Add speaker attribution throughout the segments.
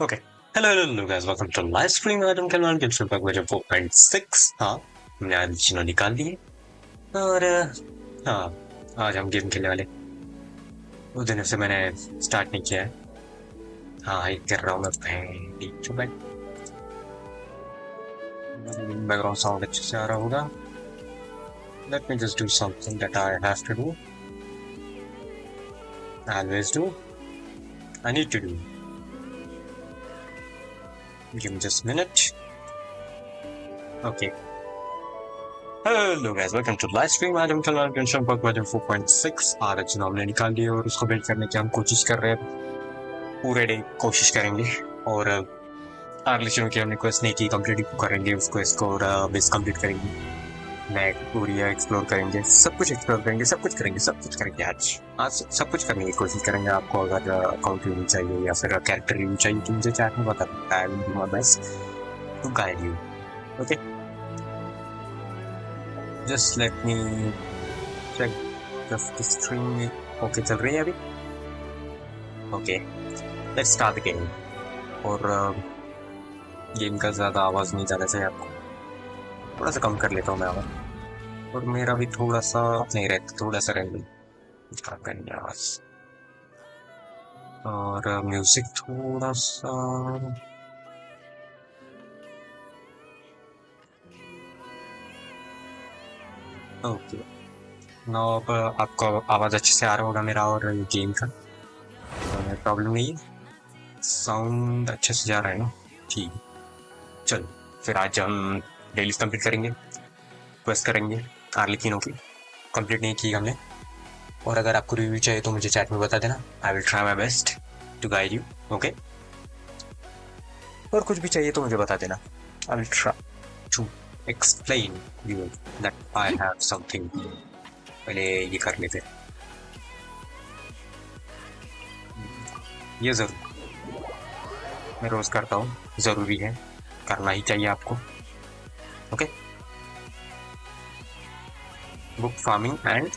Speaker 1: Okay, hello guys, welcome to live stream. आज हम खेलने वाले गेम्स इम्पैक्ट वर्जन 4.6। हाँ, हमने आज चीनो निकाल दिए और हाँ, आज हम गेम खेलने वाले। उस दिन से मैंने स्टार्ट नहीं किया है। हाँ, हाइक कर रहा हूँ मैं। बैकग्राउंड साउंड अच्छे से आ रहा होगा। Let me just do something that I have to do, always do, I need to do. Give me just minute. Okay, hello guys, welcome to live stream. आज हम खेलने वाले गेम्स इम्पैक्ट वर्जन 4.6। आज चीनो हमने निकाल दिया और उसको बिल्ड करने की हम कोशिश कर रहे हैं। पूरे डे कोशिश करेंगे और आर्लेचिनो की हमने क्वेस्ट नहीं की, कंप्लीट करेंगे उस क्वेस्ट को और बेस कंप्लीट करेंगे। नए एरिया एक्सप्लोर करेंगे, सब कुछ एक्सप्लोर करेंगे, सब कुछ करेंगे आज सब कुछ करने की कोशिश करेंगे। आपको अगर अकाउंट रिव्यू चाहिए या फिर कैरेक्टर रिव्यू चाहिए तो मुझे चैट में बता सकता है। I will do my best to guide you. Okay, just let me check the stream. Okay, चल रही है अभी। Okay, let's start the game. और गेम का ज़्यादा आवाज़ नहीं जाना चाहिए आपको, थोड़ा सा कम कर लेता हूँ मैं आवाज़। और मेरा भी थोड़ा सा नहीं रहता, थोड़ा सा रहेगा आवाज़। और म्यूज़िक थोड़ा सा ओके। ना अब आपको आवाज़ अच्छे से आ रहा होगा मेरा और गेम का, प्रॉब्लम नहीं है। साउंड अच्छे से जा रहा है ना? ठीक है, चलो फिर आज हम डेली कंप्लीट करेंगे, क्वेस्ट करेंगे। आर्लेकिनो की कंप्लीट नहीं की हमने। और अगर आपको रिव्यू चाहिए तो मुझे चैट में बता देना। I will try my best to guide you. Okay, और कुछ भी चाहिए तो मुझे बता देना। I will try to explain you that I have something. पहले ये कर लेते, ये जरूर मैं रोज करता हूँ, जरूरी है, करना ही चाहिए आपको। Okay, book farming and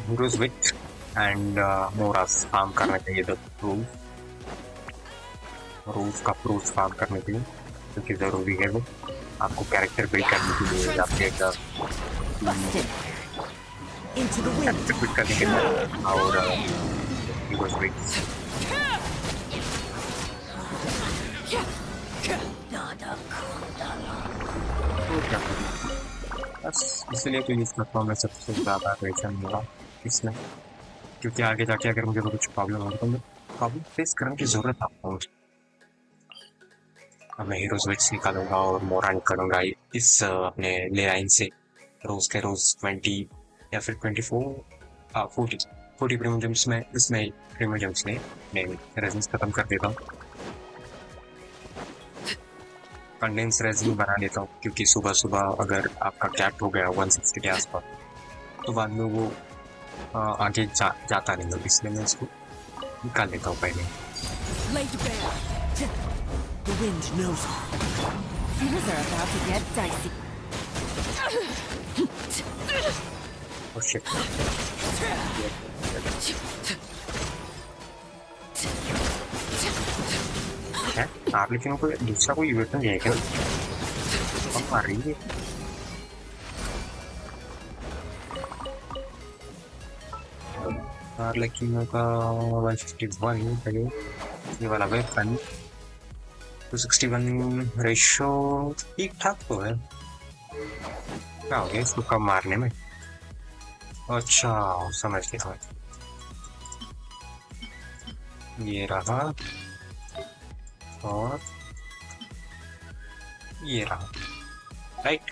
Speaker 1: heroes with and मोरास फार्म करना चाहिए। रोज का फ्रूट्स फार्म करने के लिए, क्योंकि जरूरी है वो आपको कैरेक्टर बिल्ड करने के लिए, आपके कैरेक्टर बिल्ड करने के लिए। और हीरोज विथ बस इसलिए तो यूज करता हूँ मैं सबसे ज़्यादा रेशन मेरा इसमें, क्योंकि आगे जाके अगर मुझे कुछ प्रॉब्लम हो तो मैं प्रॉब्लम फेस करने की ज़रूरत आपको मुझे। अब मैं हीरोज विट्स निकालूंगा और मोरा निकालूंगा इस अपने ले लाइन से। रोज के रोज 20 या फिर 24 40 प्रीमियम जेम्स में, इसमें प्रीमियम जेम्स में रेजिन्स खत्म कर देता हूँ। कंडेंस रेजिन बना लेता हूँ, क्योंकि सुबह सुबह अगर आपका कैप हो गया 160 के आसपास तो बाद में वो आगे जाता नहीं है, इसलिए मैं इसको निकाल लेता हूँ पहले।
Speaker 2: The wind knows it. Things are about to get dicey.
Speaker 1: Oh shit. है आर्लेकिनो को दूसरा कोई वेपन है क्या? कम मार रही है। आर्लेकिनो का 151 पहले ये वाला वेपन 261 रेशो ठीक ठाक तो है। क्या हो गया इसको कम मारने में? अच्छा, समझ गया। ये रहा और ये रहा, राइट।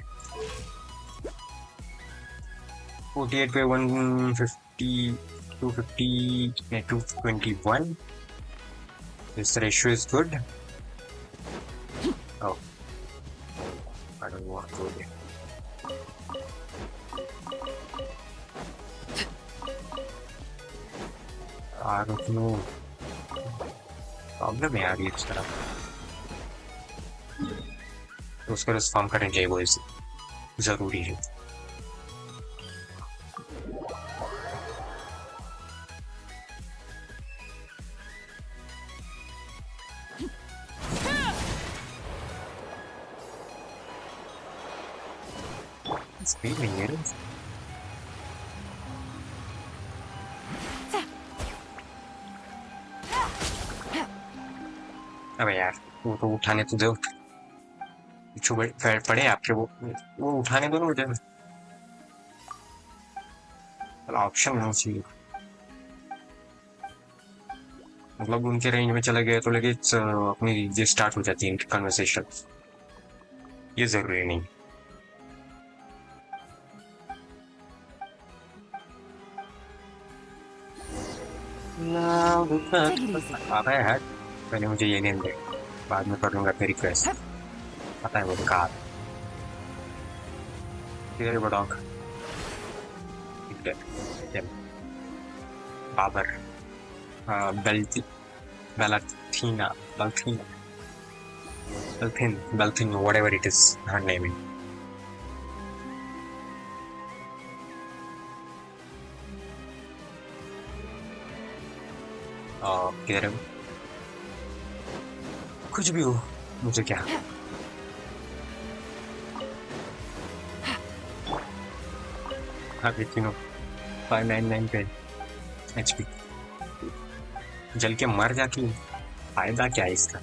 Speaker 1: 48 पे 150 250 221। This ratio is good. Oh, I don't want to go there. I don't know. Problem है यार ये इस तरह। तो उसका रिस्पॉन्ड करना चाहिए, वो जरूरी है। नहीं है। अबे यार वो तो उठाने तो दो, पड़े आपके वो उठाने दो ना मुझे, ऑप्शन होना चाहिए। मतलब उनके रेंज में चला गया तो लगे अपनी ये स्टार्ट हो जाती है कन्वर्सेशन, ये जरूरी नहीं। अबे यार पहले मुझे ये नेम दे, बाद में कर लूंगा तेरी रिक्वेस्ट, पता है वो कार तेरे बड़ा Babar बेल्टी बेलाथीना बेल्थीना Belthin, whatever it is, her naming. किधर है वो? कुछ भी हो मुझे क्या। Arlecchino 599 पे HP, जल के मर जाके फायदा क्या है इसका।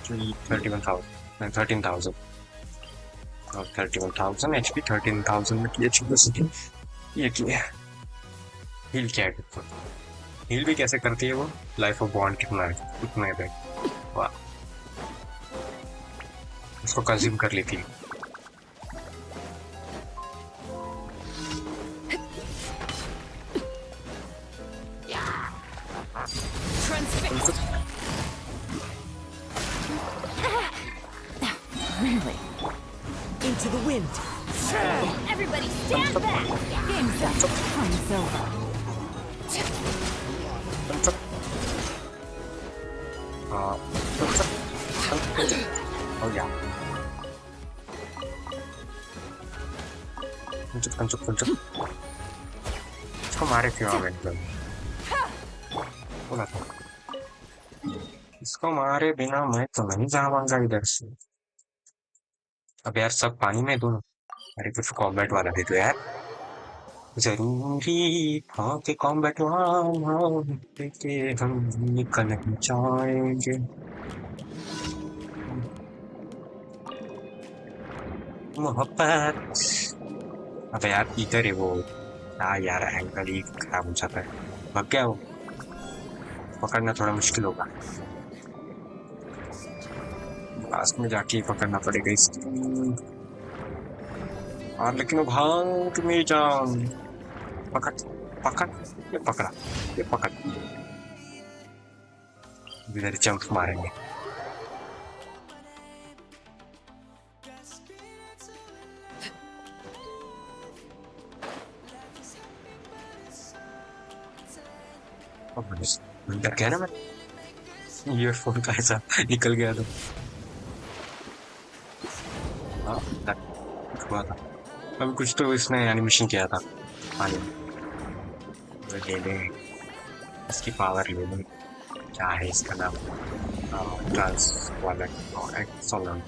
Speaker 1: 13,000 और 31,000 HP, 13,000 में PH ये किया। हील क्या है, हील भी कैसे करती है वो, लाइफ ऑफ बॉन्ड कितना है वाह, उसको कंज्यूम कर लेती है।
Speaker 2: Really? Into the wind. Everybody stand back. Game's up. Time's over.
Speaker 1: Oh yeah. Kuncup. इसको मारे क्यों आवे बोला था, इसको मारे बिना मैं तो नहीं जाऊंगा इधर से। अब यार सब पानी में दो, अरे कुछ कॉम्बैट वाला दे दो यार, जरूरी था कि कॉम्बैट वाला देके हम निकल जाएंगे। मोहब्बत। अबे यार इधर है वो, यार एंगल ही खराब हो जाता है, भाग गया वो, पकड़ना थोड़ा मुश्किल होगा, लास्ट में जाके पकड़ना पड़ेगा इसको। और लेकिन भाग में जान, पकड़ ये पकड़ इधर जंप मारेंगे। डर गया ना मैं, ईयरफोन का ऐसा निकल गया था। हुआ था अभी कुछ तो इसने एनिमेशन किया था पानी, ले ले इसकी पावर ले ले, क्या है इसका नाम, ट्रांस वाला एक्सोलन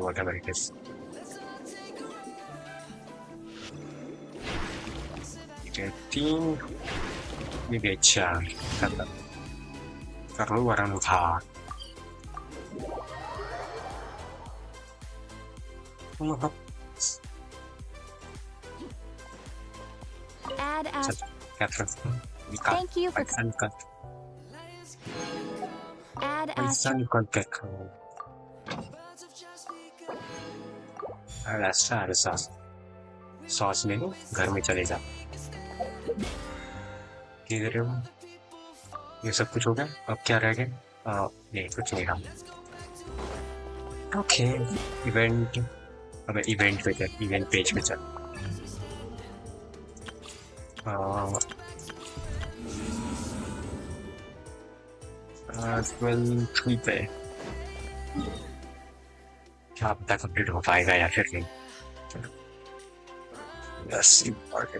Speaker 1: व्हाटएवर इट इज। तीन ये गए चार, कर लो वरन उठा।
Speaker 2: Thank you for
Speaker 1: सॉस ले लो, घर में चले जा। किधर है वो? ये सब कुछ हो गया, अब क्या रह गया? नहीं कुछ नहीं रहा। ओके इवेंट, अब इवेंट पे चल, इवेंट पेज पे चल। 12 पे क्या पता कंप्लीट हो पाएगा या फिर नहीं।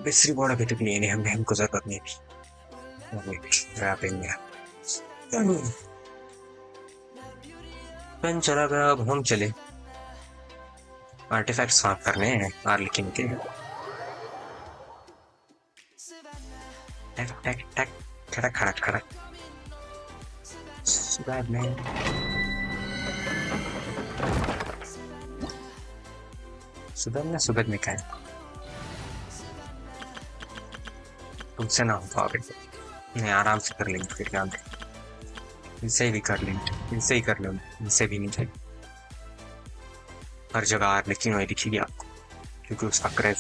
Speaker 1: बेसरी बॉर्ड अभी तक नहीं है, हमको जरूरत नहीं थी। पेन चला गया, अब हम चले आर्टिफैक्ट्स फार्म करने हैं आर्लेकिनो के। टक टक टक खड़क खड़क खड़क सुबह में सुबह में क्या है? तुमसे ना हो पाओगे, नहीं आराम से कर लेंगे फिर क्या, इनसे भी कर लेंगे, इनसे ही कर लो, इनसे भी नहीं चाहिए। हर जगह आर्लेकिनो ही दिखेगी आपको, क्योंकि उसका क्रेज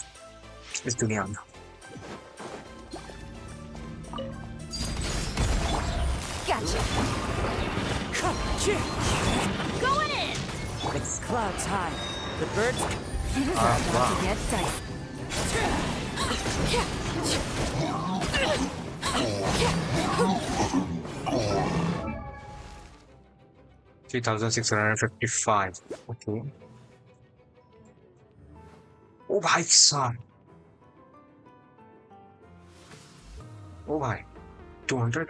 Speaker 1: इस दुनिया में।
Speaker 2: Going in.
Speaker 3: Clouds high. The birds are about to get dicey.
Speaker 1: 3655. Okay. ओ भाई साहब, ओ भाई 200.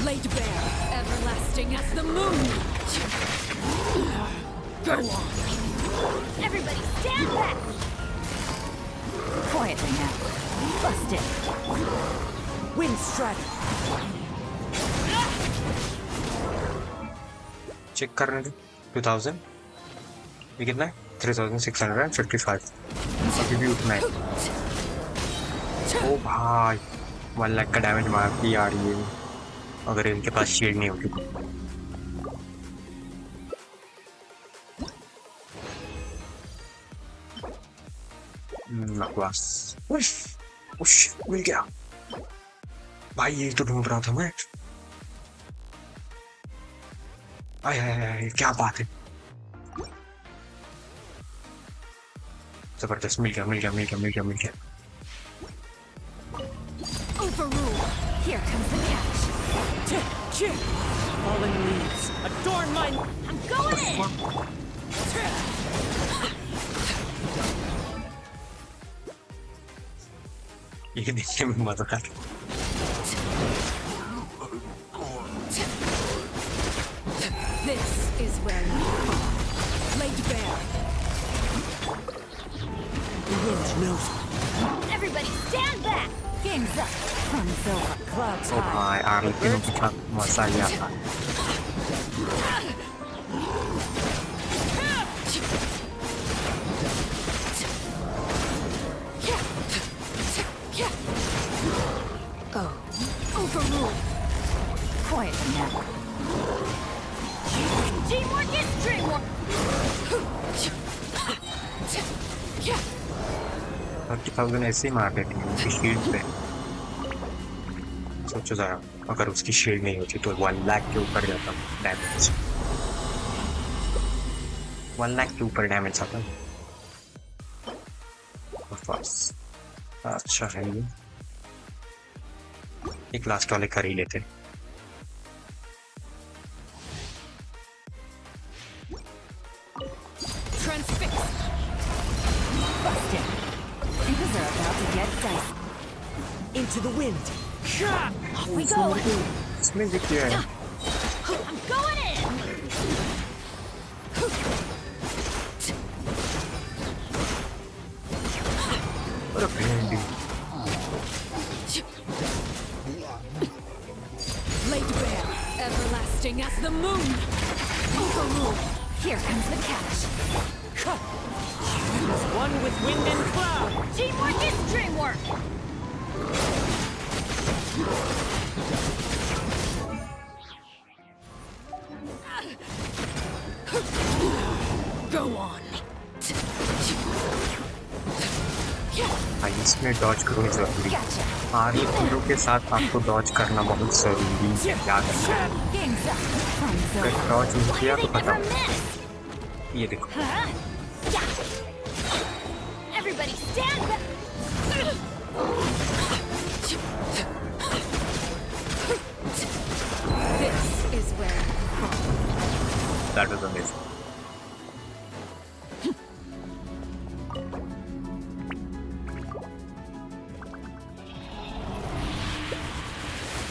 Speaker 2: Laid bare, everlasting as the moon. Go on. Everybody stand back.
Speaker 3: Quietly now. Bust it. Wind strike.
Speaker 1: Check कर रहे थे 2000, ये कितना है? 3655. अभी भी उतना है। ओ भाई 1 लाख का डैमेज मारती आ रही है, अगर इनके पास शील्ड नहीं होगी। बकवास। उश मिल गया भाई, यही तो ढूंढ रहा था मैं। आय क्या बात है, जबरदस्त, मिल गया।
Speaker 2: Overrule. Here comes the catch.
Speaker 3: Fallen leaves. Adorn my...
Speaker 2: I'm going in.
Speaker 1: ये देखने में मजा आ रहा है।
Speaker 2: This is where you fall. Laid bare.
Speaker 3: The wind knows.
Speaker 2: Everybody stand back. Game's up.
Speaker 3: Sun's over. Clouds
Speaker 1: O
Speaker 3: high.
Speaker 1: भाई आर्लेकिनो के साथ मजा ही आता है।
Speaker 2: Oh, overrule.
Speaker 3: Quietly now.
Speaker 2: Teamwork is dreamwork.
Speaker 1: 30,000 ऐसे ही मार देती है उसकी शील्ड पे। सोचो जरा, अगर उसकी शील्ड नहीं होती तो 1 लाख के ऊपर जाता डैमेज। 1 लाख के ऊपर डैमेज आता। बस अच्छा है ये, एक लास्ट वाले कर ही लेते।
Speaker 2: Transfix.
Speaker 3: Bust it. Things are about to get dicey. Into the wind.
Speaker 2: Off we go.
Speaker 1: इसमें भी क्या है?
Speaker 2: I'm going in.
Speaker 1: अरे भेंडी।
Speaker 2: Laid bare, everlasting as the moon. Overrule.
Speaker 3: Here comes the catch.
Speaker 4: One with wind and cloud.
Speaker 2: Teamwork is dreamwork. Go on.
Speaker 1: भाई इसमें Dodge करनी जरूरी है। आर्लेकिनो के साथ आपको डॉज करना बहुत जरूरी है, याद रखना।
Speaker 3: Game's up. Sun's
Speaker 1: अगर
Speaker 3: over.
Speaker 1: डॉज नहीं किया तो
Speaker 2: Never
Speaker 1: खत्म।
Speaker 2: miss.
Speaker 1: ये देखो,
Speaker 2: Everybody stand back. This is where you fall.
Speaker 1: That was amazing.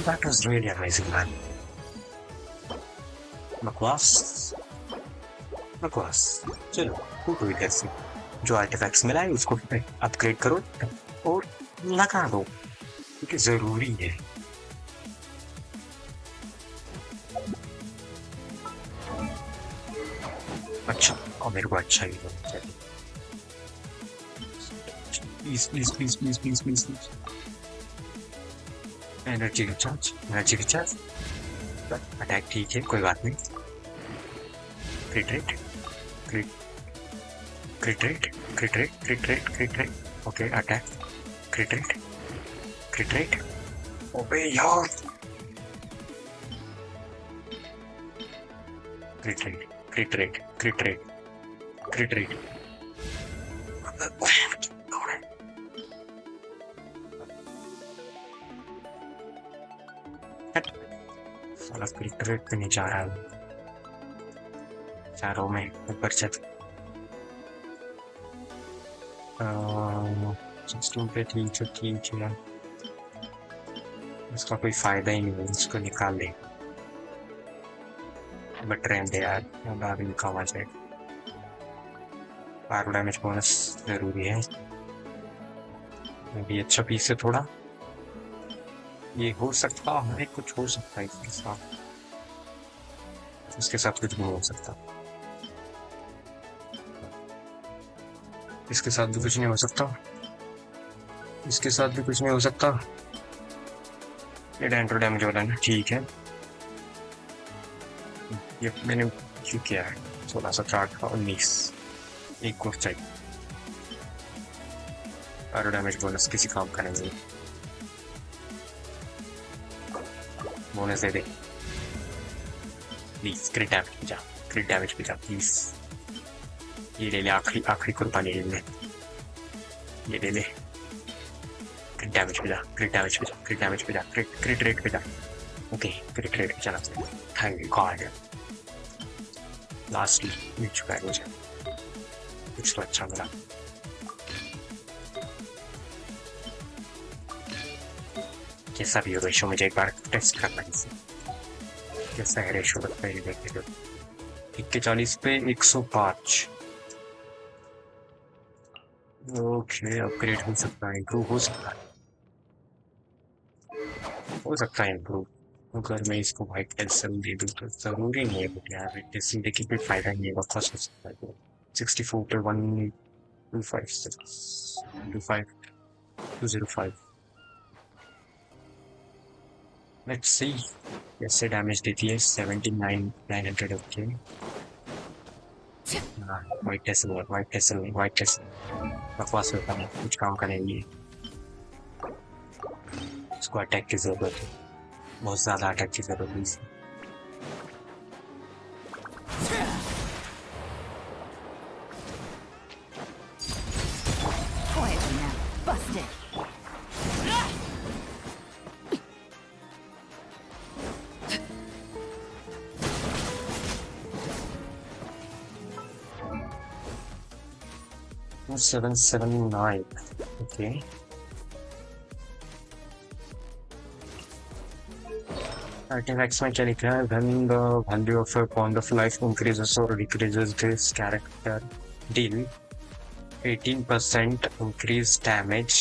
Speaker 1: That was really amazing, man. बकवास बकवास। चलो फोटो इधर से जो आर्टिफैक्ट्स मिला है उसको अपग्रेड करो और लगा दो क्योंकि जरूरी है। अच्छा और मेरे को अच्छा ही होना चाहिए। Please please please please please please please energy recharge attack ठीक है कोई बात नहीं। Crit rate okay attack crit rate ओबे यार क्रिट रेट साला क्रिट रेट पे नहीं जा रहा है चारों में ऊपर छत 16 पे ठीक है इसका कोई फायदा ही नहीं है इसको निकाल दे बट रहने दे यार बाद में लिखा हुआ जाए। पावर डैमेज बोनस जरूरी है ये अच्छा पीस है थोड़ा ये हो सकता है कुछ हो सकता है इसके साथ कुछ नहीं हो सकता इसके साथ भी कुछ नहीं हो सकता इसके साथ भी कुछ नहीं हो सकता ये डेंटो डैमेज वाला है ठीक है ये मैंने क्यों किया है 16 17 18 19 एक कोर्स चाहिए और डैमेज बोनस किसी काम का नहीं bonus they they please क्रिट damage पे जा प्लीज ये ले ले आखिरी कुर्बानी ले ले ये ले ले क्रिट डैमेज पे जा क्रिट रेट पे जा ओके क्रिट रेट पे जाना थैंक यू गॉड लास्टली मिल चुका है मुझे कुछ तो अच्छा मिला कैसा भी हो रेशो मुझे एक बार टेस्ट करना है कैसा है रेशो लगता है देखते हो 41 पे 105 ओके अपग्रेड हो सकता है इम्प्रूव हो सकता है इम्प्रूव अगर मैं इसको वाइट पेंसिल दे दूँ तो जरूरी नहीं है बट यार वाइट पेंसिल देखिए कोई फायदा नहीं है वापस हो सकता है 64 पे 205 लेट्स सी कैसे डैमेज देती है 79,900 ओके वाइट टेसल बकवास होता है कुछ काम का नहीं है इसको अटैक की जरूरत है बहुत ज्यादा अटैक की जरूरत है इसे Two 779 okay artifacts में क्या लिखा है when the value of a pound of life increases or decreases this character deal 18% increased damage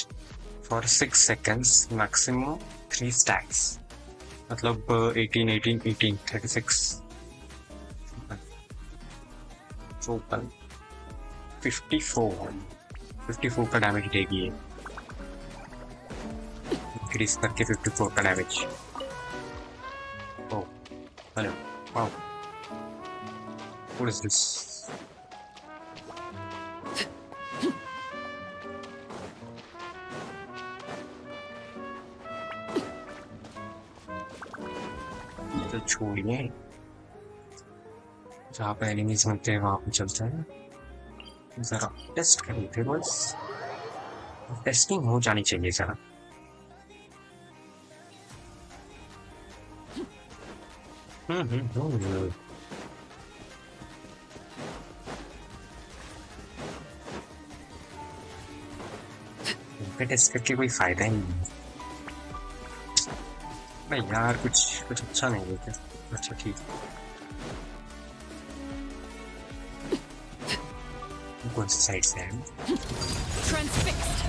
Speaker 1: for 6 seconds maximum 3 stacks मतलब 18 36 54 का डैमेज देगी ये इंक्रीज करके 54 का damage oh hello wow what is this तो छोड़िए जहाँ पे एनिमीज मिलते हैं वहाँ पे चलता है जरा टेस्ट कर लेते बस टेस्टिंग हो जानी चाहिए जरा टेस्ट करके कोई फायदा ही नहीं नहीं यार कुछ कुछ अच्छा नहीं है क्या? अच्छा ठीक कौन सी साइड से है?
Speaker 2: Transfixed.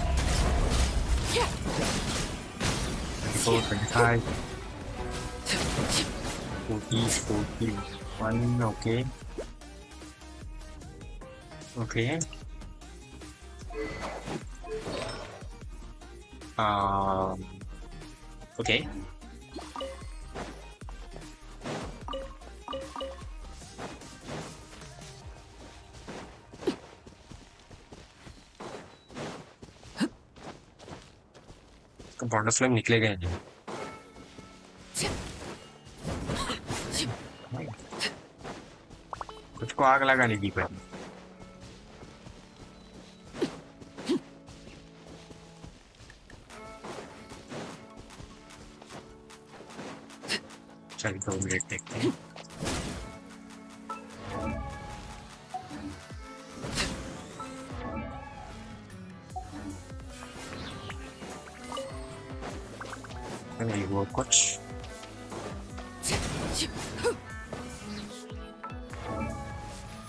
Speaker 1: 24, 25, 40, 41, okay. Okay. Okay. बॉन्डर flame निकलेगा ही नहीं। कुछ को आग लगाने की पहले चल 2 मिनट देखते हैं। नहीं वो कुछ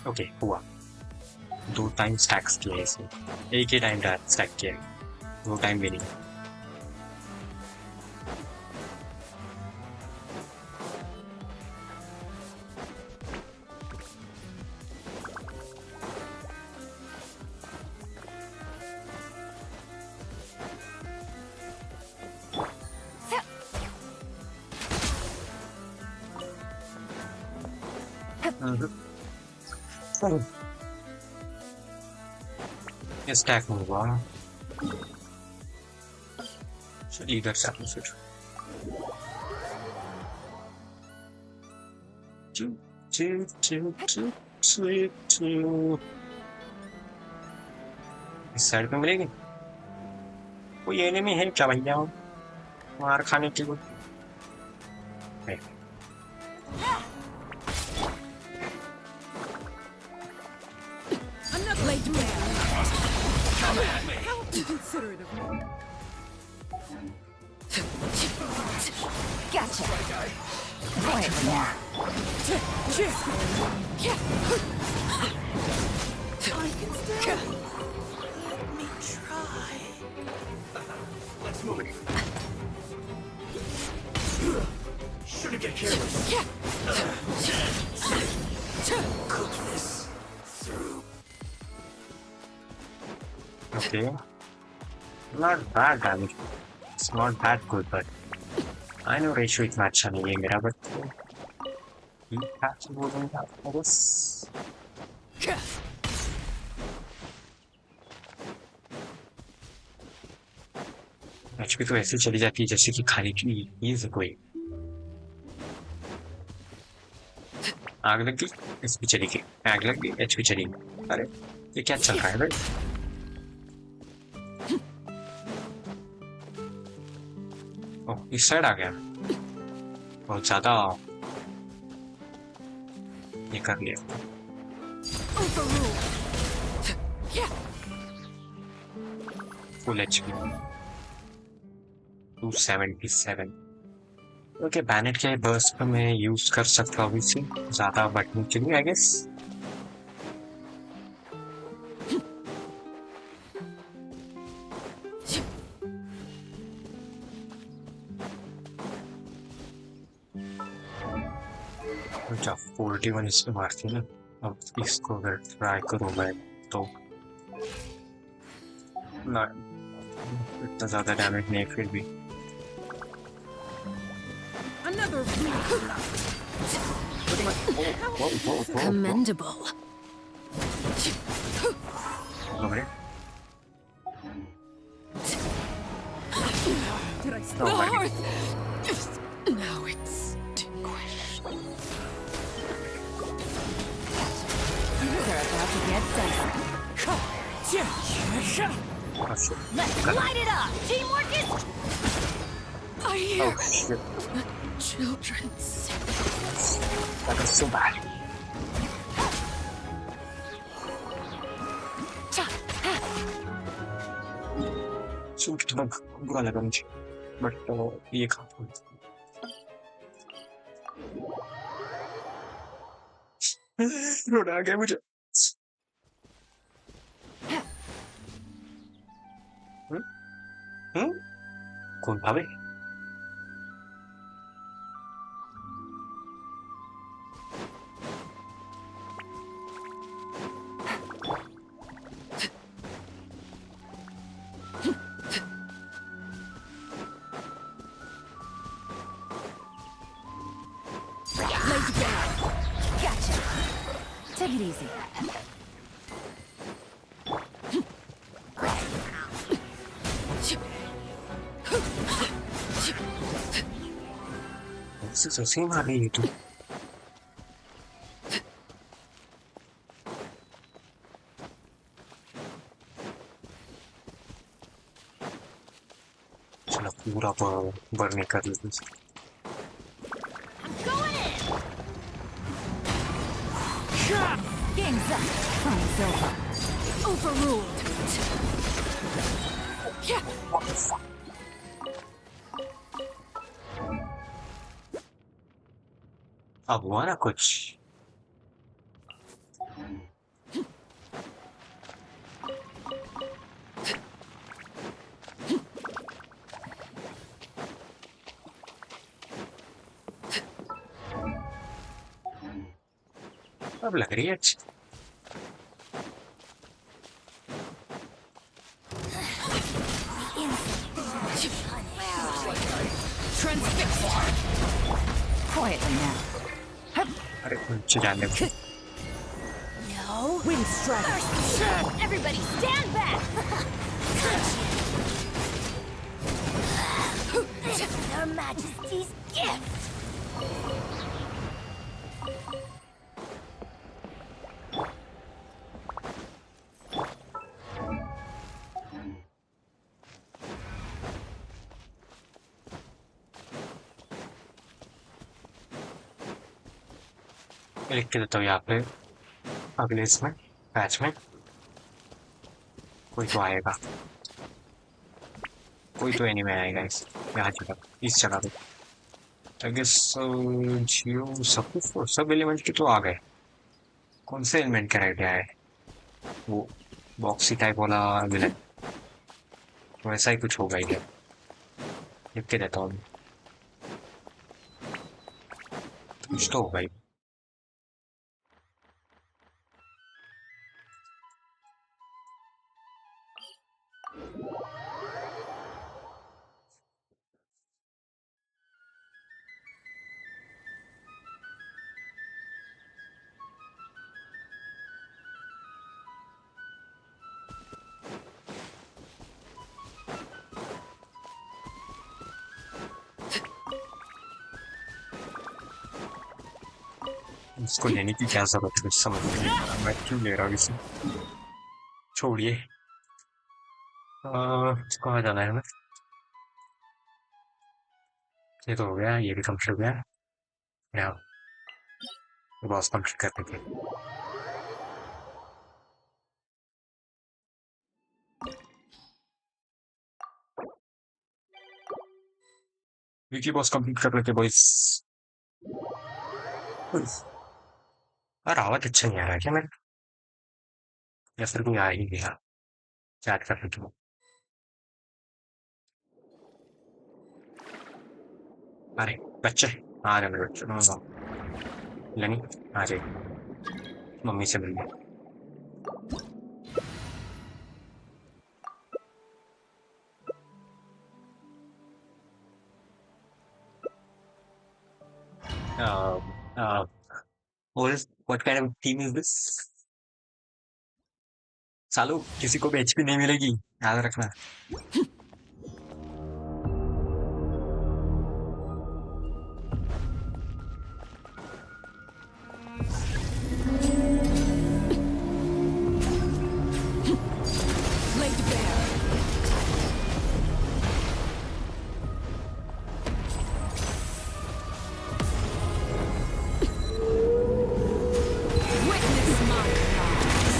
Speaker 1: ओके हुआ 2 टाइम स्टैक्स किया इसे एक ही टाइम स्टैक किया 2 टाइम भी नहीं। ये स्टैक में हुआ चलिए इधर से फिर इस साइड पे मिलेगी कोई एनिमी है क्या भैया मार खाने के लिए?
Speaker 3: Considerate of me.
Speaker 2: Gotcha. Quiet now.
Speaker 3: I can still. Let me try.
Speaker 5: Let's move it. Shouldn't get careless. Cook this through.
Speaker 1: Okay. Not bad damage. It's not that good, but I know ratio इतना अच्छा नहीं है मेरा, but Impatc बोलूँगा I guess. HP तो ऐसे चली जाती है जैसे कि खाने की चीज कोई आग लग गई HP चली गई, आग लग गई HP चली गई। अरे ये क्या चल रहा है भाई? इस साइड आ गया बहुत ज्यादा ये कर लिया। फुल HP 277 ओके बैनेट के बर्स्ट पे मैं यूज कर सकता हूँ इसे ज्यादा बटन के लिए आई गेस। अच्छा 41 इसमें मारती है ना, अब इसको अगर ट्राई करूँ मैं तो ना इतना ज्यादा डैमेज नहीं फिर भी।
Speaker 3: Another
Speaker 2: Commendable.
Speaker 3: Did I
Speaker 2: The
Speaker 3: stop?
Speaker 2: hearth is now extinguished. They're about to get dicey. Let's light it up! Teamwork is... I hear
Speaker 1: Oh shit,
Speaker 2: children's...
Speaker 1: that was so bad. Shoot कितना बुरा लगा मुझे but ये खा रोना आ गया मुझे। कौन भावे?
Speaker 3: Lazy bear. Gotcha. Take it easy.
Speaker 1: This is a मार रही है तू। चलो पूरा बर्न कर लेते हैं।
Speaker 3: Game's up. Time's over. Overruled.
Speaker 1: What the fuck? अब हुआ ना कुछ। अब लग रही है अच्छी।
Speaker 3: Quietly now.
Speaker 1: अरे नीचे जाने दो।
Speaker 2: No.
Speaker 3: Wind strike.
Speaker 2: Everybody stand back. Their Majesty's gift.
Speaker 1: लिख के देता हूँ यहाँ पे। अगले इसमें पैच में कोई तो आएगा, कोई तो एनीमे आएगा इस जगह पे। आई गेस जियो सब एलिमेंट के तो आ गए। कौन से एलिमेंट का आइडिया है? वो बॉक्सी टाइप वाला विलन, वैसा ही कुछ होगा इधर। लिख के देता हूँ, कुछ तो होगा ही। इसको लेने की क्या जरूरत है, समझ नहीं आ रहा मैं क्यों ले रहा हूँ इसे। छोड़िए। कहाँ जाना है हमें? ये तो हो गया, ये भी कंप्लीट हो गया। यहाँ बॉस कंप्लीट कर देंगे। विकी बॉस कंप्लीट कर लेते बॉयज। और आवाज अच्छा नहीं आ रहा क्या मेरा, या फिर कोई आ ही गया? चैट कर लेते हो। अरे बच्चे आ रहे मेरे बच्चे। लेनी आ जाए, मम्मी से मिलने। What kind of team is this? सालो किसी को भी HP नहीं मिलेगी, याद रखना।
Speaker 3: Lazy bear. Witness my eyes.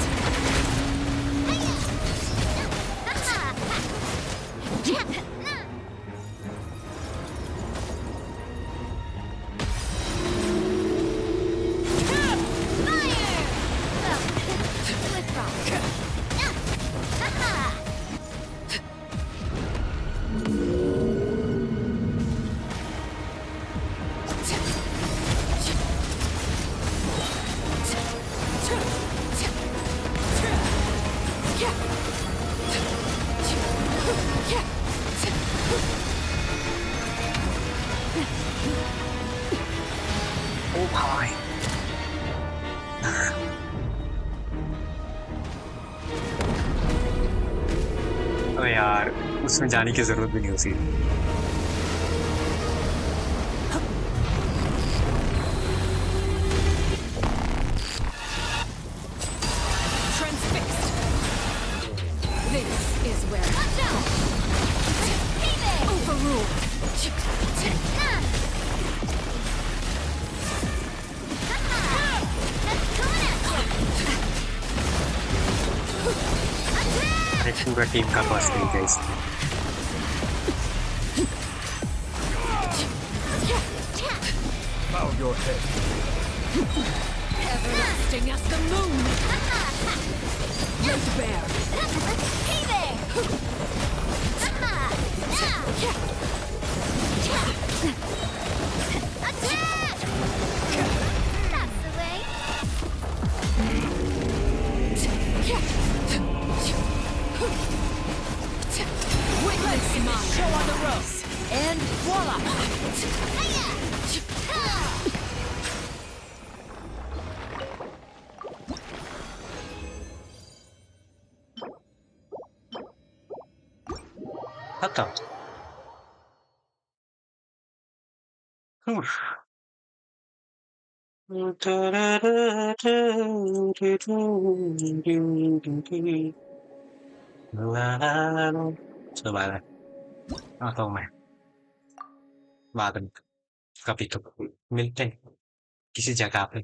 Speaker 1: उसमें जाने की जरूरत भी नहीं होती।
Speaker 3: Transfixed. This is where overruled.
Speaker 1: अरे पूरा टीम का पास नहीं गया इसमें।
Speaker 5: Bow your head.
Speaker 3: Everlasting as the moon. Laid bare.
Speaker 2: That's the way.
Speaker 3: Witness my show on the ropes. And voila.
Speaker 1: खत्म। उफ। सुबह आता हूँ मैं बाद में, कभी तो मिलते हैं किसी जगह पे।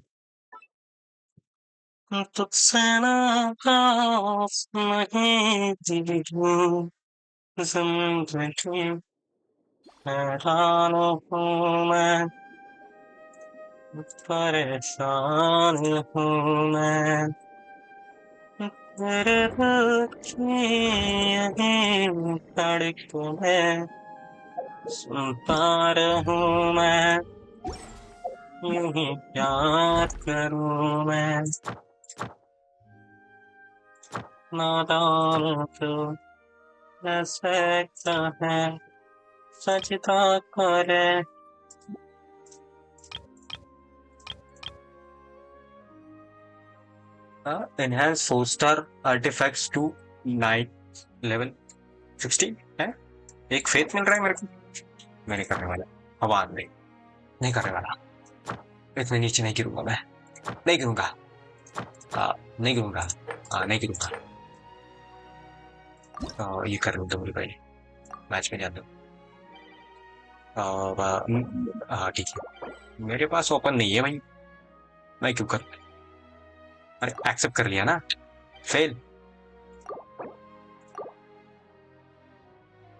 Speaker 1: तुझसे ना खास नहीं जीऊं, जिंदगी हैरान हूँ मैं, परेशान हूँ मैं, तेरे दिल की यही धड़कनें सुनता रहूँ मैं, यूं ही प्यार करूँ मैं, नादान तो ऐसे कहे सजदा करे। Enhance 4-star artifacts to night level 60 है। एक फेथ मिल रहा है मेरे को, मैं नहीं करने वाला। आवाज नहीं करने वाला। इतने नीचे नहीं गिरूंगा मैं, नहीं गिरूंगा, नहीं गिरूंगा, नहीं गिरूंगा। ये कर लूँ तो मेरे भाई मैच में जाता हूँ। ठीक है, मेरे पास ओपन नहीं है भाई, मैं क्यों कर, अरे एक्सेप्ट कर लिया ना, फेल।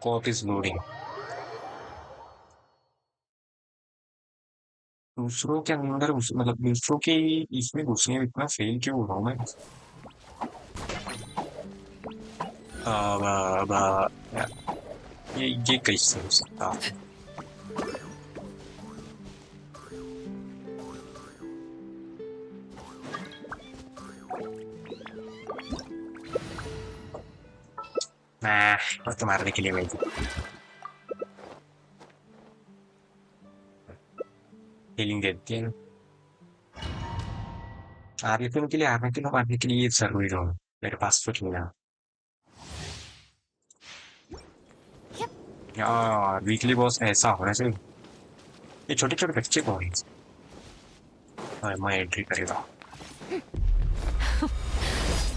Speaker 1: Corp is loading. दूसरों के अंदर मतलब दूसरों के इसमें घुसने में इतना फेल क्यों हो रहा हूँ मैं। ये कैसे हो सकता है। मैं तो मारने के लिए मैं हीलिंग देती है। आर्लेकिनो के लिए आर्लेकिनो मारने के लिए ये जरूरी हो, मेरे पास कुछ नहीं है यार। वीकली बॉस ऐसा होना चाहिए। ये छोटे छोटे बच्चे कौन हैं? मैं एंट्री करेगा।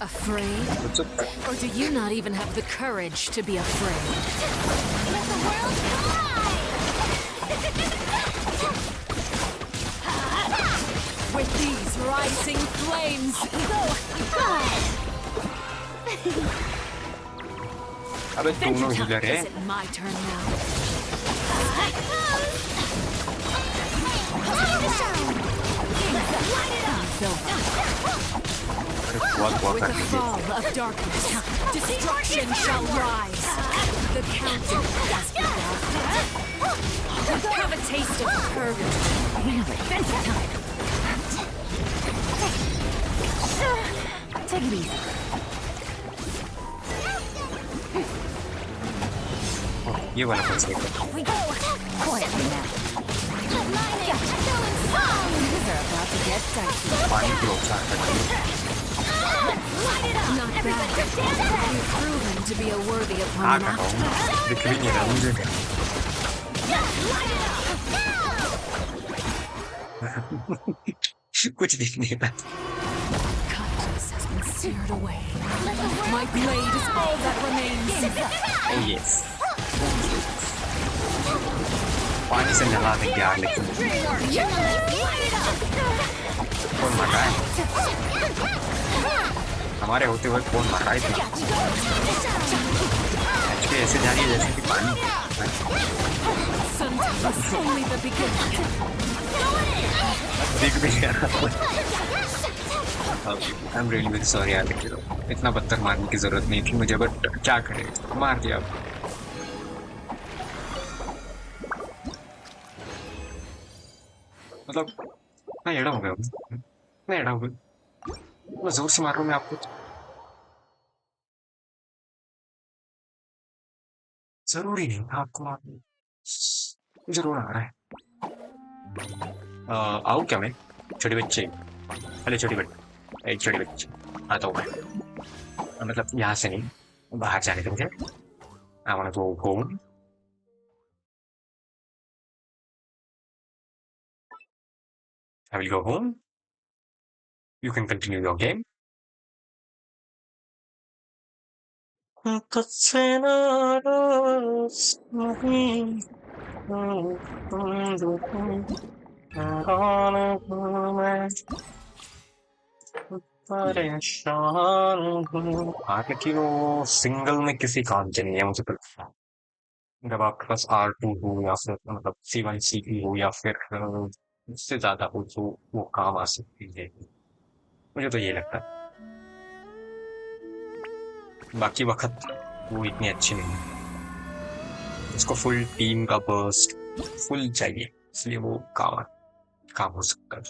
Speaker 3: Afraid? Or do you not even have the courage to be afraid?
Speaker 2: Let the world collide!
Speaker 3: With these rising flames,
Speaker 1: अबे दोनों
Speaker 3: Venture
Speaker 1: हीलर
Speaker 3: time.
Speaker 1: है।
Speaker 3: Is it my turn now?
Speaker 1: बहुत
Speaker 3: With the fall of darkness, destruction shall rise. The counting has begun. Have a taste of courage. Really, venture time. Take it easy.
Speaker 1: ये वाला कौन सा है?
Speaker 3: We go. Quietly now. Things are about to get dicey.
Speaker 1: पानी की ओर से आता है।
Speaker 3: Not bad. You've proven to be a worthy
Speaker 1: हाँ
Speaker 3: opponent.
Speaker 1: कर रहा हूँ दिख भी नहीं रहा मुझे कुछ दिख नहीं रहा
Speaker 3: Kindness has been seared away. My blade is all that remains.
Speaker 1: Oh yes पानी से नहा देंगे यार लेकिन कौन मर रहा है हमारे होते हुए कौन मर रहा है इतना एचपी ऐसे जा रही है जैसे कि पानी
Speaker 3: Sometimes only the beginning.
Speaker 1: दिख भी नहीं रहा I am really very sorry यार लेकिन इतना पत्थर मारने की जरूरत नहीं थी मुझे बट क्या करे मार दिया मतलब मैं एड़ा हो गया हूँ मैं एड़ा हो गया मैं जोर से मार रहा हूँ मैं आपको जरूरी नहीं था आपको मारना मुझे रोना आ रहा है आऊँ क्या मैं छोटे बच्चे अरे छोटी बच्चे एक छोटी बच्चे आता हूँ मैं मतलब यहाँ से नहीं बाहर जाने दो मुझे I wanna go home I will go home you can continue your game Arlecchino single में किसी काम के नहीं है मुझे पता है जब आपके पास R2 हो या फिर मतलब C1 C2 हो या फिर उससे ज्यादा हो तो वो काम आ सकती है मुझे तो ये लगता है बाकी वक्त वो इतनी अच्छी नहीं है उसको फुल टीम का बर्स्ट फुल चाहिए इसलिए वो काम हो सकता है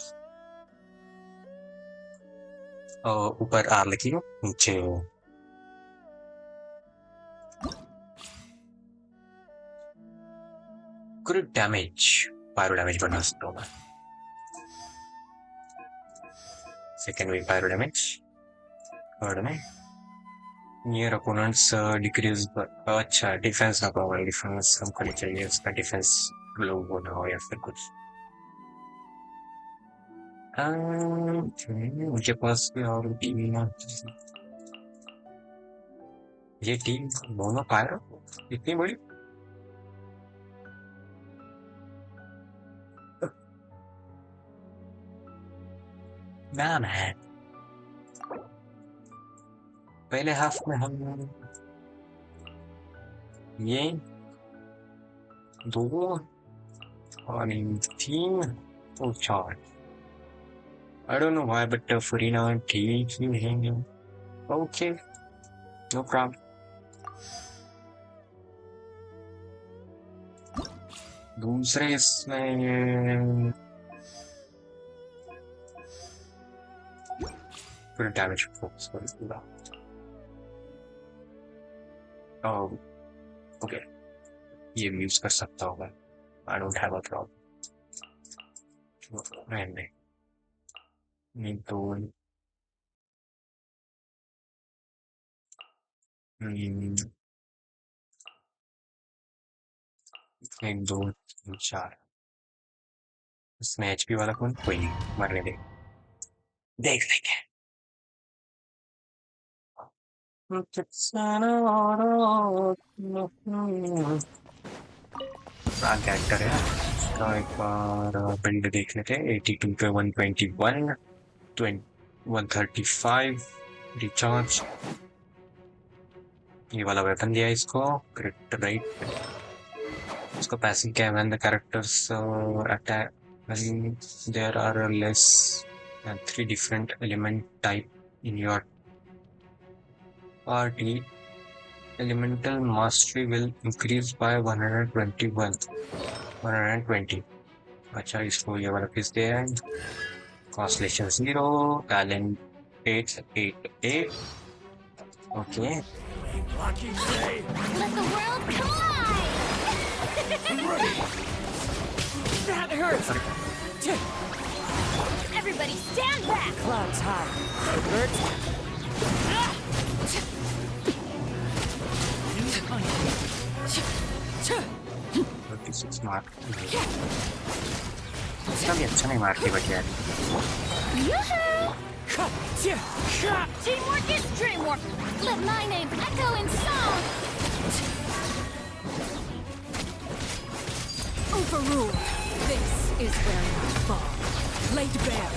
Speaker 1: ऊपर Arlecchino नीचे crit damage pyro damage बना सकता हूँ मैं second wave pyro damage third में near opponents decrease अच्छा डिफेंस ना पावर डिफेंस कम करनी चाहिए उसका डिफेंस लो होना हो या फिर कुछ मुझे पास भी और टीम ये टीम दोनों पायरो इतनी बड़ी ना है पहले हाफ में हम ये दो और तीन और चार I don't know why but Farina ठीक ही है okay no problem दूसरे इसमें पूरा डैमेज फोकस कर दूंगा ओके ये यूज कर सकता हूँ मैं I don't have a problem रहने नहीं तो एक दो तीन चार इसमें एचपी वाला कौन कोई नहीं मरने देख लेंगे कैरेक्टर है इसका एक बार बिल्ड देख लेते हैं 82 पे 121 135 रिचार्ज ये वाला वेपन दिया इसको क्रिट राइट इसका पैसिव क्या है when the characters attack when there are less than 3 different element type in your party elemental mastery will increase by 120 अच्छा इसको ये वाला किस दिया है constellation 0 talent 888 okay
Speaker 5: Lucky day.
Speaker 2: Let the world collide!
Speaker 3: That hurts.
Speaker 2: Everybody stand back!
Speaker 4: Clouds high. It hurts.
Speaker 1: 36 mark. Sabi siya may mark ba yan?
Speaker 2: Teamwork is dreamwork. Let my name echo in song.
Speaker 3: Overruled. This is where you fall. Laid bare.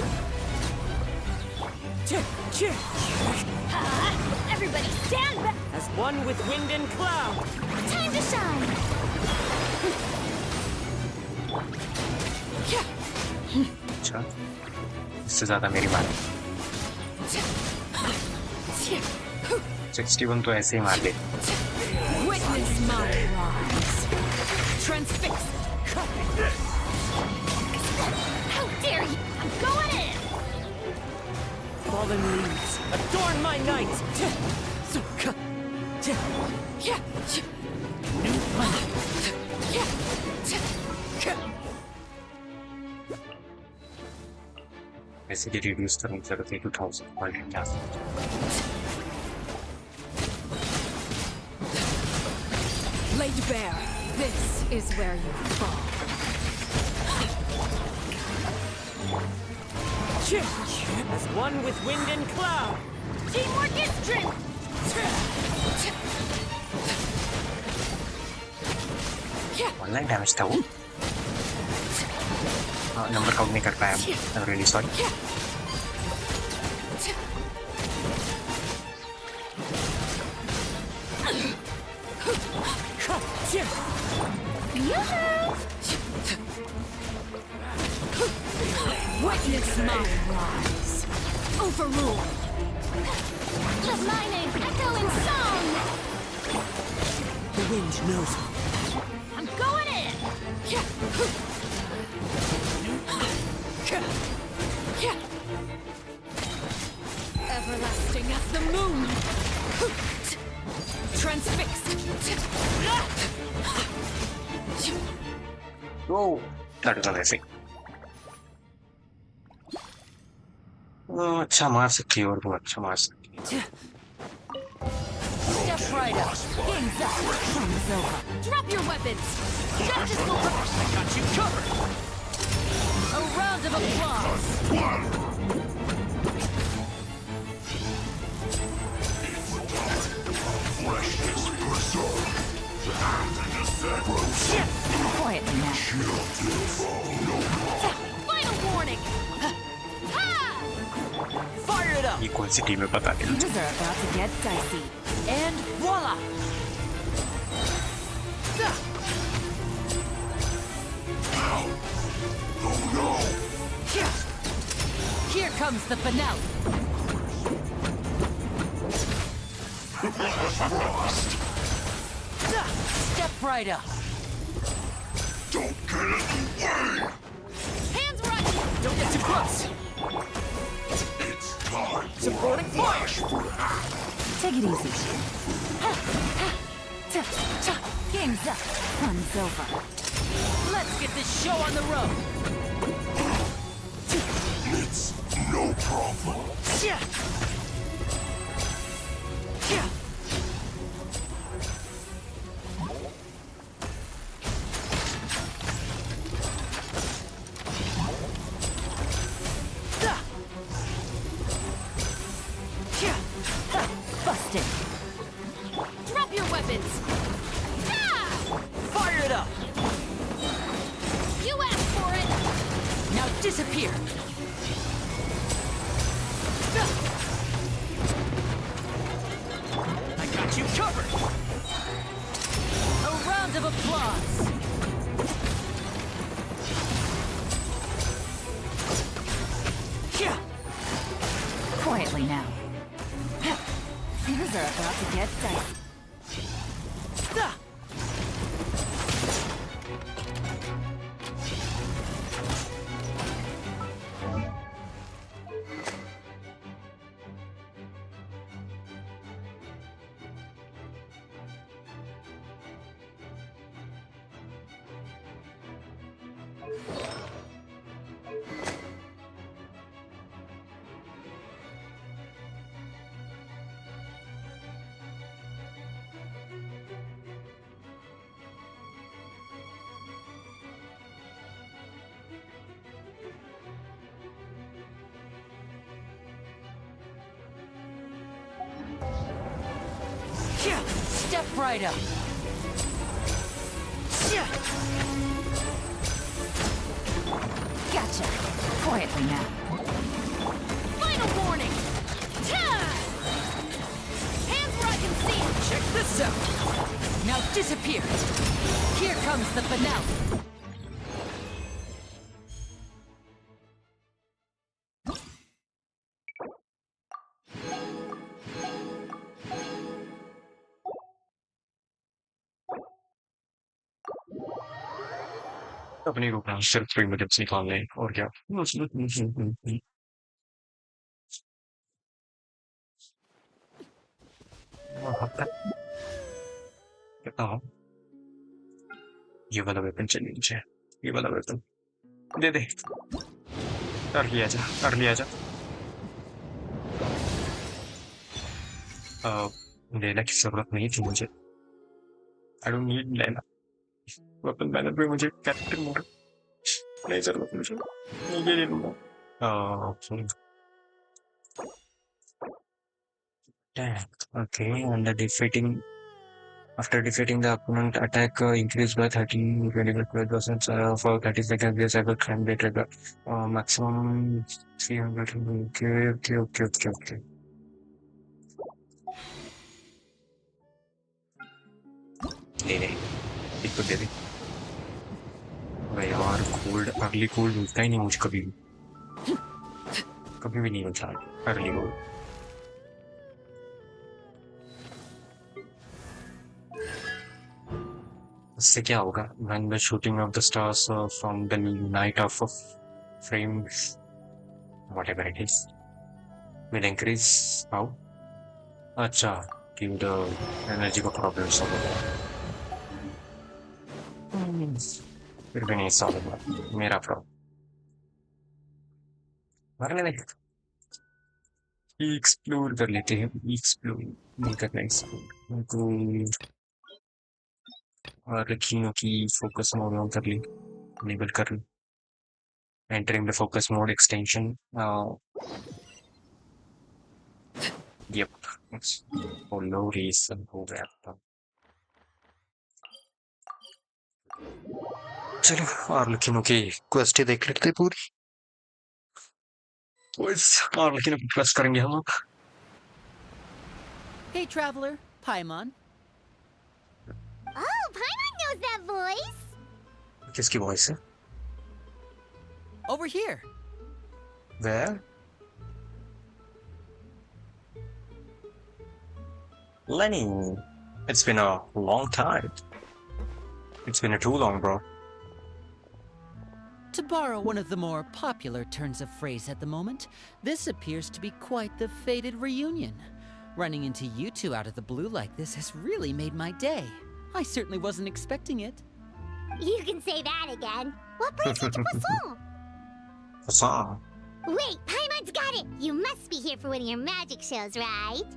Speaker 2: Everybody stand back.
Speaker 4: As one with wind and cloud.
Speaker 2: Time to shine.
Speaker 1: अच्छा इससे ज़्यादा मेरी मार 61 तो ऐसे ही मार दे
Speaker 3: Witness my rise. Transfixed.
Speaker 2: How dare you? I'm going in.
Speaker 4: Fallen leaves. Adorn my night.
Speaker 1: वैसे भी रिड्यूस करने की जरूरत है 2000
Speaker 3: Laid bare. This is where you fall.
Speaker 4: As one with wind and cloud.
Speaker 2: Teamwork is dream.
Speaker 1: Online damage था वो number count नहीं कर पाया I'm really sorry
Speaker 3: Witness my rise. Overruled.
Speaker 2: Let my name echo in song.
Speaker 4: The wind knows me.
Speaker 2: I'm going in.
Speaker 3: Everlasting as the moon. Transfixed.
Speaker 1: वो लड़का वैसे अच्छा मार सकती है और वो अच्छा मार सकती है
Speaker 2: Step right up. Game's up. Time's over. Drop your weapons. Justice will.
Speaker 5: I got you covered.
Speaker 2: A round of applause.
Speaker 5: Freshness preserved.
Speaker 2: Quietly now. Final warning. Ha!
Speaker 4: Fire it up.
Speaker 1: ये कौन सी टीम है पता नहीं
Speaker 2: Things are about to get dicey.
Speaker 4: And voila.
Speaker 5: Oh no!
Speaker 2: Here comes the finale.
Speaker 5: Frost!
Speaker 2: Step right up.
Speaker 5: Don't get in the way!
Speaker 2: Hands right.
Speaker 4: Don't get too close.
Speaker 5: It's time for
Speaker 4: Supporting
Speaker 5: a flash for
Speaker 2: Take it easy. Game's up. Fun's over.
Speaker 4: Let's get this show on the road.
Speaker 5: It's no problem.
Speaker 2: Busted. Drop your weapons.
Speaker 4: Fire it up.
Speaker 2: You asked for it.
Speaker 4: Now disappear. I got you covered.
Speaker 2: A round of applause. Quietly now. Things are about to get dicey.
Speaker 4: Step right up.
Speaker 2: Gotcha. Quietly now.
Speaker 3: Final warning! Hands where I can see!
Speaker 4: Check this out. Now disappear. Here comes the finale.
Speaker 1: अपनी रुकना सिर्फ 3 minutes निकालने और क्या कहता हूँ ये वाला वेपन चाहिए मुझे ये वाला वेपन दे दे कर लिया जा लेना की जरूरत नहीं थी मुझे आई डोंट नीड लेना वेपन मैंने भी मुझे कैप्टन मोड नहीं जरूरत मुझे ये ले लूंगा okay and after defeating the opponent attack increased by 12% for 30 seconds this cycle can be triggered maximum 300 okay ले एक दे दे भाई यार कोल्ड अर्ली कोल्ड मिलता ही नहीं मुझे कभी भी नहीं मिलता अर्ली कोल्ड इससे क्या होगा when the shooting of the stars from the night of frame whatever it is will increase how अच्छा कि the energy का problem solve होगा फिर भी नहीं solve होगा मेरा problem मरने नहीं एक्सप्लोर कर लेते हैं एक्सप्लोर नहीं करना एक्सप्लोर Arlecchino की focus mode on कर ली enable कर ली entering the focus mode extension yep for no reason हो गया था चलो Arlecchino की quest देख लेते पूरी तो इस Arlecchino की quest करेंगे हम लोग
Speaker 4: Hey, traveler, Paimon.
Speaker 6: Oh, Paimon knows that voice.
Speaker 1: किसकी voice है
Speaker 4: Over here.
Speaker 1: where Lenny it's been a long time it's been too long bro
Speaker 4: To borrow one of the more popular turns of phrase at the moment, this appears to be quite the fated reunion. Running into you two out of the blue like this has really made my day. I certainly wasn't expecting it.
Speaker 6: You can say that again. What brings you to Poisson?
Speaker 1: Poisson
Speaker 6: Wait, Paimon's got it. You must be here for one of your magic shows, right?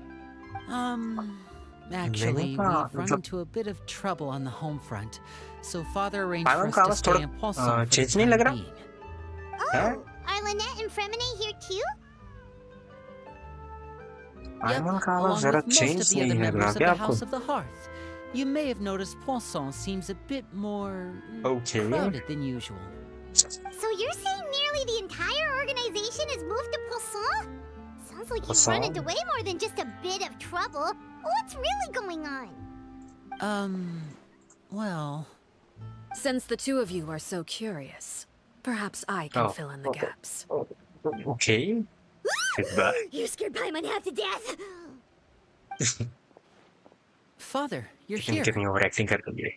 Speaker 4: Actually, we've run into a bit of trouble on the home front, so Father arranged for us to stay in Poisson for the time being.
Speaker 6: Oh, are Lynette and Fremine here too?
Speaker 4: Yep, along with most of the other members of the House of the Hearth. You may have noticed Poisson seems a bit more crowded than usual.
Speaker 6: So you're saying nearly the entire organization has moved to Poisson? Sounds like you've
Speaker 1: Poisson?
Speaker 6: run into way more than just a bit of trouble. What's really going on?
Speaker 4: Well...
Speaker 3: Since the two of you are so curious, perhaps I can fill in the gaps.
Speaker 1: okay goodbye
Speaker 6: You scared Paimon half to death.
Speaker 4: Father, you're here.
Speaker 1: कितनी overacting कर रही है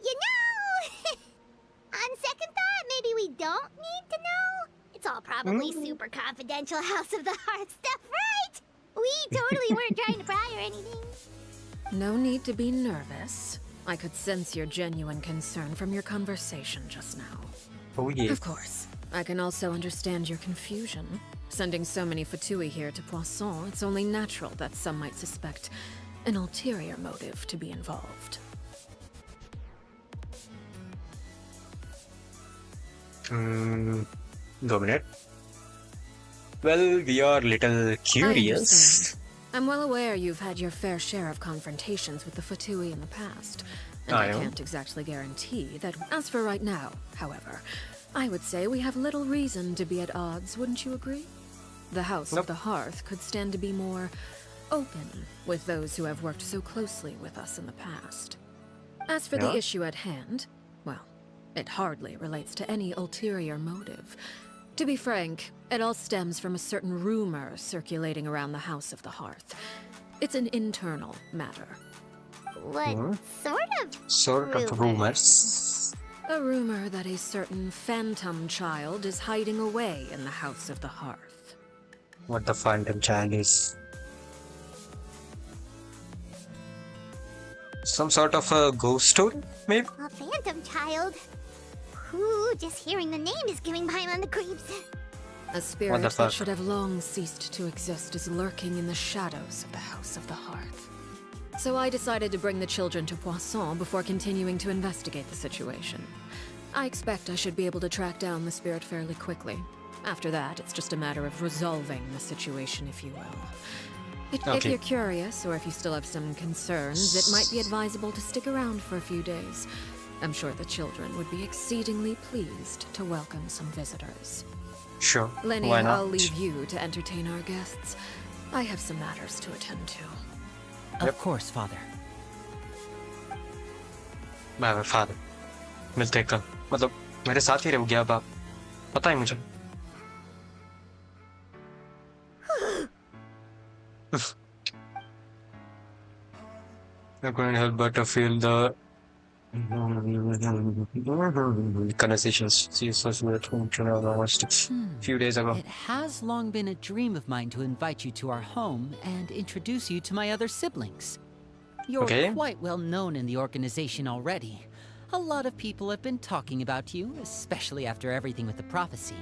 Speaker 6: You know, on second thought, maybe we don't need to know. It's all probably super confidential House of the Heart stuff, right? We totally weren't trying to pry or anything.
Speaker 3: No need to be nervous. I could sense your genuine concern from your conversation just now.
Speaker 1: oh yeah
Speaker 3: Of course, I can also understand your confusion. Sending so many Fatui here to Poisson, it's only natural that some might suspect an ulterior motive to be involved.
Speaker 1: 2 minutes well we are little curious
Speaker 3: I'm well aware you've had your fair share of confrontations with the Fatui in the past, and I can't exactly guarantee that. As for right now, however, I would say we have little reason to be at odds, wouldn't you agree? The House of the Hearth could stand to be more open with those who have worked so closely with us in the past. As for the issue at hand, well, it hardly relates to any ulterior motive. To be frank, it all stems from a certain rumor circulating around the House of the Hearth. It's an internal matter.
Speaker 6: What
Speaker 1: Sort of rumors.
Speaker 3: A rumor that a certain phantom child is hiding away in the House of the Hearth.
Speaker 1: What the phantom child is? Some sort of a ghost story, maybe?
Speaker 6: A phantom child? Ooh, just hearing the name is giving Paimon the creeps.
Speaker 3: A spirit that should have long ceased to exist is lurking in the shadows of the House of the Hearth. So I decided to bring the children to Poisson before continuing to investigate the situation. I expect I should be able to track down the spirit fairly quickly. After that, it's just a matter of resolving the situation, if you will. If you're curious, or if you still have some concerns, it might be advisable to stick around for a few days. I'm sure the children would be exceedingly pleased to welcome some visitors.
Speaker 1: Sure,
Speaker 3: Lenny,
Speaker 1: why not?
Speaker 3: I'll leave you to entertain our guests. I have some matters to attend to.
Speaker 4: Of course, Father.
Speaker 1: मैं father मिलते हैं कल मतलब मेरे साथ ही रहोगे अब आप पता है मुझे I couldn't help but to feel the conversations she was at home almost a few days ago.
Speaker 4: It has long been a dream of mine to invite you to our home and introduce you to my other siblings. You're quite well known in the organization already. A lot of people have been talking about you, especially after everything with the prophecy.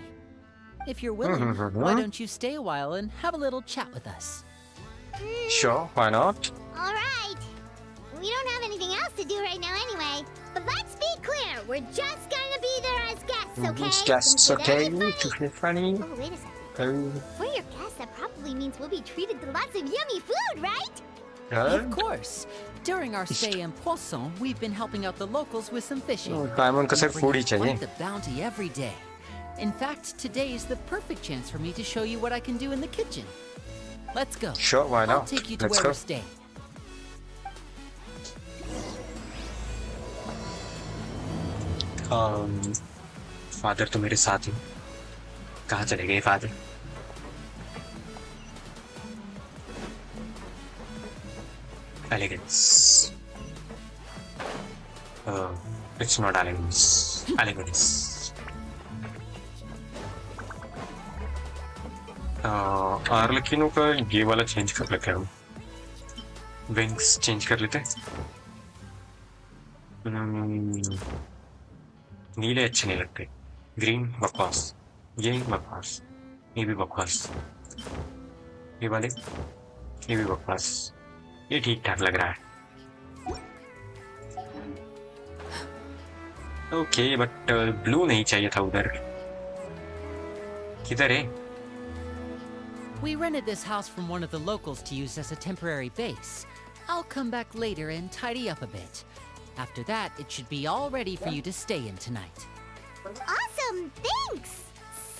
Speaker 4: If you're willing, why don't you stay a while and have a little chat with us?
Speaker 1: Sure, why not?
Speaker 6: Alright. We don't have anything else to do right now anyway. But let's be clear, we're just gonna be there as guests, okay?
Speaker 1: Guests, okay?
Speaker 6: Oh,
Speaker 1: Funny.
Speaker 6: wait a second. For your guests, that probably means we'll be treated to lots of yummy food, right?
Speaker 4: Of course. During our stay in Poisson, we've been helping out the locals with some fishing.
Speaker 1: Paimon को सिर्फ food ही
Speaker 4: Quite
Speaker 1: चाहिए.
Speaker 4: the bounty every day. In fact, today is the perfect chance for me to show you what I can do in the kitchen. Let's go.
Speaker 1: Sure, why not?
Speaker 4: I'll take you to
Speaker 1: Let's
Speaker 4: where
Speaker 1: go.
Speaker 4: we're staying.
Speaker 1: Father तो मेरे साथ ही कहाँ चले गए father elegance it's not elegance Arlecchino का ये वाला change कर लेते हैं हम विंग्स चेंज कर लेते हैं नीले अच्छे नहीं लगते ग्रीन बकवास ये बकवास ये भी बकवास ये वाले ये भी बकवास ये ठीक ठाक लग रहा है ओके बट ब्लू नहीं चाहिए था उधर किधर है
Speaker 4: We rented this house from one of the locals to use as a temporary base. I'll come back later and tidy up a bit. After that, it should be all ready for you to stay in tonight.
Speaker 6: Awesome, thanks!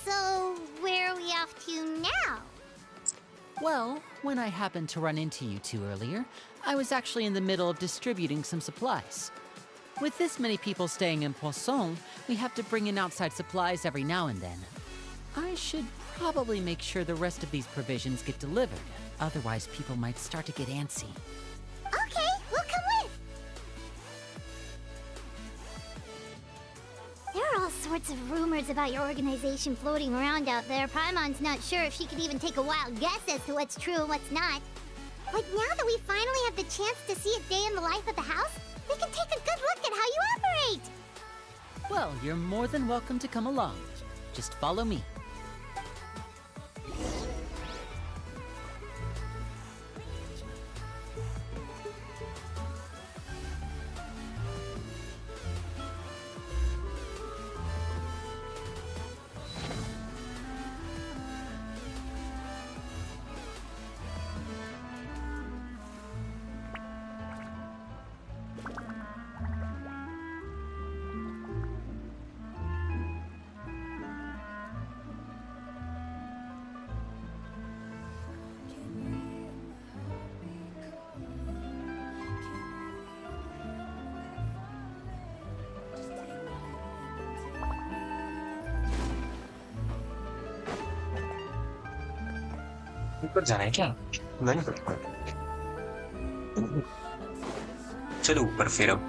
Speaker 6: So, where are we off to now?
Speaker 4: Well, when I happened to run into you two earlier, I was actually in the middle of distributing some supplies. With this many people staying in Poisson, we have to bring in outside supplies every now and then. I should probably make sure the rest of these provisions get delivered. Otherwise, people might start to get antsy.
Speaker 6: Okay, we'll come with! There are all sorts of rumors about your organization floating around out there. Paimon's not sure if she could even take a wild guess as to what's true and what's not. Like, now that we finally have the chance to see a day in the life of the house, we can take a good look at how you operate!
Speaker 4: Well, you're more than welcome to come along. Just follow me.
Speaker 1: ऊपर जाना है क्या? नहीं पता। चलो ऊपर फिर अब।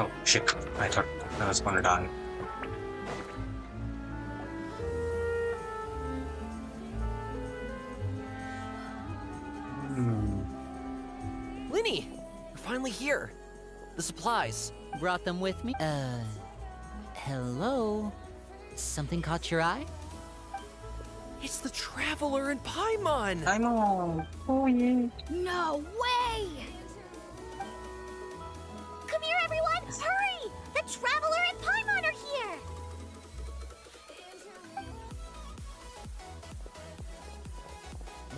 Speaker 1: Oh shit! I thought I was gonna die.
Speaker 7: Linny, you're finally here. The supplies.
Speaker 4: Brought them with me? Hello? Something caught your eye?
Speaker 7: It's the Traveler in Paimon!
Speaker 1: I know. Oh yeah.
Speaker 6: No way! Come here, everyone! Hurry! The Traveler and Paimon are here!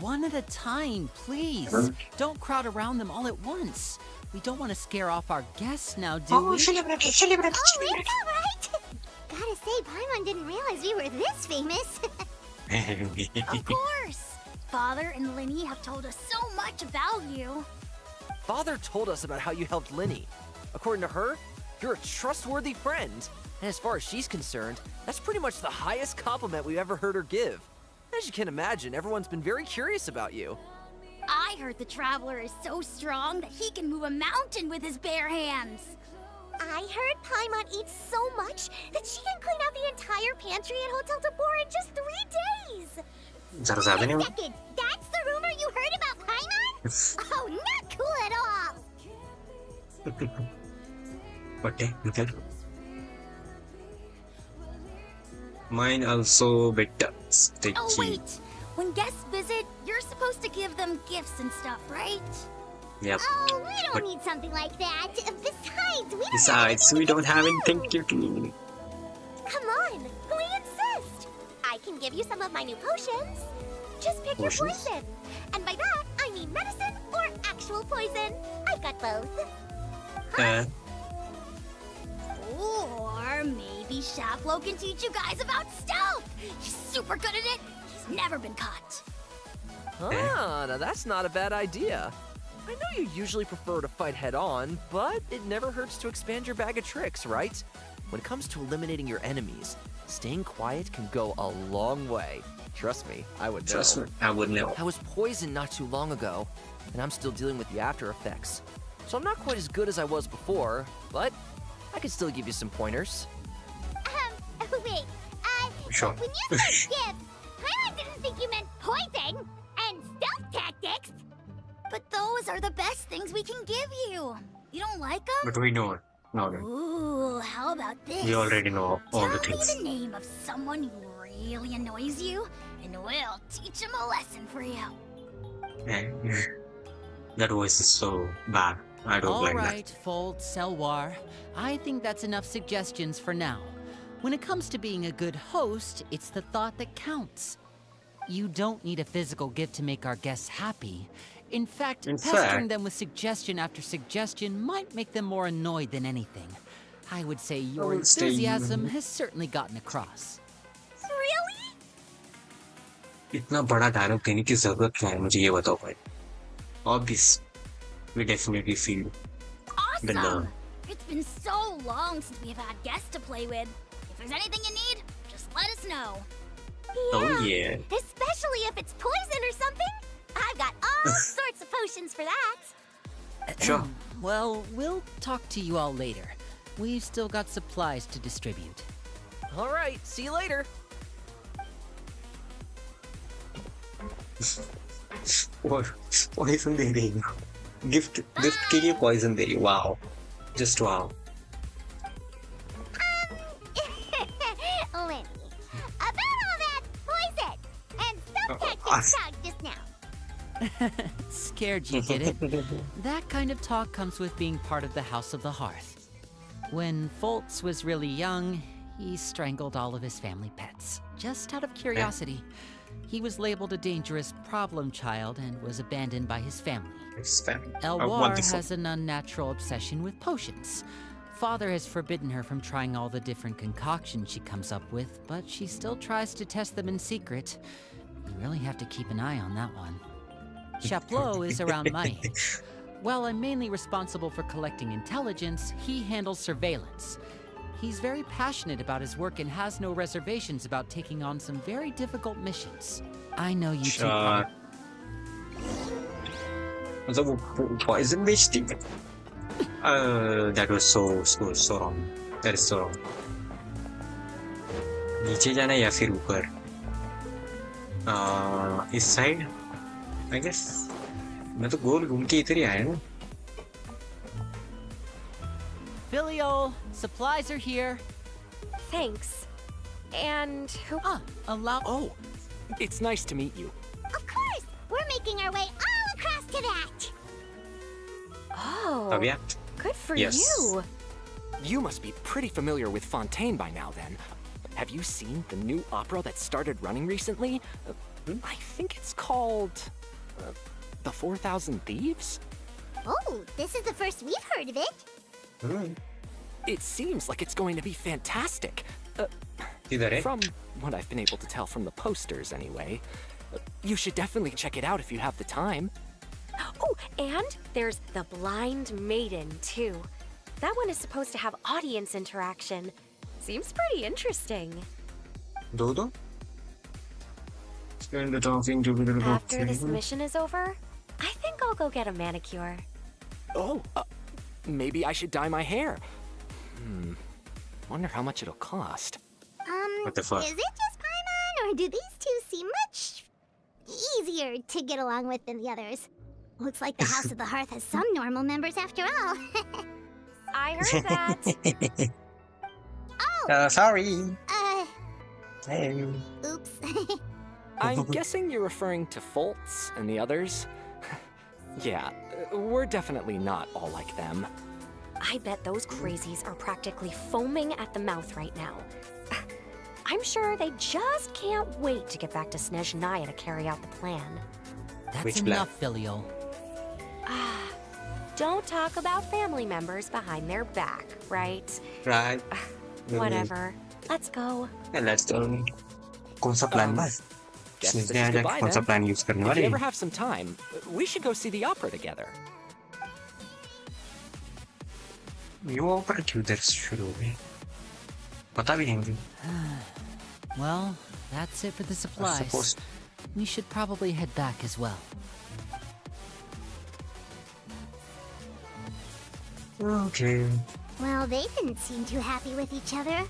Speaker 4: One at a time, please. Don't crowd around them all at once. We don't want to scare off our guests now, do we?
Speaker 6: Oh, it's alright! Gotta say, Paimon didn't realize we were this famous. Of course! Father and Linny have told us so much about you.
Speaker 7: Father told us about how you helped Linny. According to her, you're a trustworthy friend. And as far as she's concerned, that's pretty much the highest compliment we've ever heard her give. As you can imagine, everyone's been very curious about you.
Speaker 6: I heard the Traveler is so strong that he can move a mountain with his bare hands. I heard Paimon eats so much that she can clean out the entire pantry at Hotel Tabor in just 3 days. Wait a second, that's the rumor you heard about Paimon? Oh, not cool at all.
Speaker 1: Okay. Mine also bit sticky.
Speaker 6: Oh wait, when guests visit, you're supposed to give them gifts and stuff, right?
Speaker 1: Yep.
Speaker 6: Oh, we don't need something like that.
Speaker 1: Besides, we don't have anything to do.
Speaker 6: Come on, we insist. I can give you some of my new potions. Just pick your poison. And by that, I mean medicine or actual poison. I got both. Or maybe Shaplo can teach you guys about stealth. He's super good at it. He's never been caught.
Speaker 7: Ah, now that's not a bad idea. I know you usually prefer to fight head-on, but it never hurts to expand your bag of tricks, right? When it comes to eliminating your enemies, staying quiet can go a long way. Trust me, I would know.
Speaker 1: Trust me, I would know.
Speaker 7: I was poisoned not too long ago, and I'm still dealing with the after effects. So I'm not quite as good as I was before, but I can still give you some pointers.
Speaker 6: Wait,
Speaker 1: Sure.
Speaker 6: when you said gifts, I didn't think you meant poison and stealth tactics. But those are the best things we can give you. You don't like them?
Speaker 1: But we know it. No.
Speaker 6: Ooh, how about this?
Speaker 1: We already know all the
Speaker 6: Tell
Speaker 1: things.
Speaker 6: me the name of someone who really annoys you, and we'll teach him a lesson for you.
Speaker 1: That voice is so bad. I don't
Speaker 4: All
Speaker 1: like
Speaker 4: right, Fold, Selwar. I think that's enough suggestions for now. When it comes to being a good host, it's the thought that counts. You don't need a physical gift to make our guests happy. In fact, pestering them with suggestion after suggestion might make them more annoyed than anything. I would say your enthusiasm has certainly gotten across.
Speaker 6: Really?
Speaker 1: इतना बड़ा dialogue देने की जरूरत क्या है मुझे ये बताओ भाई. Obvious. We definitely feel the
Speaker 6: Awesome!
Speaker 1: love.
Speaker 6: It's been so long since we've had guests to play with. If there's anything you need, just let us know.
Speaker 1: Oh yeah.
Speaker 6: Especially if it's poison or something. I've got all sorts of potions for that.
Speaker 1: Sure.
Speaker 4: Well, we'll talk to you all later. We've still got supplies to distribute.
Speaker 7: All right, see you later.
Speaker 1: Poison दे रही हूँ. Gift के लिए poison दे रही हूँ. Wow. Just wow.
Speaker 6: Linny, about all that poison and stealth tactics talk just now.
Speaker 4: Scared you, get it? That kind of talk comes with being part of the House of the Hearth. When Foltz was really young, he strangled all of his family pets, just out of curiosity. He was labeled a dangerous problem child and was abandoned by his family. Elwar has an unnatural obsession with potions. Father has forbidden her from trying all the different concoctions she comes up with, but she still tries to test them in secret. You really have to keep an eye on that one. Chaplot is around money. While I'm mainly responsible for collecting intelligence, he handles surveillance. He's very passionate about his work and has no reservations about taking on some very difficult missions. I know you two.
Speaker 1: Shot. So poison based thing. That was so wrong. That is so wrong. नीचे जाना या फिर ऊपर? इस side? I guess. मैं तो गोल घूम के इधर ही आया ना.
Speaker 4: Filial, supplies are here.
Speaker 8: Thanks. And who?
Speaker 9: Oh, it's nice to meet you.
Speaker 6: Of course! We're making our way all across to that!
Speaker 8: Oh,
Speaker 1: Tabiat.
Speaker 8: good for
Speaker 1: Yes.
Speaker 8: you.
Speaker 9: You must be pretty familiar with Fontaine by now, then. Have you seen the new opera that started running recently? I think it's called... The 4,000 Thieves?
Speaker 6: Oh, this is the first we've heard of it.
Speaker 9: It seems like it's going to be fantastic.
Speaker 1: इधर है.
Speaker 9: From what I've been able to tell from the posters, anyway. You should definitely check it out if you have the time.
Speaker 8: Oh, and there's the Blind Maiden, too. That one is supposed to have audience interaction. Seems pretty interesting.
Speaker 1: दो. Spend the talking to the
Speaker 8: After this mission is over, I think I'll go get a manicure.
Speaker 9: Oh, maybe I should dye my hair. Wonder how much it'll cost.
Speaker 1: What the fuck?
Speaker 6: Is it just Paimon, or do these two seem much easier to get along with than the others? Looks like the House of the Hearth has some normal members after all.
Speaker 8: I heard that.
Speaker 1: Sorry. Hey.
Speaker 6: Oops.
Speaker 9: I'm guessing you're referring to Foltz and the others? Yeah, we're definitely not all like them.
Speaker 8: I bet those crazies are practically foaming at the mouth right now. I'm sure they just can't wait to get back to Snezhnaya to carry out the plan.
Speaker 4: That's
Speaker 1: Which plan?
Speaker 4: enough, Filial.
Speaker 8: Don't talk about family members behind their back, right?
Speaker 1: Right.
Speaker 8: Whatever. Let's go.
Speaker 1: And let's go. कौन सा plan बा?
Speaker 9: Guess this is
Speaker 1: इसने आज
Speaker 9: goodbye
Speaker 1: कौन सा
Speaker 9: then.
Speaker 1: plan use करने
Speaker 9: If
Speaker 1: वाले
Speaker 9: you
Speaker 1: हैं?
Speaker 9: ever have some time, we should go see the opera together.
Speaker 1: ये वो ऊपर क्यों इधर शुरू हो गई? पता भी नहीं मुझे.
Speaker 4: Well, that's it for the supplies.
Speaker 1: Supposed.
Speaker 4: We should probably head back as well.
Speaker 1: Okay.
Speaker 6: Well, they didn't seem too happy with each other.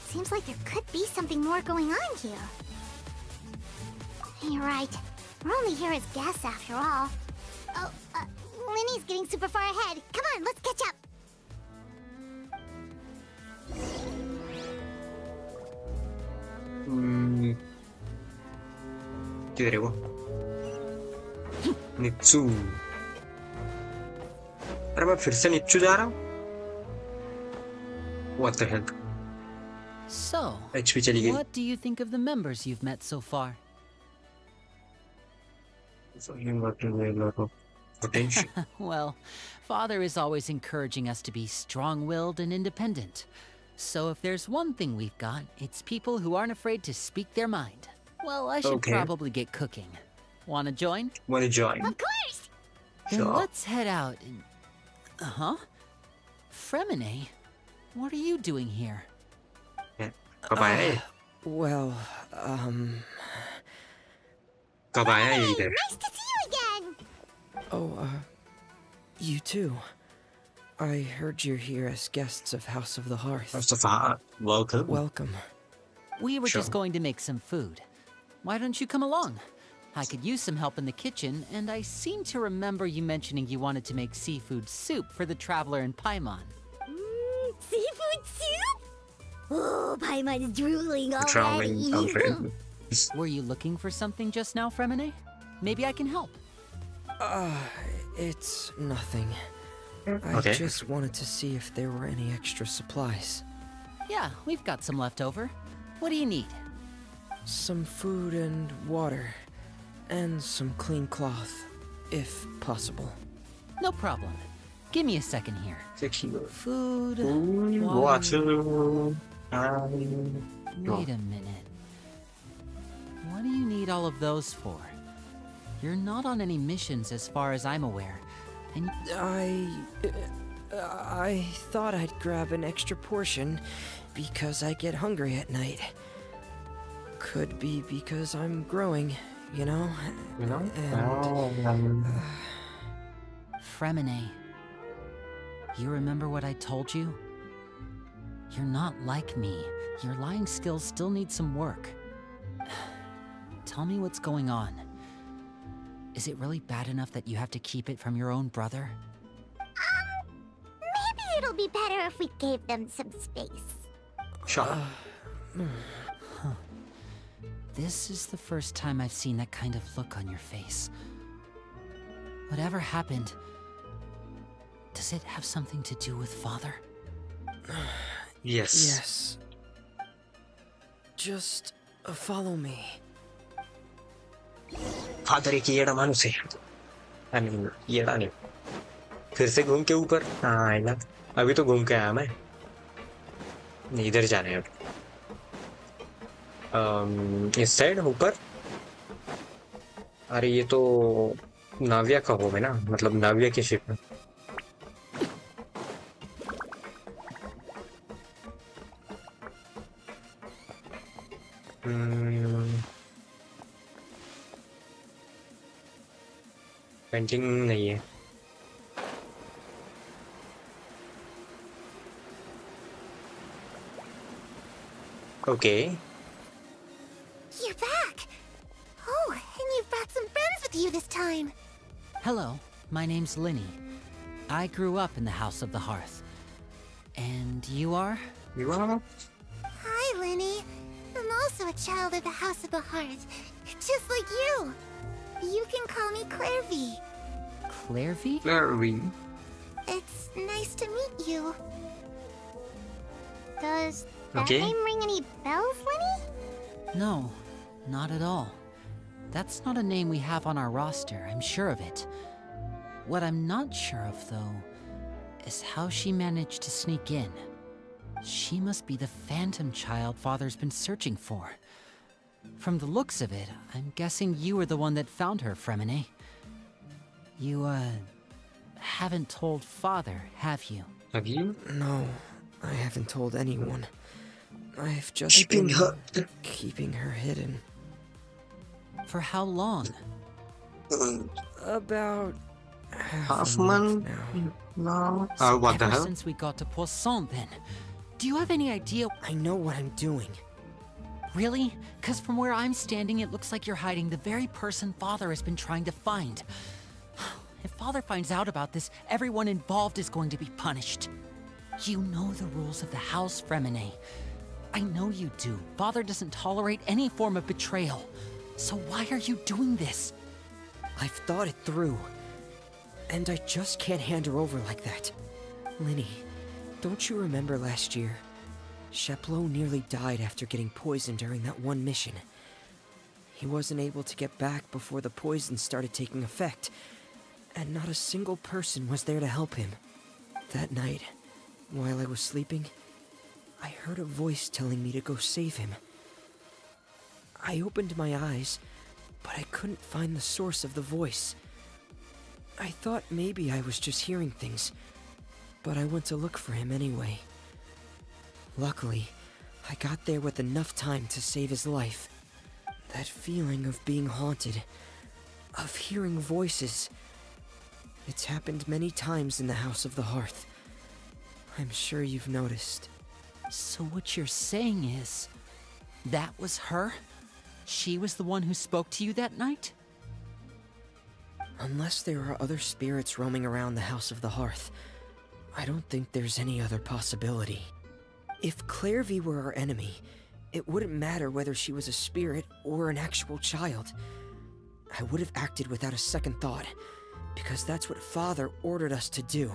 Speaker 6: Seems like there could be something more going on here. You're right. We're only here as guests after all. Oh, Linny's getting super far ahead. Come on, let's catch up.
Speaker 1: किधर है वो? निच्चू. अरे मैं फिर से निच्चू जा रहा हूँ? What the hell?
Speaker 4: So,
Speaker 1: HP चली गई.
Speaker 4: what do you think of the members you've met so far?
Speaker 1: So you got a lot of potential.
Speaker 4: Well, Father is always encouraging us to be strong-willed and independent. So if there's one thing we've got, it's people who aren't afraid to speak their mind. Well, I should
Speaker 1: Okay.
Speaker 4: probably get cooking. Wanna join?
Speaker 1: Wanna join?
Speaker 6: Of course.
Speaker 4: Then
Speaker 1: Sure.
Speaker 4: let's head out and... Uh-huh. Fremine, what are you doing here?
Speaker 1: कब आया ये?
Speaker 10: Well,
Speaker 1: कब आया ये
Speaker 6: Hey,
Speaker 1: इधर?
Speaker 6: nice to see you again.
Speaker 10: oh, you too. I heard you're here as guests of House of the Hearth.
Speaker 1: Mustafa, welcome.
Speaker 10: Welcome.
Speaker 4: We were just
Speaker 1: Sure.
Speaker 4: going to make some food. Why don't you come along? I could use some help in the kitchen, and I seem to remember you mentioning you wanted to make seafood soup for the traveler in Paimon.
Speaker 6: Seafood soup? Oh, Paimon's drooling already.
Speaker 1: Traveling already.
Speaker 4: Were you looking for something just now, Fremine? Maybe I can help.
Speaker 10: It's nothing. I
Speaker 1: Okay.
Speaker 10: just wanted to see if there were any extra supplies.
Speaker 4: Yeah, we've got some left over. What do you need?
Speaker 10: Some food and water. And some clean cloth, if possible.
Speaker 4: No problem. Give me a second here. Food, water.
Speaker 1: Water.
Speaker 4: Wait a minute. What do you need all of those for? You're not on any missions as far as I'm aware. And
Speaker 10: I thought I'd grab an extra portion because I get hungry at night. Could be because I'm growing, you know?
Speaker 1: You know?
Speaker 10: And...
Speaker 4: Fremine, you remember what I told you? You're not like me. Your lying skills still need some work. Tell me what's going on. Is it really bad enough that you have to keep it from your own brother?
Speaker 6: Maybe it'll be better if we gave them some space.
Speaker 1: Sure.
Speaker 4: This is the first time I've seen that kind of look on your face. Whatever happened, does it have something to do with Father?
Speaker 1: Yes.
Speaker 10: Yes. Just follow me.
Speaker 1: Father एक येड़ा मानुस है। I mean, येड़ा नहीं। फिर से घूम के ऊपर। हाँ आइला। अभी तो घूम के आया मैं। नहीं इधर जाना है अब। इस साइड ऊपर। अरे ये तो नाविया का होम है ना, मतलब नाविया की शिप है। पेंटिंग नहीं है। Okay.
Speaker 6: You're back! Oh, and you've brought some friends with you this time.
Speaker 4: Hello, my name's Linny. I grew up in the House of the Hearth. And you are?
Speaker 1: You are?
Speaker 6: Hi, Linny. I'm also a child of the House of the Hearth, just like you. You can call me Clairvy.
Speaker 4: Clairvy?
Speaker 1: Clairvy.
Speaker 6: It's nice to meet you. Does that
Speaker 1: Okay.
Speaker 6: name ring any bells, Linny?
Speaker 4: No, not at all. That's not a name we have on our roster, I'm sure of it. What I'm not sure of, though, is how she managed to sneak in. She must be the phantom child Father's been searching for. From the looks of it, I'm guessing you were the one that found her, Fremine. You, haven't told Father, have you?
Speaker 1: Have you?
Speaker 10: No, I haven't told anyone. I've just
Speaker 1: Keeping
Speaker 10: been
Speaker 1: her.
Speaker 10: keeping her hidden.
Speaker 4: For how long?
Speaker 10: About
Speaker 1: Half
Speaker 10: a month
Speaker 1: month?
Speaker 10: now.
Speaker 1: No. What the
Speaker 4: Ever
Speaker 1: hell?
Speaker 4: since we got to Poisson, then. Do you have any idea?
Speaker 10: I know what I'm doing.
Speaker 4: Really? Because from where I'm standing, it looks like you're hiding the very person Father has been trying to find. If Father finds out about this, everyone involved is going to be punished. You know the rules of the house, Fremine. I know you do. Father doesn't tolerate any form of betrayal. So why are you doing this?
Speaker 10: I've thought it through. And I just can't hand her over like that. Linny, don't you remember last year? Sheplo nearly died after getting poisoned during that one mission. He wasn't able to get back before the poison started taking effect, and not a single person was there to help him. That night, while I was sleeping, I heard a voice telling me to go save him. I opened my eyes, but I couldn't find the source of the voice. I thought maybe I was just hearing things, but I went to look for him anyway. Luckily, I got there with enough time to save his life. That feeling of being haunted, of hearing voices, it's happened many times in the House of the Hearth. I'm sure you've noticed.
Speaker 4: So what you're saying is, that was her? She was the one who spoke to you that night?
Speaker 10: Unless there are other spirits roaming around the House of the Hearth, I don't think there's any other possibility. If Clairvy were our enemy, it wouldn't matter whether she was a spirit or an actual child. I would have acted without a second thought, because that's what Father ordered us to do.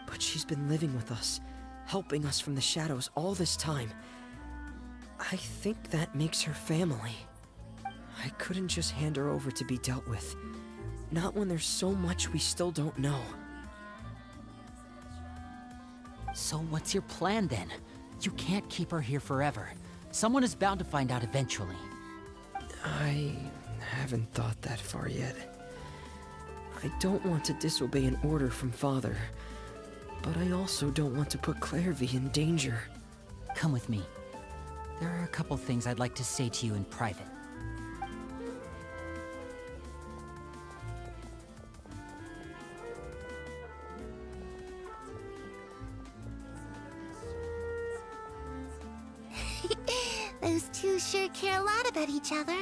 Speaker 10: But she's been living with us, helping us from the shadows all this time. I think that makes her family. I couldn't just hand her over to be dealt with. Not when there's so much we still don't know.
Speaker 4: So what's your plan then? You can't keep her here forever. Someone is bound to find out eventually.
Speaker 10: I haven't thought that far yet. I don't want to disobey an order from Father, But I also don't want to put Clairvy in danger.
Speaker 4: Come with me. There are a couple things I'd like to say to you in private.
Speaker 6: Those two sure care a lot about each other.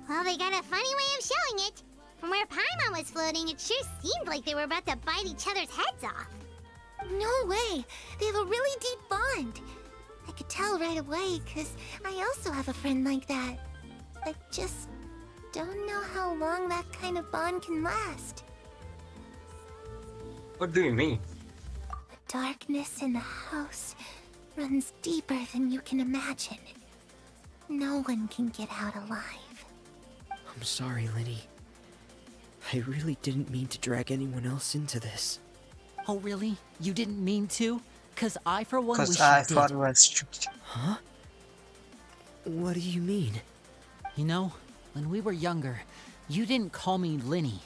Speaker 6: Well, they got a funny way of showing it. From where Paimon was floating, it sure seemed like they were about to bite each other's heads off. No way! They have a really deep bond. I could tell right away, because I also have a friend like that. I just don't know how long that kind of bond can last.
Speaker 1: What do you mean?
Speaker 6: The darkness in the house runs deeper than you can imagine. No one can get out alive.
Speaker 10: I'm sorry, Linny. I really didn't mean to drag anyone else into this.
Speaker 4: Oh, really? You didn't mean to? Cause I, for one, wish
Speaker 1: Because
Speaker 4: you
Speaker 1: I
Speaker 4: did.
Speaker 1: thought it was stupid.
Speaker 10: Huh? What do you mean?
Speaker 4: You know, when we were younger, you didn't call me Linny.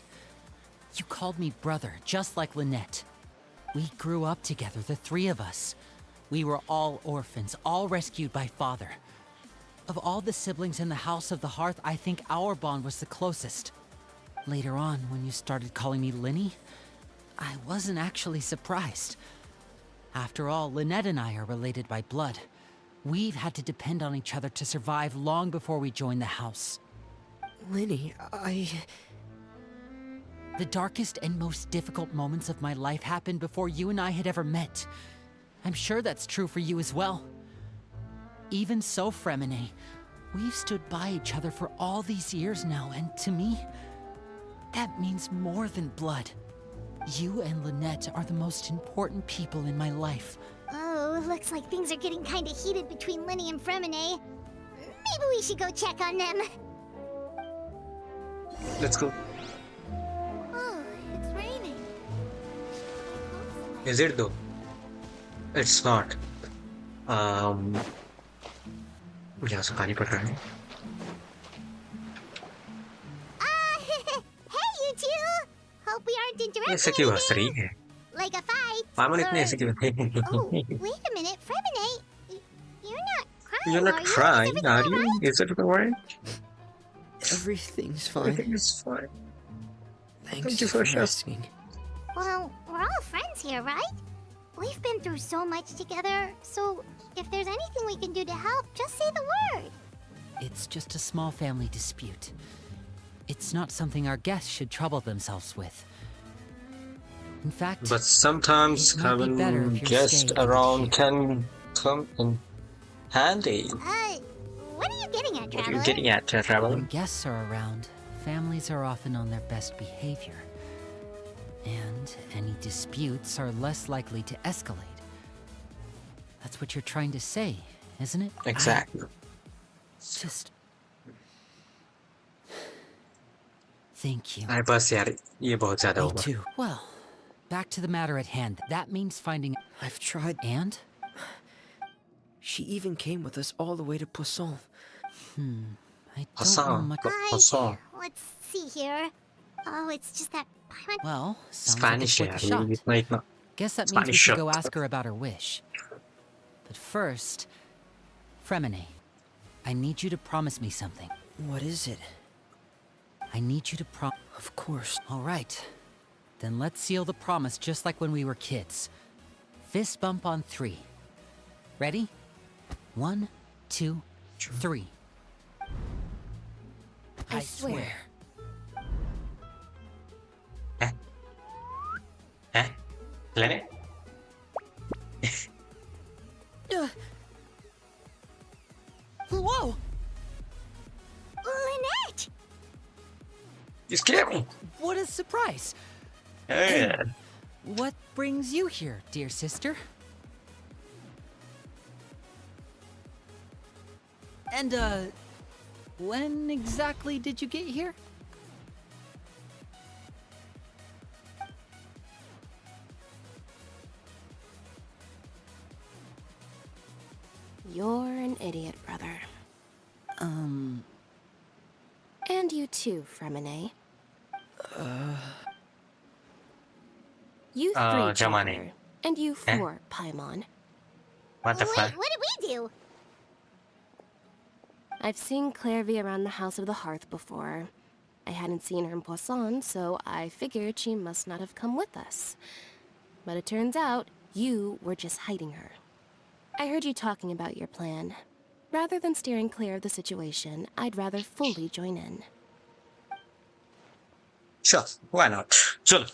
Speaker 4: You called me brother, just like Lynette. We grew up together, the three of us. We were all orphans, all rescued by father. Of all the siblings in the House of the Hearth, I think our bond was the closest. Later on, when you started calling me Linny, I wasn't actually surprised. After all, Lynette and I are related by blood. We've had to depend on each other to survive long before we joined the house.
Speaker 10: Linny,
Speaker 4: The darkest and most difficult moments of my life happened before you and I had ever met. I'm sure that's true for you as well. Even so, Fremine, we've stood by each other for all these years now, and to me, that means more than blood. You and Lynette are the most important people in my life.
Speaker 6: Oh, looks like things are getting kinda heated between Linny and Fremine. Maybe we should go check on them.
Speaker 1: Let's go.
Speaker 6: Oh, it's raining.
Speaker 1: Is it though? It's not. यहाँ से पानी पड़ रहा है.
Speaker 6: Hey, you two! Hope we aren't interrupting
Speaker 1: ऐसे क्यों हंस
Speaker 6: anything.
Speaker 1: रही है?
Speaker 6: Like a fight.
Speaker 1: पामन इतने
Speaker 6: or-
Speaker 1: ऐसे क्यों थे?
Speaker 6: Oh, wait a minute, Fremine. You're not crying,
Speaker 1: You're not
Speaker 6: are you? Is
Speaker 1: crying,
Speaker 6: everything
Speaker 1: are you?
Speaker 6: alright?
Speaker 1: Is it alright?
Speaker 10: everything's fine.
Speaker 1: Everything is fine.
Speaker 10: Thanks
Speaker 1: Thank you
Speaker 10: for
Speaker 1: for
Speaker 10: asking.
Speaker 6: Well, we're all friends here, right? We've been through so much together, so if there's anything we can do to help, just say the word.
Speaker 4: It's just a small family dispute. It's not something our guests should trouble themselves with. In fact,
Speaker 1: But sometimes
Speaker 4: it might be better
Speaker 1: having
Speaker 4: if you're
Speaker 1: guests
Speaker 4: staying over
Speaker 1: around
Speaker 4: here.
Speaker 1: can come in handy.
Speaker 6: What are you getting at,
Speaker 1: What are
Speaker 6: Traveler?
Speaker 1: you getting at, Traveler?
Speaker 4: when guests are around, families are often on their best behavior. And any disputes are less likely to escalate. That's what you're trying to say, isn't it?
Speaker 1: Exactly.
Speaker 4: Just... Thank you.
Speaker 1: I बस यार ये बहुत ज़्यादा
Speaker 10: Me
Speaker 1: होगा.
Speaker 10: too.
Speaker 4: Well, back to the matter at hand. That means finding...
Speaker 10: I've tried.
Speaker 4: And?
Speaker 10: She even came with us all the way to Poisson.
Speaker 4: I don't know
Speaker 1: Hassan,
Speaker 4: much...
Speaker 1: Hassan.
Speaker 6: Let's see here. Oh, it's just that Paimon.
Speaker 4: Well, sounds
Speaker 1: Spanish
Speaker 4: like
Speaker 1: यार
Speaker 4: it's worth a
Speaker 1: ये
Speaker 4: shot.
Speaker 1: इतना इतना.
Speaker 4: Guess that means we
Speaker 1: Spanish
Speaker 4: should go
Speaker 1: shot.
Speaker 4: ask her about her wish. But first, Fremine, I need you to promise me something.
Speaker 10: What is it?
Speaker 4: I need you to
Speaker 10: Of course.
Speaker 4: All right. Then let's seal the promise just like when we were kids. Fist bump on 3. Ready? 1, 2, 3.
Speaker 3: I swear.
Speaker 1: हैं? लेने?
Speaker 4: Whoa!
Speaker 6: Lynette!
Speaker 1: You scared me.
Speaker 4: What a surprise!
Speaker 1: Hey.
Speaker 4: What brings you here, dear sister? And, when exactly did you get here?
Speaker 11: You're an idiot, brother. And you too, Fremine.
Speaker 8: You 3,
Speaker 1: Jamane.
Speaker 8: Traveler. And you 4, Paimon.
Speaker 1: What the
Speaker 6: Wait,
Speaker 1: fuck?
Speaker 6: what did we do?
Speaker 8: I've seen Clairvy around the House of the Hearth before. I hadn't seen her in Poisson, so I figured she must not have come with us. But it turns out you were just hiding her. I heard you talking about your plan. Rather than steering clear of the situation, I'd rather fully join in.
Speaker 1: Sure, why not? चलो,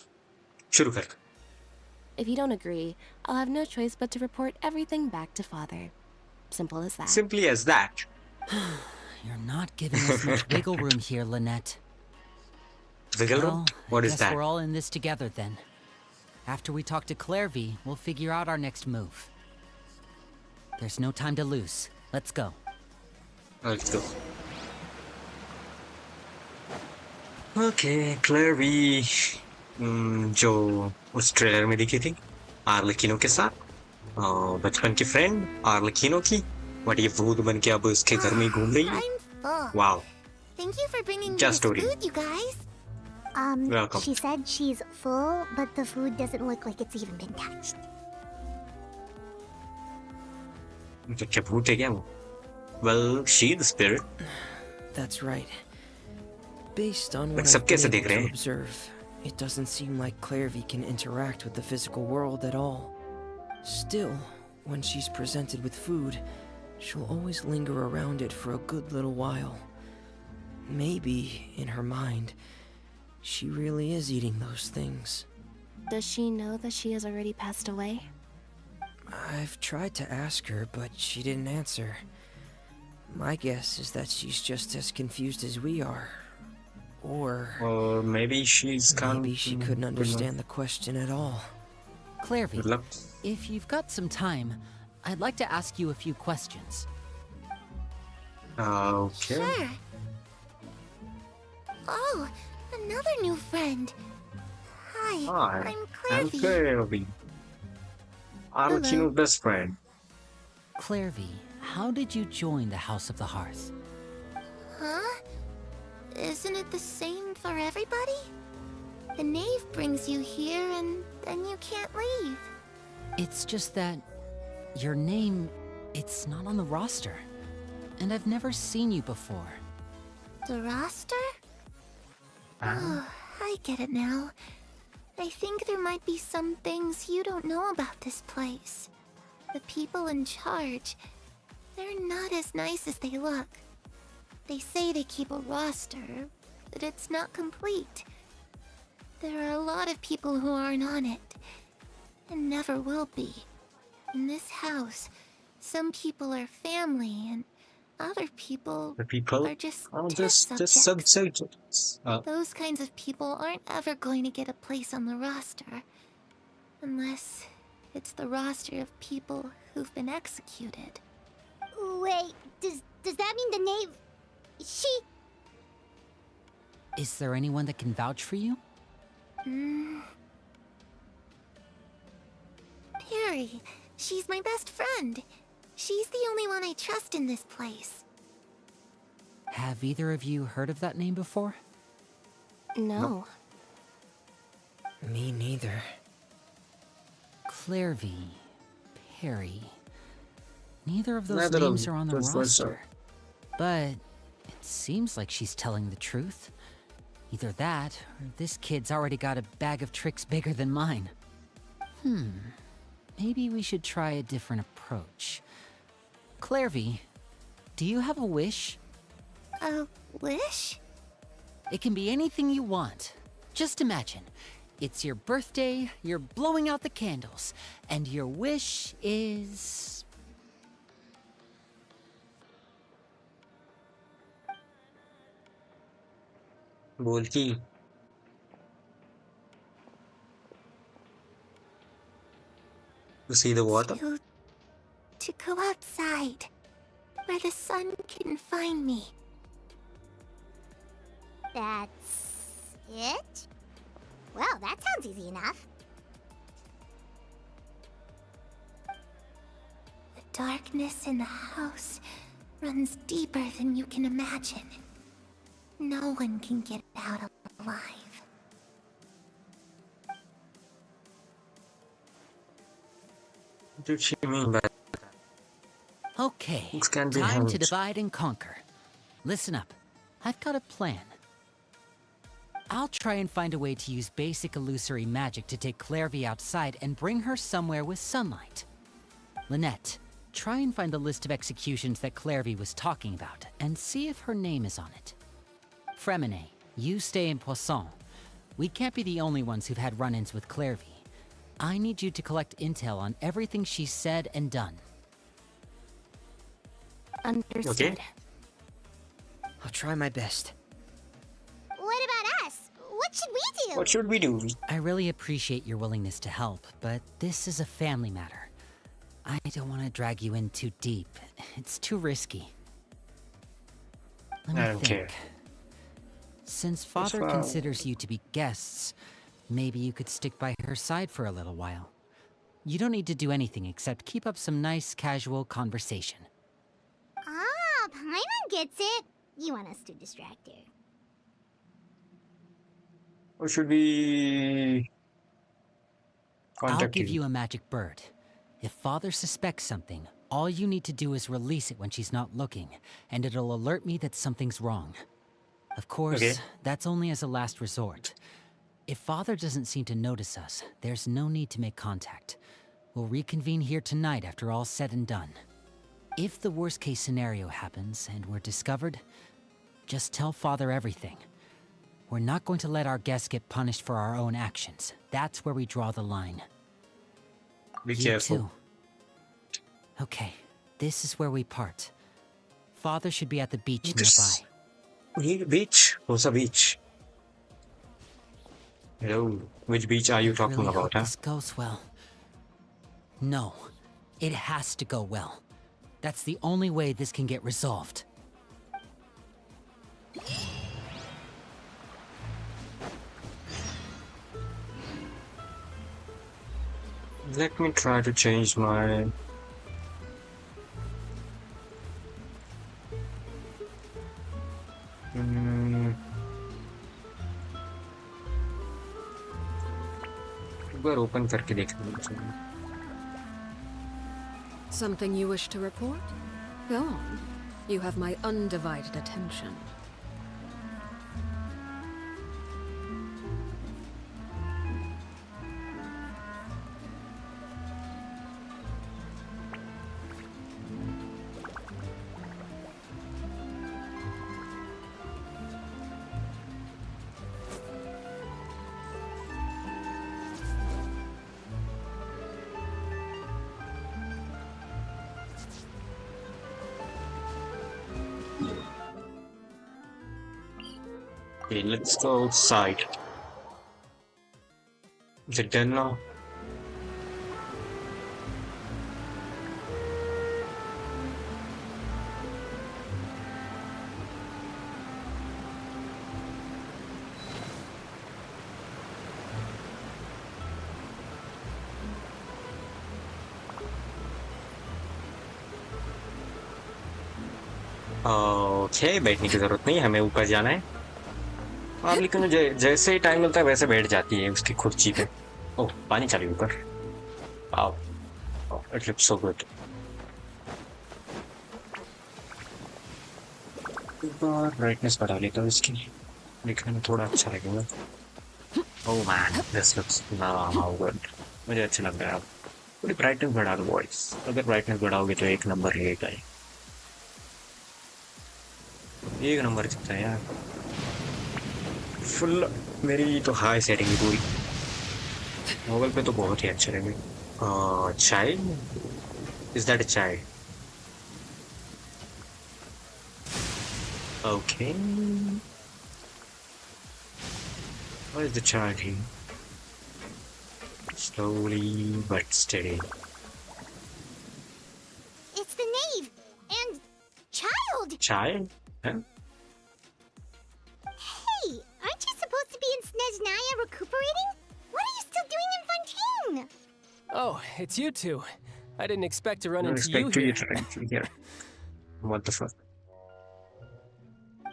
Speaker 1: शुरू कर.
Speaker 8: If you don't agree, I'll have no choice but to report everything back to Father. Simple as that.
Speaker 1: Simply as that.
Speaker 4: You're not giving us much wiggle room here, Lynette.
Speaker 1: Wiggle room?
Speaker 4: Well,
Speaker 1: What
Speaker 4: I
Speaker 1: is
Speaker 4: guess
Speaker 1: that?
Speaker 4: we're all in this together then. After we talk to Clairvy, we'll figure out our next move. There's no time to lose. Let's go.
Speaker 1: Let's go. Okay, Clairvy, जो उस trailer में दिखी थी आर्लेकिनो के साथ, बचपन की friend आर्लेकिनो की, बट ये भूत बन के अब उसके घर में घूम रही है.
Speaker 6: I'm full.
Speaker 1: Wow.
Speaker 6: Thank you for bringing me
Speaker 1: Just
Speaker 6: this
Speaker 1: story.
Speaker 6: food, you guys.
Speaker 1: Welcome.
Speaker 6: She said she's full, but the food doesn't look like it's even been touched.
Speaker 1: तो क्या भूत है क्या वो? Well, she the spirit.
Speaker 10: That's right. Based on
Speaker 1: Like
Speaker 10: what
Speaker 1: सब
Speaker 10: I've
Speaker 1: कैसे
Speaker 10: been
Speaker 1: देख
Speaker 10: able
Speaker 1: रहे
Speaker 10: to
Speaker 1: हैं?
Speaker 10: observe, it doesn't seem like Clairvy can interact with the physical world at all. Still, when she's presented with food, she'll always linger around it for a good little while. Maybe, in her mind, she really is eating those things.
Speaker 8: Does she know that she has already passed away?
Speaker 10: I've tried to ask her, but she didn't answer. My guess is that she's just as confused as we are. Or
Speaker 1: maybe she's
Speaker 10: maybe she couldn't understand the question at all.
Speaker 4: Clairvy,
Speaker 1: Good luck.
Speaker 4: if you've got some time, I'd like to ask you a few questions.
Speaker 1: Okay.
Speaker 6: Sure. Oh, another new friend. Hi,
Speaker 1: Hi,
Speaker 6: I'm
Speaker 1: I'm
Speaker 6: Clairvy.
Speaker 1: Clairvy. Arlecchino's best friend.
Speaker 4: Clairvy, how did you join the House of the Hearth?
Speaker 6: Huh? Isn't it the same for everybody? The knave brings you here and then you can't leave.
Speaker 4: It's just that your name, it's not on the roster. And I've never seen you before.
Speaker 6: The roster? Oh, I get it now. I think there might be some things you don't know about this place. The people in charge, they're not as nice as they look. They say they keep a roster, but it's not complete. There are a lot of people who aren't on it, and never will be. In this house, some people are family, and other people
Speaker 1: The people
Speaker 6: are just
Speaker 1: are
Speaker 6: test
Speaker 1: just subjects.
Speaker 6: Those kinds of people aren't ever going to get a place on the roster. Unless it's the roster of people who've been executed. Wait, does that mean the knave... She...
Speaker 4: Is there anyone that can vouch for you?
Speaker 6: Perry, she's my best friend. She's the only one I trust in this place.
Speaker 4: Have either of you heard of that name before?
Speaker 8: No.
Speaker 10: Me neither.
Speaker 4: Clairvy, Perry. Neither of those
Speaker 1: Neither of
Speaker 4: names are on the
Speaker 1: those ones are.
Speaker 4: roster. But it seems like she's telling the truth. Either that, or this kid's already got a bag of tricks bigger than mine. Maybe we should try a different approach. Clairvy, do you have a wish?
Speaker 6: A wish?
Speaker 4: It can be anything you want. Just imagine. It's your birthday, you're blowing out the candles, and your wish is...
Speaker 1: बोल की to see the water.
Speaker 6: To go outside, where the sun can find me. That's it? Well, that sounds easy enough. The darkness in the house runs deeper than you can imagine. No one can get out alive.
Speaker 1: What did she mean by
Speaker 4: Okay,
Speaker 1: things can be
Speaker 4: time to
Speaker 1: handled?
Speaker 4: divide and conquer. Listen up. I've got a plan. I'll try and find a way to use basic illusory magic to take Clairvy outside and bring her somewhere with sunlight. Lynette, try and find the list of executions that Clairvy was talking about and see if her name is on it. Fremine, you stay in Poisson. We can't be the only ones who've had run-ins with Clairvy. I need you to collect intel on everything she's said and done.
Speaker 8: Understood.
Speaker 1: Okay.
Speaker 10: I'll try my best.
Speaker 6: What about us? What should we do?
Speaker 1: What should we do?
Speaker 4: I really appreciate your willingness to help, but this is a family matter. I don't want to drag you in too deep. It's too risky. Let me
Speaker 1: I don't care.
Speaker 4: Since Father considers you to be guests, maybe you could stick by her side for a little while. You don't need to do anything except keep up some nice, casual conversation.
Speaker 6: Ah, Paimon gets it. You want us to distract her.
Speaker 1: Or should we
Speaker 4: I'll
Speaker 1: contact
Speaker 4: give you a magic bird. If Father suspects something, all you need to do is release it when she's not looking, and it'll alert me that something's wrong. Of course,
Speaker 1: Okay.
Speaker 4: that's only as a last resort. If Father doesn't seem to notice us, there's no need to make contact. We'll reconvene here tonight after all's said and done. If the worst case scenario happens and we're discovered, just tell Father everything. We're not going to let our guests get punished for our own actions. That's where we draw the line.
Speaker 1: Be
Speaker 4: You
Speaker 1: careful.
Speaker 4: too. Okay, this is where we part. Father should be at the beach nearby.
Speaker 1: Beach? What's a beach? Hello, which beach are you talking
Speaker 4: Really
Speaker 1: about,
Speaker 4: hope
Speaker 1: huh?
Speaker 4: this goes well. No, it has to go well. That's the only way this can get resolved.
Speaker 1: Let me try to change my... एक बार open करके देखना मुझे।
Speaker 3: Something you wish to report? Go on. You have my undivided attention.
Speaker 1: Okay, let's go outside. Is it done now? Okay, बैठने की जरूरत नहीं, हमें ऊपर जाना है। आप लेकिन जैसे ही टाइम मिलता है वैसे बैठ जाती है उसकी कुर्सी पे। ओह, पानी चली ऊपर। Wow, it looks so good. एक बार ब्राइटनेस बढ़ा लेता हूँ इसकी, दिखने में थोड़ा अच्छा लगेगा। Oh man, this looks now good. मुझे अच्छा लग रहा है। थोड़ी ब्राइटनेस बढ़ा दो बॉयज, अगर ब्राइटनेस बढ़ाओगे तो एक नंबर रहेगा ही। एक नंबर दिखता है यार। फुल मेरी तो हाई सेटिंग है पूरी। मोबाइल पे तो बहुत ही अच्छा लगेगा। Child, is that a child? Okay, what is the child here? Slowly but steady.
Speaker 6: It's the knave and child.
Speaker 1: Child? Huh?
Speaker 6: Hey, aren't you supposed to be in Snezhnaya recuperating? What are you still doing in Fontaine?
Speaker 12: Oh, it's you two. I didn't expect to run
Speaker 1: I
Speaker 12: into you
Speaker 1: here. What the fuck?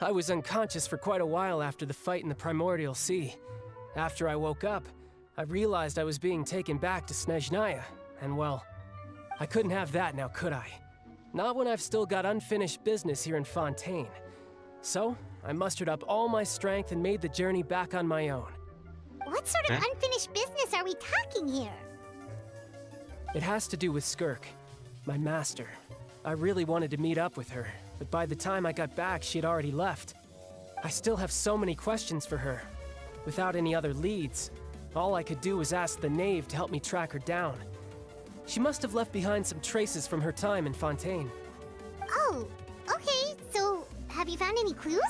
Speaker 12: I was unconscious for quite a while after the fight in the Primordial Sea. After I woke up, I realized I was being taken back to Snezhnaya, and well, I couldn't have that now, could I? Not when I've still got unfinished business here in Fontaine. So, I mustered up all my strength and made the journey back on my own.
Speaker 6: What sort of unfinished business are we talking here?
Speaker 12: It has to do with Skirk, my master. I really wanted to meet up with her, but by the time I got back, she had already left. I still have so many questions for her. Without any other leads, all I could do was ask the knave to help me track her down. She must have left behind some traces from her time in Fontaine.
Speaker 6: Oh, okay, so have you found any clues?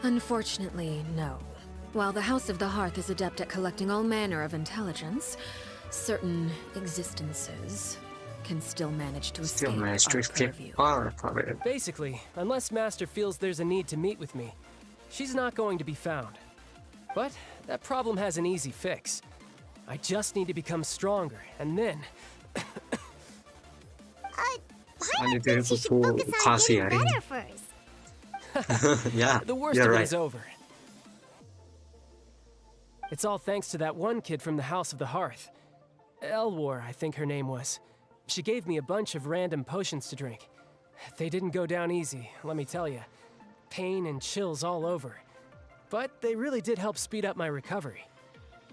Speaker 3: Unfortunately, no. While the House of the Hearth is adept at collecting all manner of intelligence, certain existences can still manage to escape our purview.
Speaker 12: Basically, unless Master feels there's a need to meet with me, she's not going to be found. But that problem has an easy fix. I just need to become stronger, and then...
Speaker 6: I think she should focus on getting better first.
Speaker 1: Yeah,
Speaker 12: the worst of it is over. It's all thanks to that one kid from the House of the Hearth. Elwar, I think her name was. She gave me a bunch of random potions to drink. They didn't go down easy, let me tell you. Pain and chills all over. But they really did help speed up my recovery.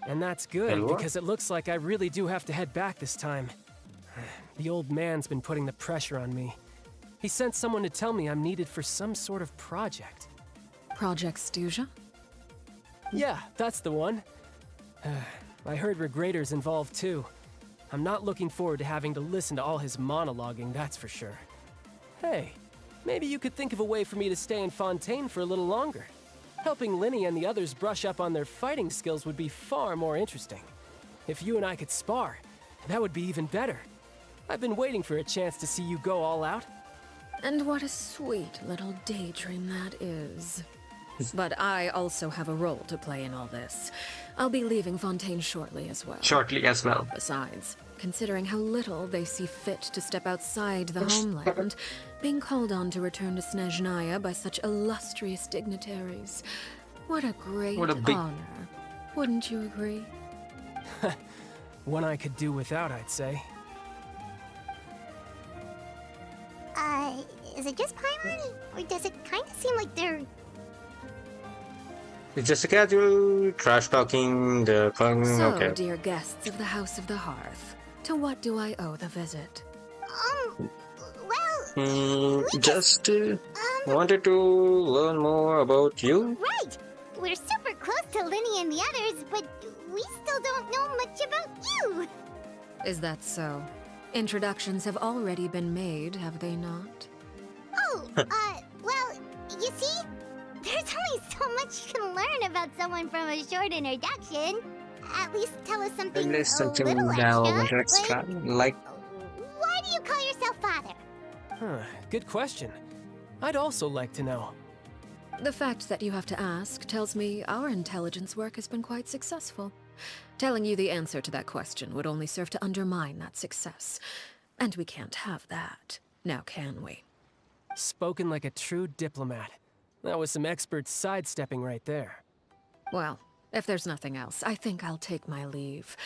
Speaker 12: And that's good, because it looks like I really do have to head back this time. The old man's been putting the pressure on me. He sent someone to tell me I'm needed for some sort of project.
Speaker 3: Project Stuja?
Speaker 12: Yeah, that's the one. I heard Regrader's involved too. I'm not looking forward to having to listen to all his monologuing, that's for sure. Hey, maybe you could think of a way for me to stay in Fontaine for a little longer. Helping Linny and the others brush up on their fighting skills would be far more interesting. If you and I could spar, that would be even better. I've been waiting for a chance to see you go all out.
Speaker 3: And what a sweet little daydream that is. But I also have a role to play in all this. I'll be leaving Fontaine shortly as well. Besides, considering how little they see fit to step outside the homeland, being called on to return to Snezhnaya by such illustrious dignitaries, what a great honor. Wouldn't you agree?
Speaker 12: One I could do without, I'd say.
Speaker 6: Is it just Paimon? Or does it kind of seem like they're...
Speaker 1: It's just a casual trash talking,
Speaker 3: So, dear guests of the House of the Hearth, to what do I owe the visit?
Speaker 1: Just wanted to learn more about you.
Speaker 6: Right! We're super close to Linny and the others, but we still don't know much about you!
Speaker 3: Is that so? Introductions have already been made, have they not?
Speaker 6: Oh, well, you see? There's only so much you can learn about someone from a short introduction. At least tell us something a little extra.
Speaker 1: Like...
Speaker 6: Why do you call yourself father?
Speaker 12: Good question. I'd also like to know.
Speaker 3: The fact that you have to ask tells me our intelligence work has been quite successful. Telling you the answer to that question would only serve to undermine that success. And we can't have that, now can we?
Speaker 12: Spoken like a true diplomat. That was some expert sidestepping right there.
Speaker 3: Well, if there's nothing else, I think I'll take my leave.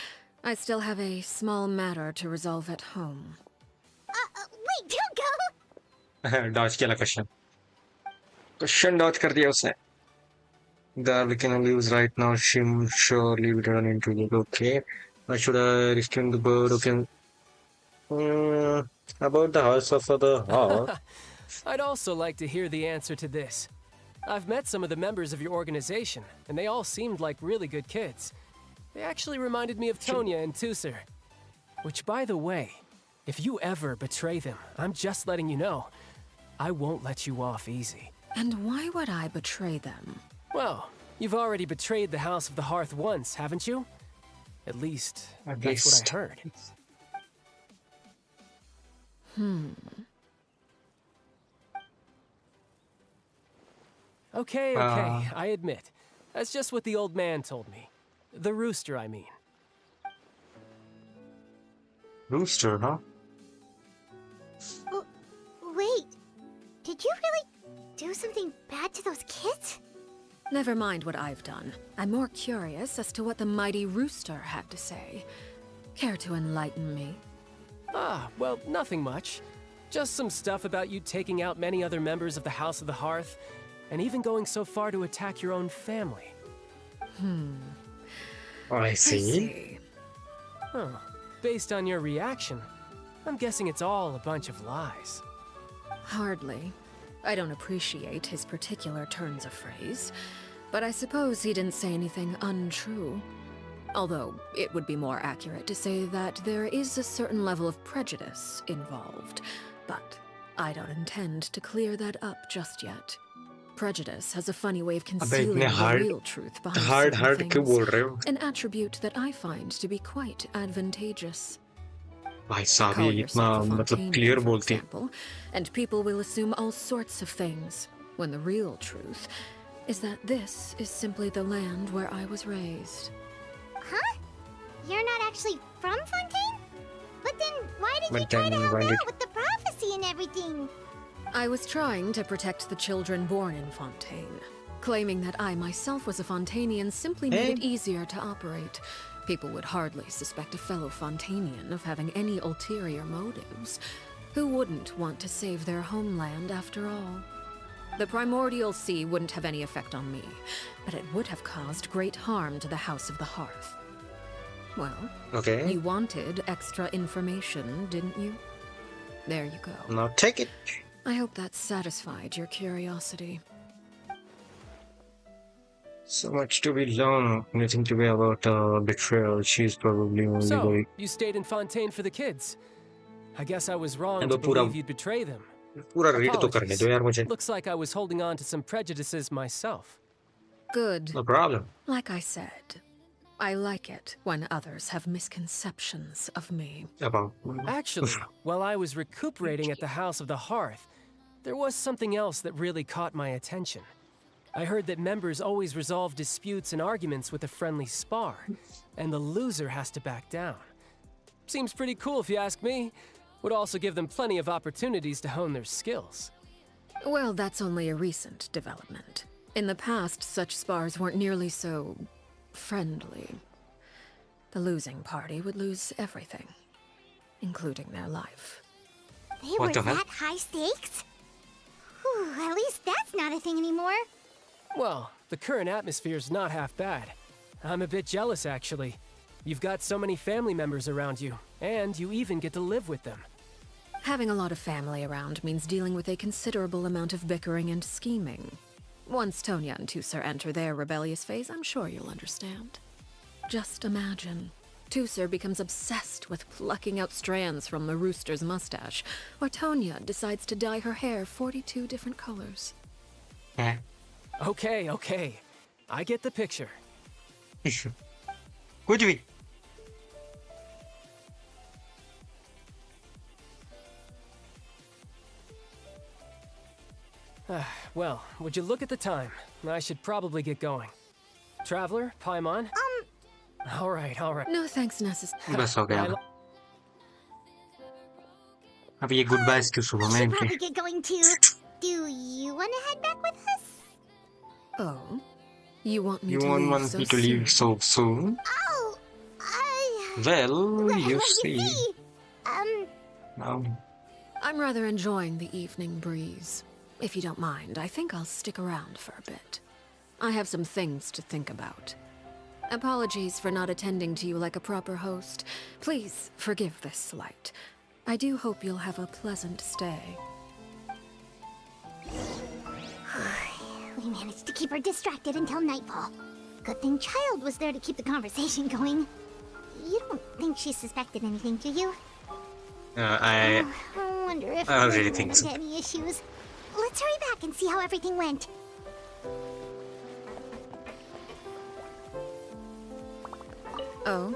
Speaker 3: I still have a small matter to resolve at home.
Speaker 6: Wait, don't go!
Speaker 1: Dodge किया question. Question dodge कर दिया उसने. The Arlecchino leaves right now. She'll surely return into the okay. Why should I restrain the bird? Okay. About the House of the Hearth.
Speaker 12: I'd also like to hear the answer to this. I've met some of the members of your organization, and they all seemed like really good kids. They actually reminded me of Tonya and Tusser. Which, by the way, if you ever betray them, I'm just letting you know, I won't let you off easy.
Speaker 3: And why would I betray them?
Speaker 12: Well, you've already betrayed the House of the Hearth once, haven't you? At least, that's what I heard. Okay, I admit. That's just what the old man told me. The rooster, I mean.
Speaker 1: Rooster, huh?
Speaker 6: Wait, did you really do something bad to those kids?
Speaker 3: Never mind what I've done. I'm more curious as to what the mighty rooster had to say. Care to enlighten me?
Speaker 12: Ah, well, nothing much. Just some stuff about you taking out many other members of the House of the Hearth, and even going so far to attack your own family.
Speaker 1: I
Speaker 3: I
Speaker 1: see.
Speaker 3: see.
Speaker 12: Huh. Based on your reaction, I'm guessing it's all a bunch of lies.
Speaker 3: Hardly. I don't appreciate his particular turns of phrase, but I suppose he didn't say anything untrue. Although, it would be more accurate to say that there is a certain level of prejudice involved, but I don't intend to clear that up just yet. Prejudice has a funny way of concealing the real truth behind certain
Speaker 1: hard क्यों बोल
Speaker 3: things,
Speaker 1: रहे हो?
Speaker 3: an attribute that I find to be quite advantageous.
Speaker 1: भाई साहब
Speaker 3: Call
Speaker 1: ये इतना
Speaker 3: yourself a
Speaker 1: मतलब
Speaker 3: Fontaine,
Speaker 1: clear
Speaker 3: for
Speaker 1: बोलती है.
Speaker 3: example, and people will assume all sorts of things, when the real truth is that this is simply the land where I was raised.
Speaker 6: Huh? You're not actually from Fontaine? But then why did you
Speaker 1: But
Speaker 6: try to
Speaker 1: then
Speaker 6: help
Speaker 1: why
Speaker 6: out
Speaker 1: did-
Speaker 6: with the prophecy and everything?
Speaker 3: I was trying to protect the children born in Fontaine. Claiming that I myself was a Fontainian simply made it easier to operate. People would hardly suspect a fellow Fontainian of having any ulterior motives. Who wouldn't want to save their homeland after all? The primordial sea wouldn't have any effect on me, but it would have caused great harm to the House of the Hearth. Well,
Speaker 1: Okay.
Speaker 3: you wanted extra information, didn't you? There you go.
Speaker 1: Now take it.
Speaker 3: I hope that satisfied your curiosity.
Speaker 1: So much to be learned. Anything to be about betrayal. She's probably only
Speaker 12: So,
Speaker 1: going.
Speaker 12: you stayed in Fontaine for the kids. I guess I was wrong
Speaker 1: अब
Speaker 12: to
Speaker 1: पूरा
Speaker 12: believe you'd betray them.
Speaker 1: पूरा read तो करने
Speaker 12: Apologies.
Speaker 1: दो यार मुझे.
Speaker 12: Looks like I was holding on to some prejudices myself.
Speaker 3: Good.
Speaker 1: No problem.
Speaker 3: Like I said, I like it when others have misconceptions of me.
Speaker 1: About.
Speaker 12: Actually, while I was recuperating at the House of the Hearth, there was something else that really caught my attention. I heard that members always resolve disputes and arguments with a friendly spar, and the loser has to back down. Seems pretty cool if you ask me. Would also give them plenty of opportunities to hone their skills.
Speaker 3: Well, that's only a recent development. In the past, such spars weren't nearly so friendly. The losing party would lose everything, including their life.
Speaker 6: They were that high stakes? Whew, at least that's not a thing anymore.
Speaker 12: Well, the current atmosphere's not half bad. I'm a bit jealous, actually. You've got so many family members around you, and you even get to live with them.
Speaker 3: Having a lot of family around means dealing with a considerable amount of bickering and scheming. Once Tonya and Tusser enter their rebellious phase, I'm sure you'll understand. Just imagine. Tusser becomes obsessed with plucking out strands from the rooster's mustache, or Tonya decides to dye her hair 42 different colors.
Speaker 12: Okay. I get the picture.
Speaker 1: कुछ भी.
Speaker 12: Well, would you look at the time? I should probably get going. Traveler, Paimon? All right.
Speaker 3: No thanks necessary.
Speaker 1: बस हो गया. अब ये good bye क्यों सुबह
Speaker 6: We
Speaker 1: में
Speaker 6: should
Speaker 1: इनके.
Speaker 6: probably get going too. Do you want to head back with us?
Speaker 3: Oh, you want me
Speaker 1: You
Speaker 3: to
Speaker 1: won't
Speaker 3: leave
Speaker 1: want
Speaker 3: so
Speaker 1: me to
Speaker 3: soon?
Speaker 1: leave so soon?
Speaker 6: Oh,
Speaker 1: Well, you
Speaker 6: you
Speaker 1: see.
Speaker 6: see.
Speaker 1: No.
Speaker 3: I'm rather enjoying the evening breeze. If you don't mind, I think I'll stick around for a bit. I have some things to think about. Apologies for not attending to you like a proper host. Please forgive this slight. I do hope you'll have a pleasant stay.
Speaker 6: We managed to keep her distracted until nightfall. Good thing Child was there to keep the conversation going. You don't think she suspected anything, do you?
Speaker 1: I
Speaker 6: I wonder if
Speaker 1: I don't
Speaker 6: we
Speaker 1: really
Speaker 6: ran
Speaker 1: think so.
Speaker 6: into any issues. Let's hurry back and see how everything went.
Speaker 3: Oh,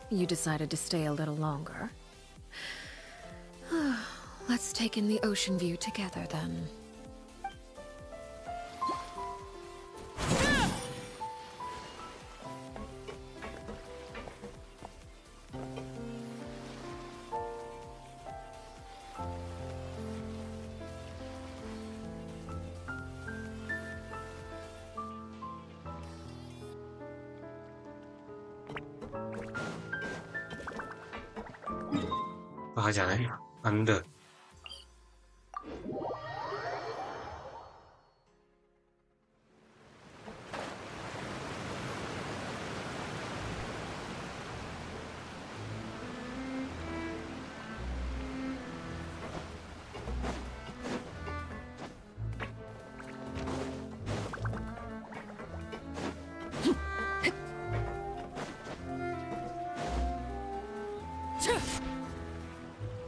Speaker 3: you decided to stay a little longer. Let's take in the ocean view together then.
Speaker 1: कहाँ जाना है? अंदर.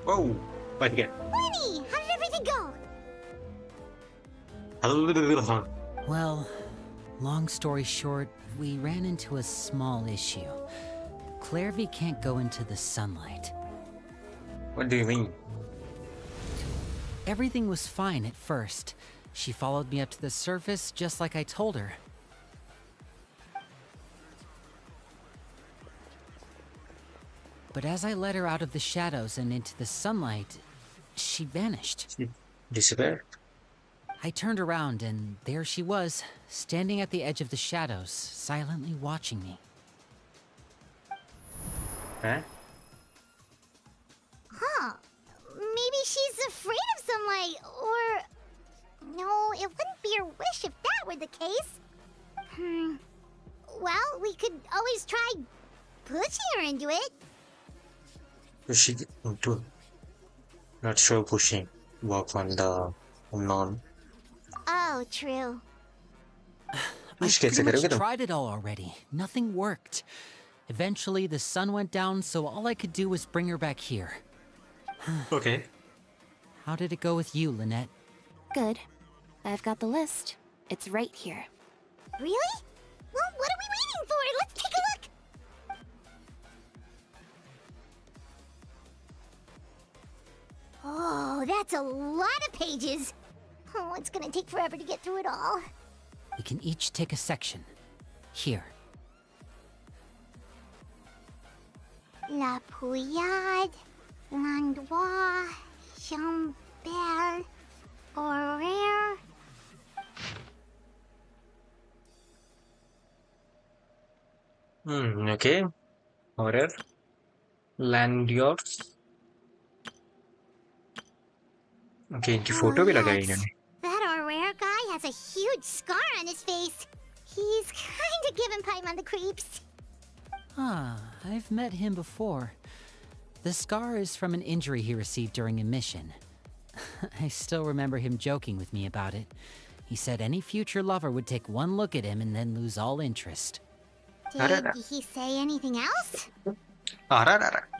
Speaker 1: Whoa! But again.
Speaker 6: Lenny, how did everything go?
Speaker 4: Well, long story short, we ran into a small issue. Clairvy can't go into the sunlight.
Speaker 1: What do you mean?
Speaker 4: Everything was fine at first. She followed me up to the surface just like I told her. But as I led her out of the shadows and into the sunlight, she vanished.
Speaker 1: She disappeared?
Speaker 4: I turned around and there she was, standing at the edge of the shadows, silently watching me.
Speaker 1: Huh?
Speaker 6: Huh. Maybe she's afraid of sunlight, or... No, it wouldn't be her wish if that were the case. Well, we could always try pushing her into it.
Speaker 1: Pushing into... Not sure pushing. Work on the Onnnnn.
Speaker 6: Oh, true.
Speaker 4: I pretty much tried it all already. Nothing worked. Eventually, the sun went down, so all I could do was bring her back here.
Speaker 1: Okay.
Speaker 4: How did it go with you, Lynette?
Speaker 8: Good. I've got the list. It's right here.
Speaker 6: Really? Well, what are we waiting for? Let's take a look! Oh, that's a lot of pages. Oh, it's gonna take forever to get through it all.
Speaker 4: We can each take a section. Here.
Speaker 6: La Pouillade, L'Endroit, Chambert, Horaire.
Speaker 1: Okay. Horaire. Landiors. Okay, इनकी photo भी लगाई इन्होंने.
Speaker 6: That Horaire guy has a huge scar on his face. He's kind of giving Paimon on the creeps.
Speaker 4: Ah, I've met him before. The scar is from an injury he received during a mission. I still remember him joking with me about it. He said any future lover would take one look at him and then lose all interest.
Speaker 6: Did he say anything else?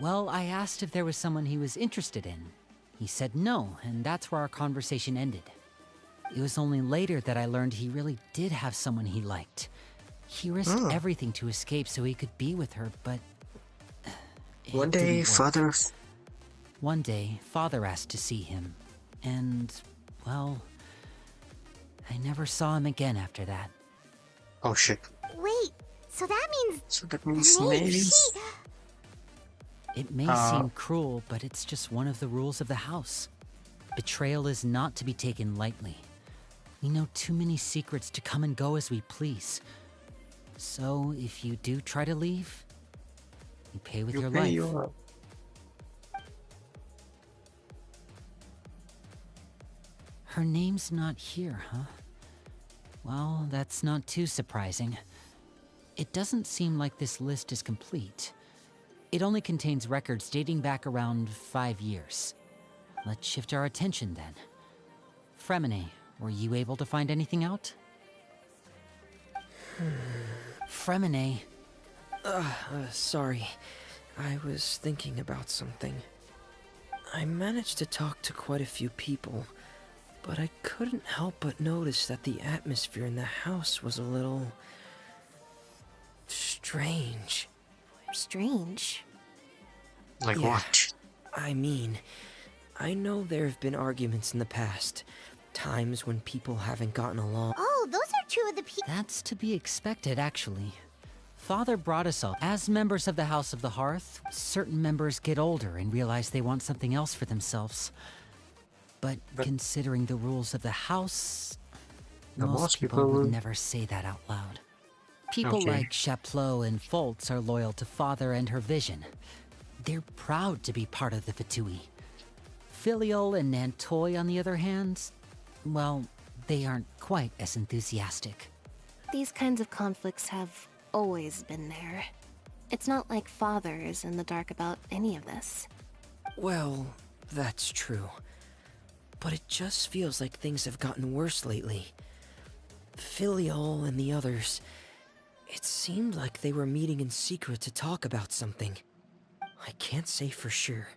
Speaker 4: Well, I asked if there was someone he was interested in. He said no, and that's where our conversation ended. It was only later that I learned he really did have someone he liked. He risked everything to escape so he could be with her, but...
Speaker 1: One day, Father
Speaker 4: Father asked to see him. And, well... I never saw him again after that.
Speaker 1: Oh shit.
Speaker 6: Wait, so that means...
Speaker 1: So that means maybe...
Speaker 4: It may seem cruel, but it's just one of the rules of the house. Betrayal is not to be taken lightly. We know too many secrets to come and go as we please. So, if you do try to leave, you pay with your life. Her name's not here, huh? Well, that's not too surprising. It doesn't seem like this list is complete. It only contains records dating back around 5 years. Let's shift our attention then. Fremine, were you able to find anything out? Fremine.
Speaker 10: Sorry. I was thinking about something. I managed to talk to quite a few people, but I couldn't help but notice that the atmosphere in the house was a little... strange.
Speaker 8: Strange?
Speaker 1: Like what?
Speaker 10: I mean, I know there have been arguments in the past. Times when people haven't gotten along.
Speaker 6: Oh, those are two of the people.
Speaker 4: That's to be expected, actually. Father brought us all. As members of the House of the Hearth, certain members get older and realize they want something else for themselves. But considering the rules of the house, most people would never say that out loud. People like Chaplot and Foltz are loyal to Father and her vision. They're proud to be part of the Fatui. Filial and Nantoy, on the other hand, well, they aren't quite as enthusiastic.
Speaker 8: These kinds of conflicts have always been there. It's not like Father is in the dark about any of this.
Speaker 10: Well, that's true. But it just feels like things have gotten worse lately. Filial and the others, it seemed like they were meeting in secret to talk about something. I can't say for sure,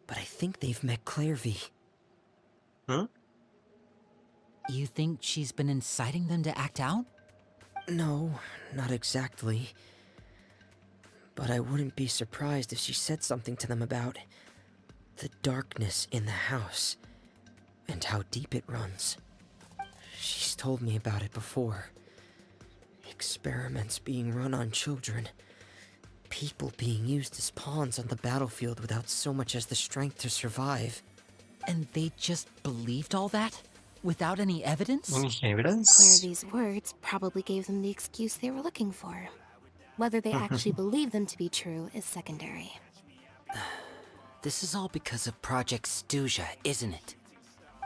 Speaker 10: but I think they've met Clairvy.
Speaker 1: Huh?
Speaker 4: You think she's been inciting them to act out?
Speaker 10: No, not exactly. But I wouldn't be surprised if she said something to them about the darkness in the house and how deep it runs. She's told me about it before. Experiments being run on children. People being used as pawns on the battlefield without so much as the strength to survive.
Speaker 4: And they just believed all that? Without any evidence?
Speaker 1: Any evidence?
Speaker 8: Clairvy's words probably gave them the excuse they were looking for. Whether they actually believe them to be true is secondary.
Speaker 4: This is all because of Project Stuja, isn't it?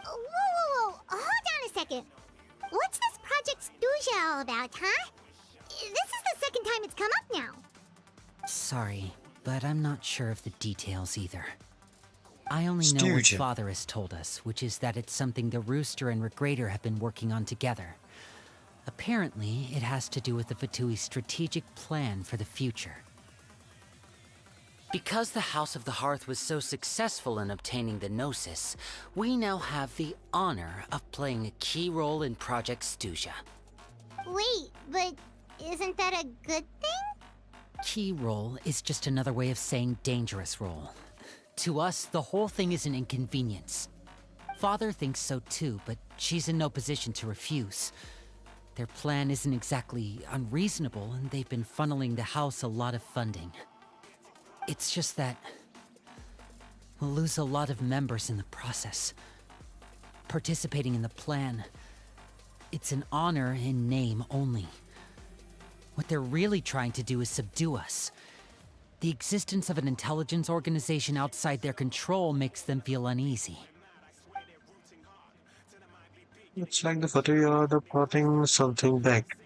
Speaker 6: Whoa. Hold on a second. What's this Project Stuja all about, huh? This is the second time it's come up now.
Speaker 4: Sorry, but I'm not sure of the details either. I only know what
Speaker 1: Stuja.
Speaker 4: Father has told us, which is that it's something the Rooster and Regrader have been working on together. Apparently, it has to do with the Fatui's strategic plan for the future. Because the House of the Hearth was so successful in obtaining the Gnosis, we now have the honor of playing a key role in Project Stuja.
Speaker 6: Wait, but isn't that a good thing?
Speaker 4: Key role is just another way of saying dangerous role. To us, the whole thing is an inconvenience. Father thinks so too, but she's in no position to refuse. Their plan isn't exactly unreasonable, and they've been funneling the house a lot of funding. It's just that we'll lose a lot of members in the process. Participating in the plan, it's an honor in name only. What they're really trying to do is subdue us. The existence of an intelligence organization outside their control makes them feel uneasy.
Speaker 1: It's like the Fatui are the plotting something back.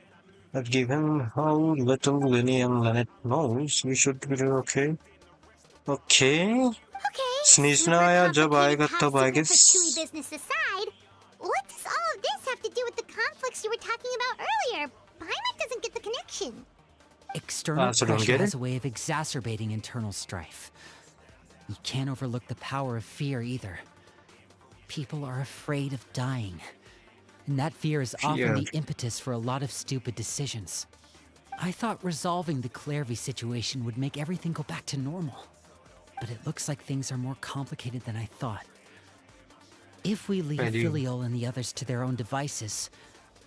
Speaker 1: But given how little Lenny and Lynette knows, we should be okay. Okay.
Speaker 6: Okay.
Speaker 1: Snizna आया जब आएगा तब I guess.
Speaker 6: Fatui business aside, what does all of this have to do with the conflicts you were talking about earlier? Paimon doesn't get the connection.
Speaker 4: External
Speaker 1: so don't
Speaker 4: pressure
Speaker 1: get
Speaker 4: has
Speaker 1: it?
Speaker 4: a way of exacerbating internal strife. You can't overlook the power of fear either. People are afraid of dying. And that fear is often
Speaker 1: Fear.
Speaker 4: the impetus for a lot of stupid decisions. I thought resolving the Clairvy situation would make everything go back to normal. But it looks like things are more complicated than I thought. If we leave
Speaker 1: Maybe.
Speaker 4: Filial and the others to their own devices,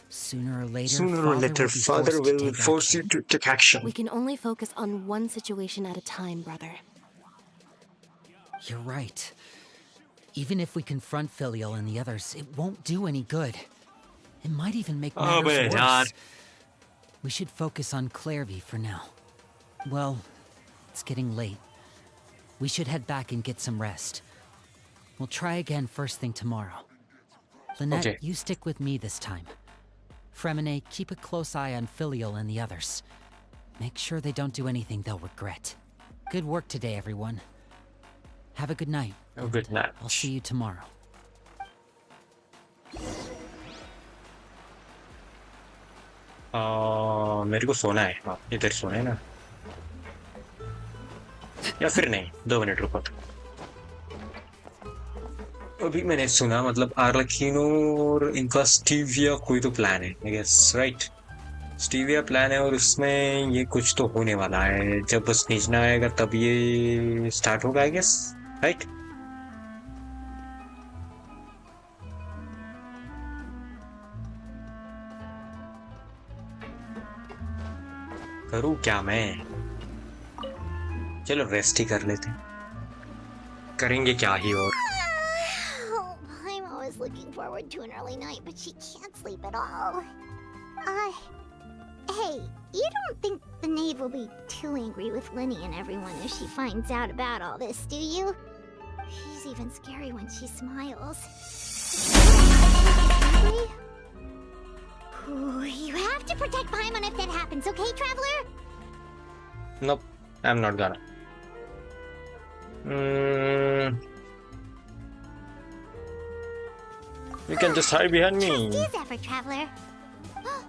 Speaker 4: sooner or later,
Speaker 1: Sooner or later, Father will force you to take action.
Speaker 8: We can only focus on one situation at a time, brother.
Speaker 4: You're right. Even if we confront Filial and the others, it won't do any good. It might even make matters
Speaker 1: man,
Speaker 4: worse.
Speaker 1: yaar.
Speaker 4: We should focus on Clairvy for now. Well, it's getting late. We should head back and get some rest. We'll try again first thing tomorrow. Lynette,
Speaker 1: Okay.
Speaker 4: you stick with me this time. Fremine, keep a close eye on Filial and the others. Make sure they don't do anything they'll regret. Good work today, everyone. Have a good night.
Speaker 1: Oh, good night.
Speaker 4: I'll see you tomorrow.
Speaker 1: मेरे को सोना है हाँ इधर सोना है ना या फिर नहीं 2 मिनट रुको अभी मैंने सुना मतलब आर्लेकिनो और इनका स्टीविया कोई तो प्लान है I guess right stevia plan है और उसमें ये कुछ तो होने वाला है जब बस नीचना आएगा तब ये स्टार्ट होगा आई गेस राइट करूँ क्या मैं चलो रेस्ट ही कर लेते हैं करेंगे क्या ही और
Speaker 6: Oh, I'm always looking forward to an early night, but she can't sleep at all. Hey, You don't think the knave will be too angry with Linny and everyone if she finds out about all this, do you? She's even scary when she smiles. Really? Ooh, you have to protect Paimon if that happens, okay, Traveler?
Speaker 1: Nope, I'm not gonna. You can just hide behind me.
Speaker 6: Trust is ever, Traveler. Look!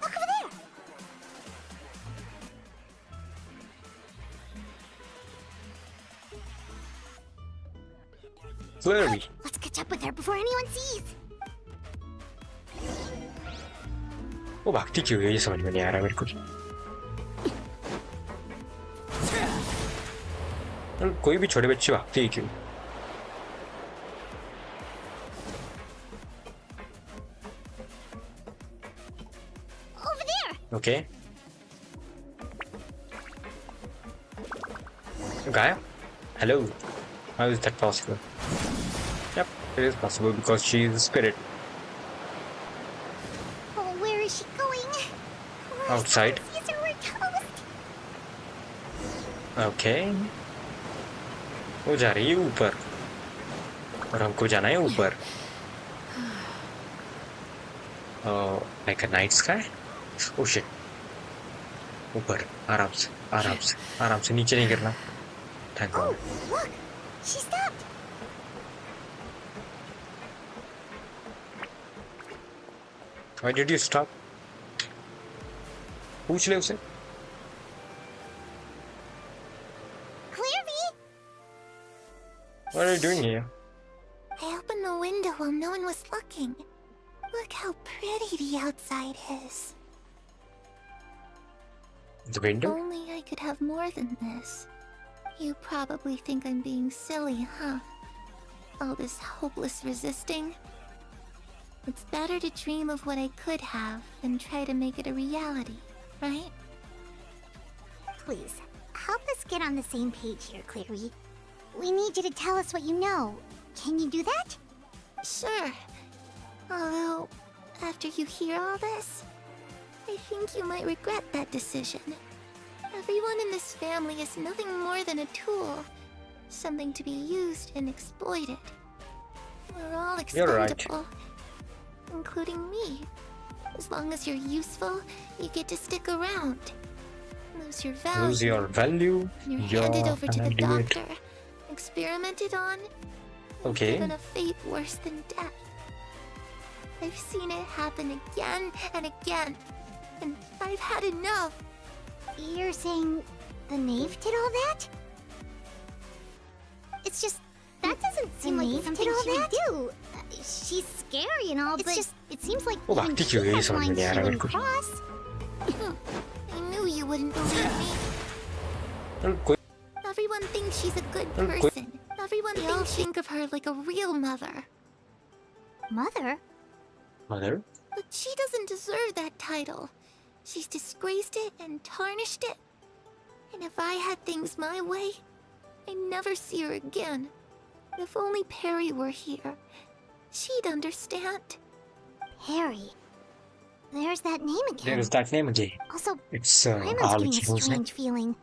Speaker 6: Look over there!
Speaker 1: Clearly.
Speaker 6: Let's catch up with her before anyone sees.
Speaker 1: वो भागती क्यों है ये समझ में नहीं आ रहा मेरे को. कोई भी छोटे बच्चे भागते ही क्यों?
Speaker 6: Over there.
Speaker 1: Okay. Gaia? Hello. How is that possible? Yep, it is possible because she is a spirit.
Speaker 6: Oh, where is she going?
Speaker 1: Outside.
Speaker 6: Caesar, we're toast.
Speaker 1: Okay. वो जा रही है ऊपर और हमको जाना है ऊपर. Like a night sky? Oh shit. ऊपर आराम से आराम से आराम से नीचे नहीं गिरना. Thank God.
Speaker 6: Oh, look! She stopped!
Speaker 1: Why did you stop? पूछ ले उसे.
Speaker 6: Clearly!
Speaker 1: What are you doing here?
Speaker 6: I opened the window while no one was looking. Look how pretty the outside is.
Speaker 1: The window?
Speaker 6: Only I could have more than this. You probably think I'm being silly, huh? All this hopeless resisting. It's better to dream of what I could have than try to make it a reality, right? Please, help us get on the same page here, Clary. We need you to tell us what you know. Can you do that? Sure. Although, after you hear all this, I think you might regret that decision. Everyone in this family is nothing more than a tool. Something to be used and exploited. We're all expendable. Including me. As long as you're useful, you get to stick around. Lose your value.
Speaker 1: Lose your value.
Speaker 6: You're handed over to the doctor. Experimented on.
Speaker 1: Okay.
Speaker 6: Given a fate worse than death. I've seen it happen again and again. And I've had enough. You're saying the knave did all that? It's just... That doesn't seem like something she would do. She's scary and all, but it seems like even she has lines she wouldn't cross. I knew you wouldn't believe me. Everyone thinks she's a good person. Everyone think of her like a real mother. Mother?
Speaker 1: Mother?
Speaker 6: But she doesn't deserve that title. She's disgraced it and tarnished it. And if I had things my way, I'd never see her again. If only Perry were here, she'd understand. Perry. There's that name again.
Speaker 1: There's that name again.
Speaker 6: Also,
Speaker 1: it's
Speaker 6: Paimon's getting a
Speaker 1: Arlecchino's
Speaker 6: strange feeling.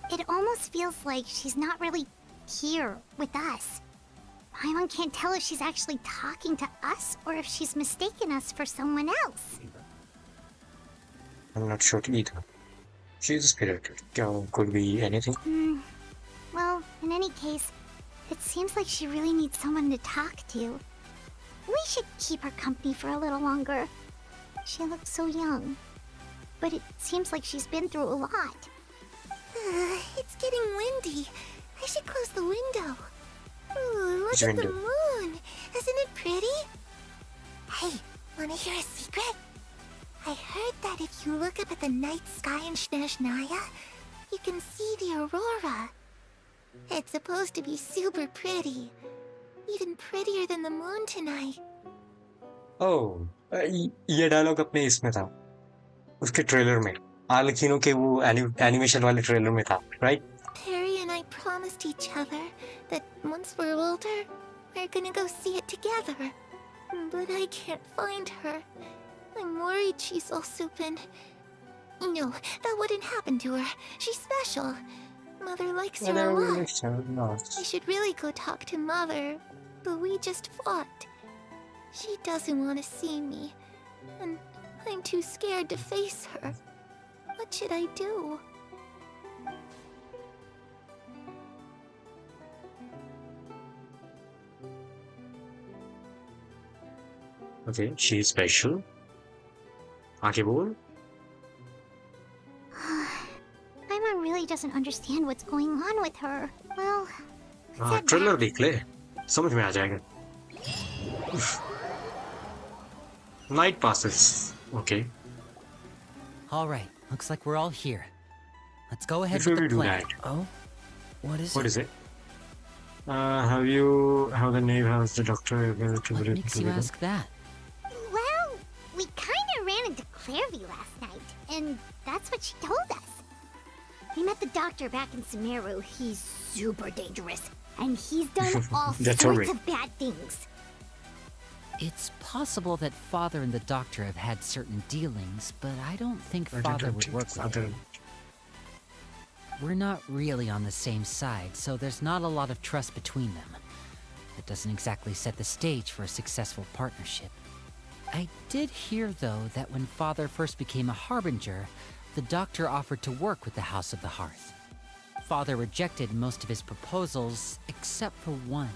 Speaker 6: It almost feels like she's not really here with us. Paimon can't tell if she's actually talking to us or if she's mistaken us for someone else.
Speaker 1: I'm not sure either. She's a spirit. Could be anything.
Speaker 6: Well, in any case, it seems like she really needs someone to talk to. We should keep her company for a little longer. She looks so young. But it seems like she's been through a lot. It's getting windy. I should close the window. Ooh, look at the moon. Isn't it pretty? Hey, wanna hear a secret? I heard that if you look up at the night sky in Snezhnaya, you can see the aurora. It's supposed to be super pretty. Even prettier than the moon tonight.
Speaker 1: Oh, ये dialogue अपने इसमें था, उसके trailer में, आर्लेकिनो के वो animation वाले trailer में था, right?
Speaker 6: Perry and I promised each other that once we're older, we're gonna go see it together. But I can't find her. I'm worried she's all soupin. No, that wouldn't happen to her. She's special. Mother likes her a lot. I should really go talk to Mother, but we just fought. She doesn't want to see me, and I'm too scared to face her. What should I do?
Speaker 1: Okay, she's special. आगे बोल.
Speaker 6: Paimon really doesn't understand what's going on with her. Well,
Speaker 1: trailer देख ले, समझ में आ जाएगा. Night passes. Okay.
Speaker 4: All right, looks like we're all here. Let's go ahead
Speaker 1: Before
Speaker 4: with
Speaker 1: we
Speaker 4: the
Speaker 1: do
Speaker 4: plan.
Speaker 1: that,
Speaker 10: Oh? What is
Speaker 1: what
Speaker 10: it?
Speaker 1: is it? How the name has the doctor?
Speaker 4: What makes you ask that?
Speaker 6: Well, we kinda ran into Clairvy last night, and that's what she told us. We met the doctor back in Sumeru. He's super dangerous, and he's done all sorts of bad things.
Speaker 4: It's possible that Father and the Doctor have had certain dealings, but I don't think Father would work with him. We're not really on the same side, so there's not a lot of trust between them. It doesn't exactly set the stage for a successful partnership. I did hear, though, that when Father first became a Harbinger, the Doctor offered to work with the House of the Hearth. Father rejected most of his proposals, except for one.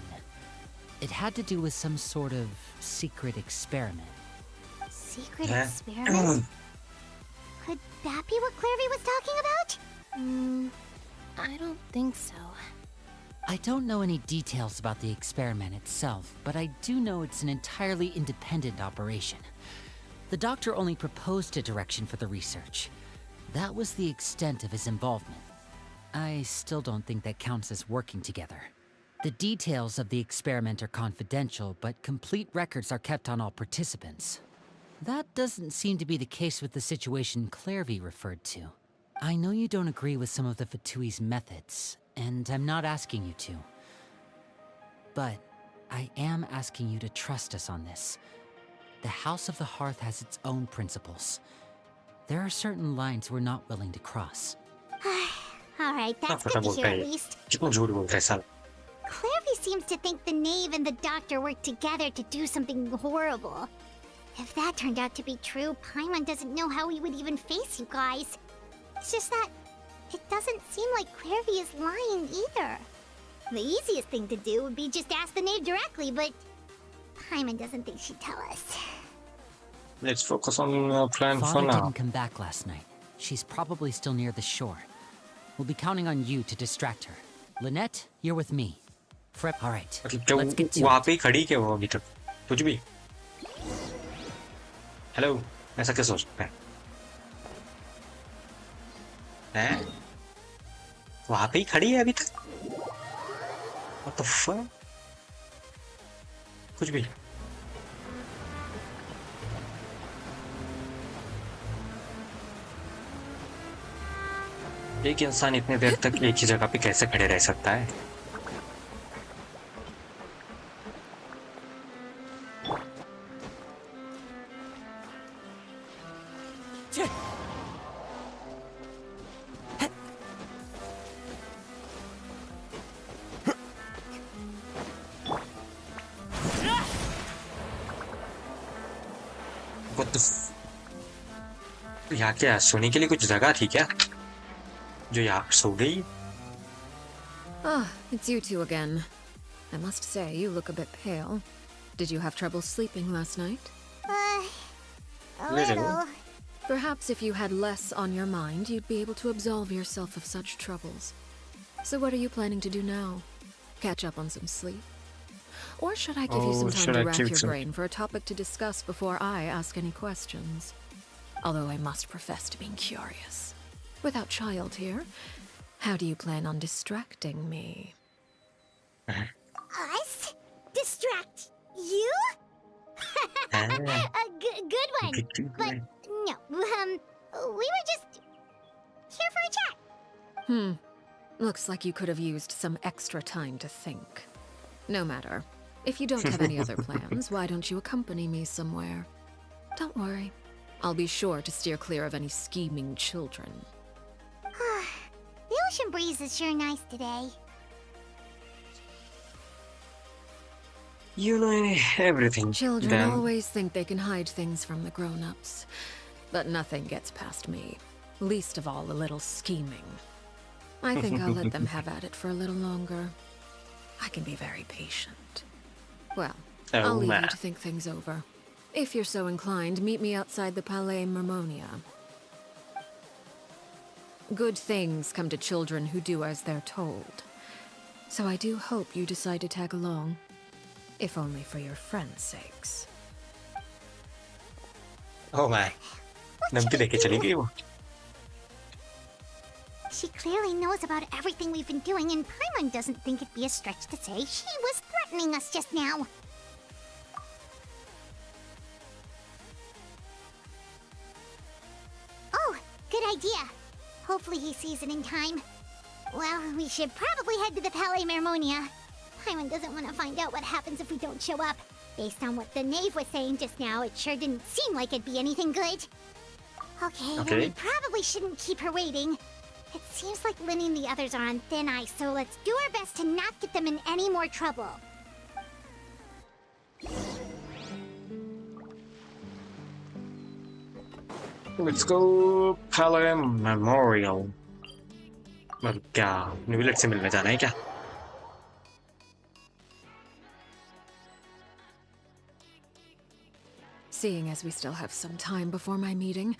Speaker 4: It had to do with some sort of secret experiment.
Speaker 6: Secret experiment? Could that be what Clairvy was talking about?
Speaker 8: I don't think so.
Speaker 4: I don't know any details about the experiment itself, but I do know it's an entirely independent operation. The Doctor only proposed a direction for the research. That was the extent of his involvement. I still don't think that counts as working together. The details of the experiment are confidential, but complete records are kept on all participants. That doesn't seem to be the case with the situation Clairvy referred to. I know you don't agree with some of the Fatui's methods, and I'm not asking you to. But I am asking you to trust us on this. The House of the Hearth has its own principles. There are certain lines we're not willing to cross.
Speaker 6: Alright, that's good to hear at least. Clairvy seems to think the Knave and the Doctor worked together to do something horrible. If that turned out to be true, Paimon doesn't know how he would even face you guys. It's just that it doesn't seem like Clairvy is lying either. The easiest thing to do would be just ask the Knave directly, but Paimon doesn't think she'd tell us.
Speaker 1: Let's focus on plan for
Speaker 4: Father
Speaker 1: now.
Speaker 4: didn't come back last night. She's probably still near the shore. We'll be counting on you to distract her. Lynette, you're with me. All right, let's get to
Speaker 1: वहाँ
Speaker 4: it.
Speaker 1: पे खड़ी क्या वो अभी तक कुछ भी hello ऐसा क्या सोच सकता है हैं वहाँ पे ही खड़ी है अभी तक What the fuck कुछ भी एक इंसान इतने देर तक एक ही जगह पे कैसे खड़े रह सकता है यहाँ क्या सोने के लिए कुछ जगह थी क्या जो यहाँ सो गई
Speaker 3: Ah, it's you two again. I must say, you look a bit pale. Did you have trouble sleeping last night?
Speaker 6: A little.
Speaker 3: Perhaps if you had less on your mind, you'd be able to absolve yourself of such troubles. So what are you planning to do now? Catch up on some sleep? Or should I give you some time to rack your brain for a topic to discuss before I ask any questions? Although I must profess to being curious. Without child here, how do you plan on distracting me?
Speaker 6: Us? Distract you? A good one. But no, we were just here for a chat.
Speaker 3: Looks like you could have used some extra time to think. No matter. If you don't have any other plans, why don't you accompany me somewhere? Don't worry. I'll be sure to steer clear of any scheming children.
Speaker 6: The ocean breeze is sure nice today.
Speaker 1: You know everything.
Speaker 3: Children
Speaker 1: then.
Speaker 3: always think they can hide things from the grown-ups. But nothing gets past me. Least of all a little scheming. I think I'll let them have at it for a little longer. I can be very patient. Well, I'll leave you to think things over. If you're so inclined, meet me outside the Palais Mermonia. Good things come to children who do as they're told. So I do hope you decide to tag along. If only for your friends' sakes.
Speaker 1: Oh my. Nanti deh kecilin mo.
Speaker 6: She clearly knows about everything we've been doing, and Paimon doesn't think it'd be a stretch to say she was threatening us just now. Oh, good idea. Hopefully he sees it in time. Well, we should probably head to the Palais Mermonia. Paimon doesn't want to find out what happens if we don't show up. Based on what the knave was saying just now, it sure didn't seem like it'd be anything good. Okay, well, we probably shouldn't keep her waiting. It seems like Linny and the others are on thin ice, so let's do our best to not get them in any more trouble.
Speaker 1: Let's go Palais Memorial. Magka, nibilag sa milita na ika.
Speaker 3: Seeing as we still have some time before my meeting,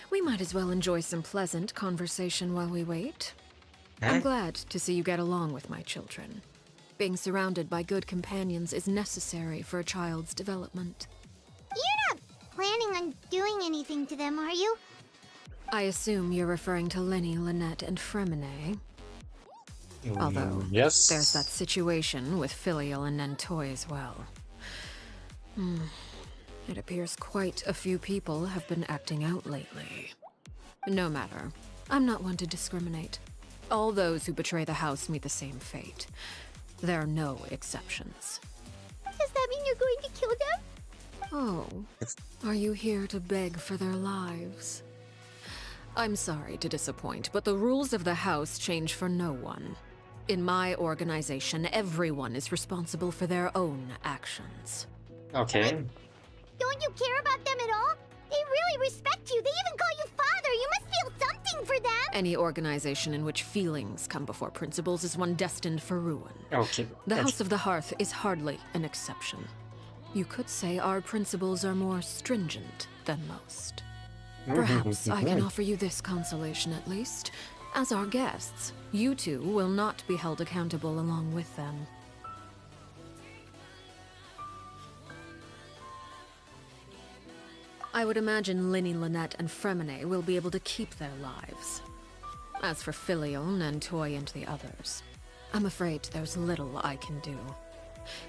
Speaker 3: we might as well enjoy some pleasant conversation while we wait. I'm glad to see you get along with my children. Being surrounded by good companions is necessary for a child's development.
Speaker 6: You're not planning on doing anything to them, are you?
Speaker 3: I assume you're referring to Lenny, Lynette, and Fremine. Although,
Speaker 1: yes.
Speaker 3: There's that situation with Filial and Nentoy as well. It appears quite a few people have been acting out lately. No matter. I'm not one to discriminate. All those who betray the house meet the same fate. There are no exceptions.
Speaker 6: Does that mean you're going to kill them?
Speaker 3: Oh, are you here to beg for their lives? I'm sorry to disappoint, but the rules of the house change for no one. In my organization, everyone is responsible for their own actions.
Speaker 1: Okay.
Speaker 6: Don't you care about them at all? They really respect you. They even call you father. You must feel something for them.
Speaker 3: Any organization in which feelings come before principles is one destined for ruin.
Speaker 1: Okay.
Speaker 3: The House of the Hearth is hardly an exception. You could say our principles are more stringent than most. Perhaps I can offer you this consolation at least. As our guests, you two will not be held accountable along with them. I would imagine Linny, Lynette, and Fremine will be able to keep their lives. As for Filial, Nentoy, and the others, I'm afraid there's little I can do.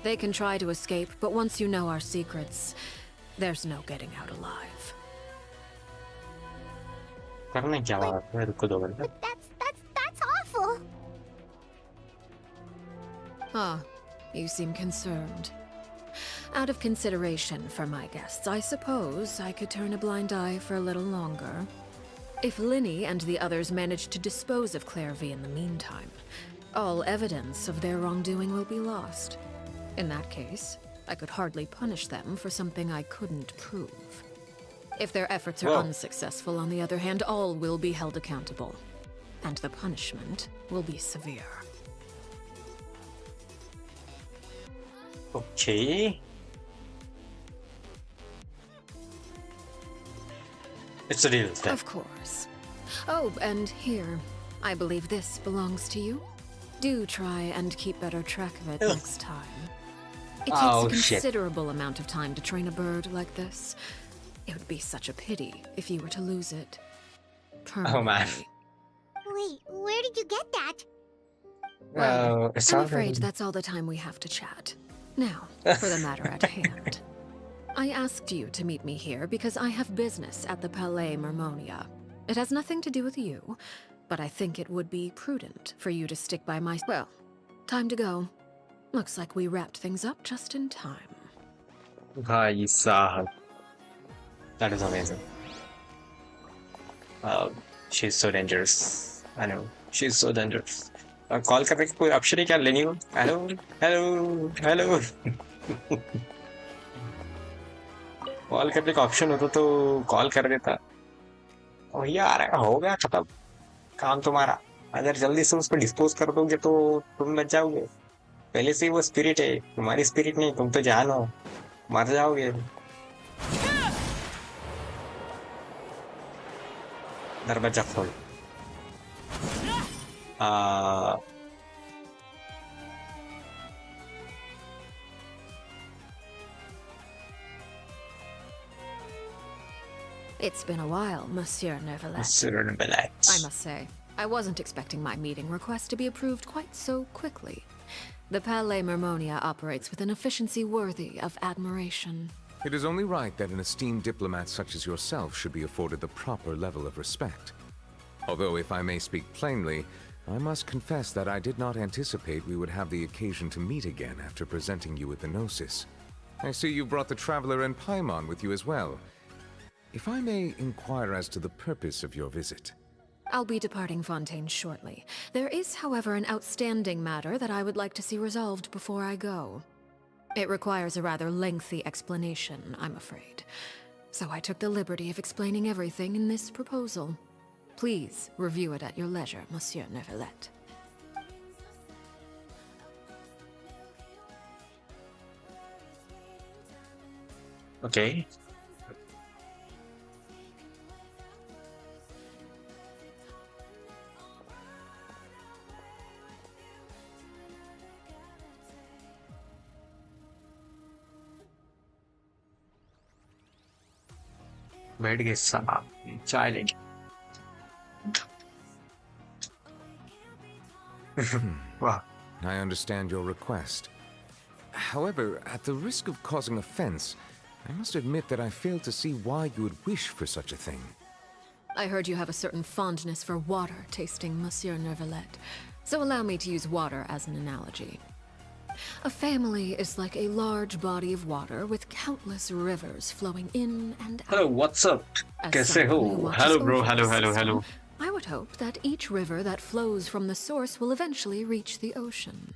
Speaker 3: They can try to escape, but once you know our secrets, there's no getting out alive.
Speaker 6: But that's awful.
Speaker 3: Ah, you seem concerned. Out of consideration for my guests, I suppose I could turn a blind eye for a little longer. If Linny and the others manage to dispose of Clairvy in the meantime, all evidence of their wrongdoing will be lost. In that case, I could hardly punish them for something I couldn't prove. If their efforts are unsuccessful, on the other hand, all will be held accountable. And the punishment will be severe.
Speaker 1: Okay. It's a deal then.
Speaker 3: Of course. Oh, and here. I believe this belongs to you. Do try and keep better track of it next time. It takes a considerable amount of time to train a bird like this. It would be such a pity if you were to lose it.
Speaker 1: Oh man.
Speaker 6: Wait, where did you get that?
Speaker 3: Well, I'm afraid that's all the time we have to chat. Now, for the matter at hand. I asked you to meet me here because I have business at the Palais Mermonia. It has nothing to do with you, but I think it would be prudent for you to stick by my... Well, time to go. Looks like we wrapped things up just in time.
Speaker 1: That is amazing. She's so dangerous. I know. She's so dangerous. Call करने का कोई option है क्या लेनी हो? Hello hello hello call करने का option होता तो कॉल कर देता। भैया आ रहा हो गया खत्म काम तुम्हारा। अगर जल्दी से उसको डिस्पोज कर दोगे तो तुम बच जाओगे। पहले से ही वो स्पिरिट है, तुम्हारी स्पिरिट नहीं, तुम तो जान हो, मर जाओगे। दरवाजा खोल।
Speaker 3: It's been a while, Monsieur Neverlet.
Speaker 1: Monsieur Neverlet.
Speaker 3: I must say, I wasn't expecting my meeting request to be approved quite so quickly. The Palais Mermonia operates with an efficiency worthy of admiration.
Speaker 13: It is only right that an esteemed diplomat such as yourself should be afforded the proper level of respect. Although, if I may speak plainly, I must confess that I did not anticipate we would have the occasion to meet again after presenting you with the Gnosis. I see you brought the Traveler and Paimon with you as well. If I may inquire as to the purpose of your visit.
Speaker 3: I'll be departing Fontaine shortly. There is, however, an outstanding matter that I would like to see resolved before I go. It requires a rather lengthy explanation, I'm afraid. So I took the liberty of explaining everything in this proposal. Please review it at your leisure, Monsieur Neverlet.
Speaker 1: Okay. बैठ गए साहब चाय लेंगे
Speaker 13: Wow. I understand your request. However, at the risk of causing offense, I must admit that I fail to see why you would wish for such a thing.
Speaker 3: I heard you have a certain fondness for water tasting, Monsieur Neverlet. So allow me to use water as an analogy. A family is like a large body of water with countless rivers flowing in and out.
Speaker 1: Hello, what's up? कैसे हो? Hello bro, hello.
Speaker 3: I would hope that each river that flows from the source will eventually reach the ocean.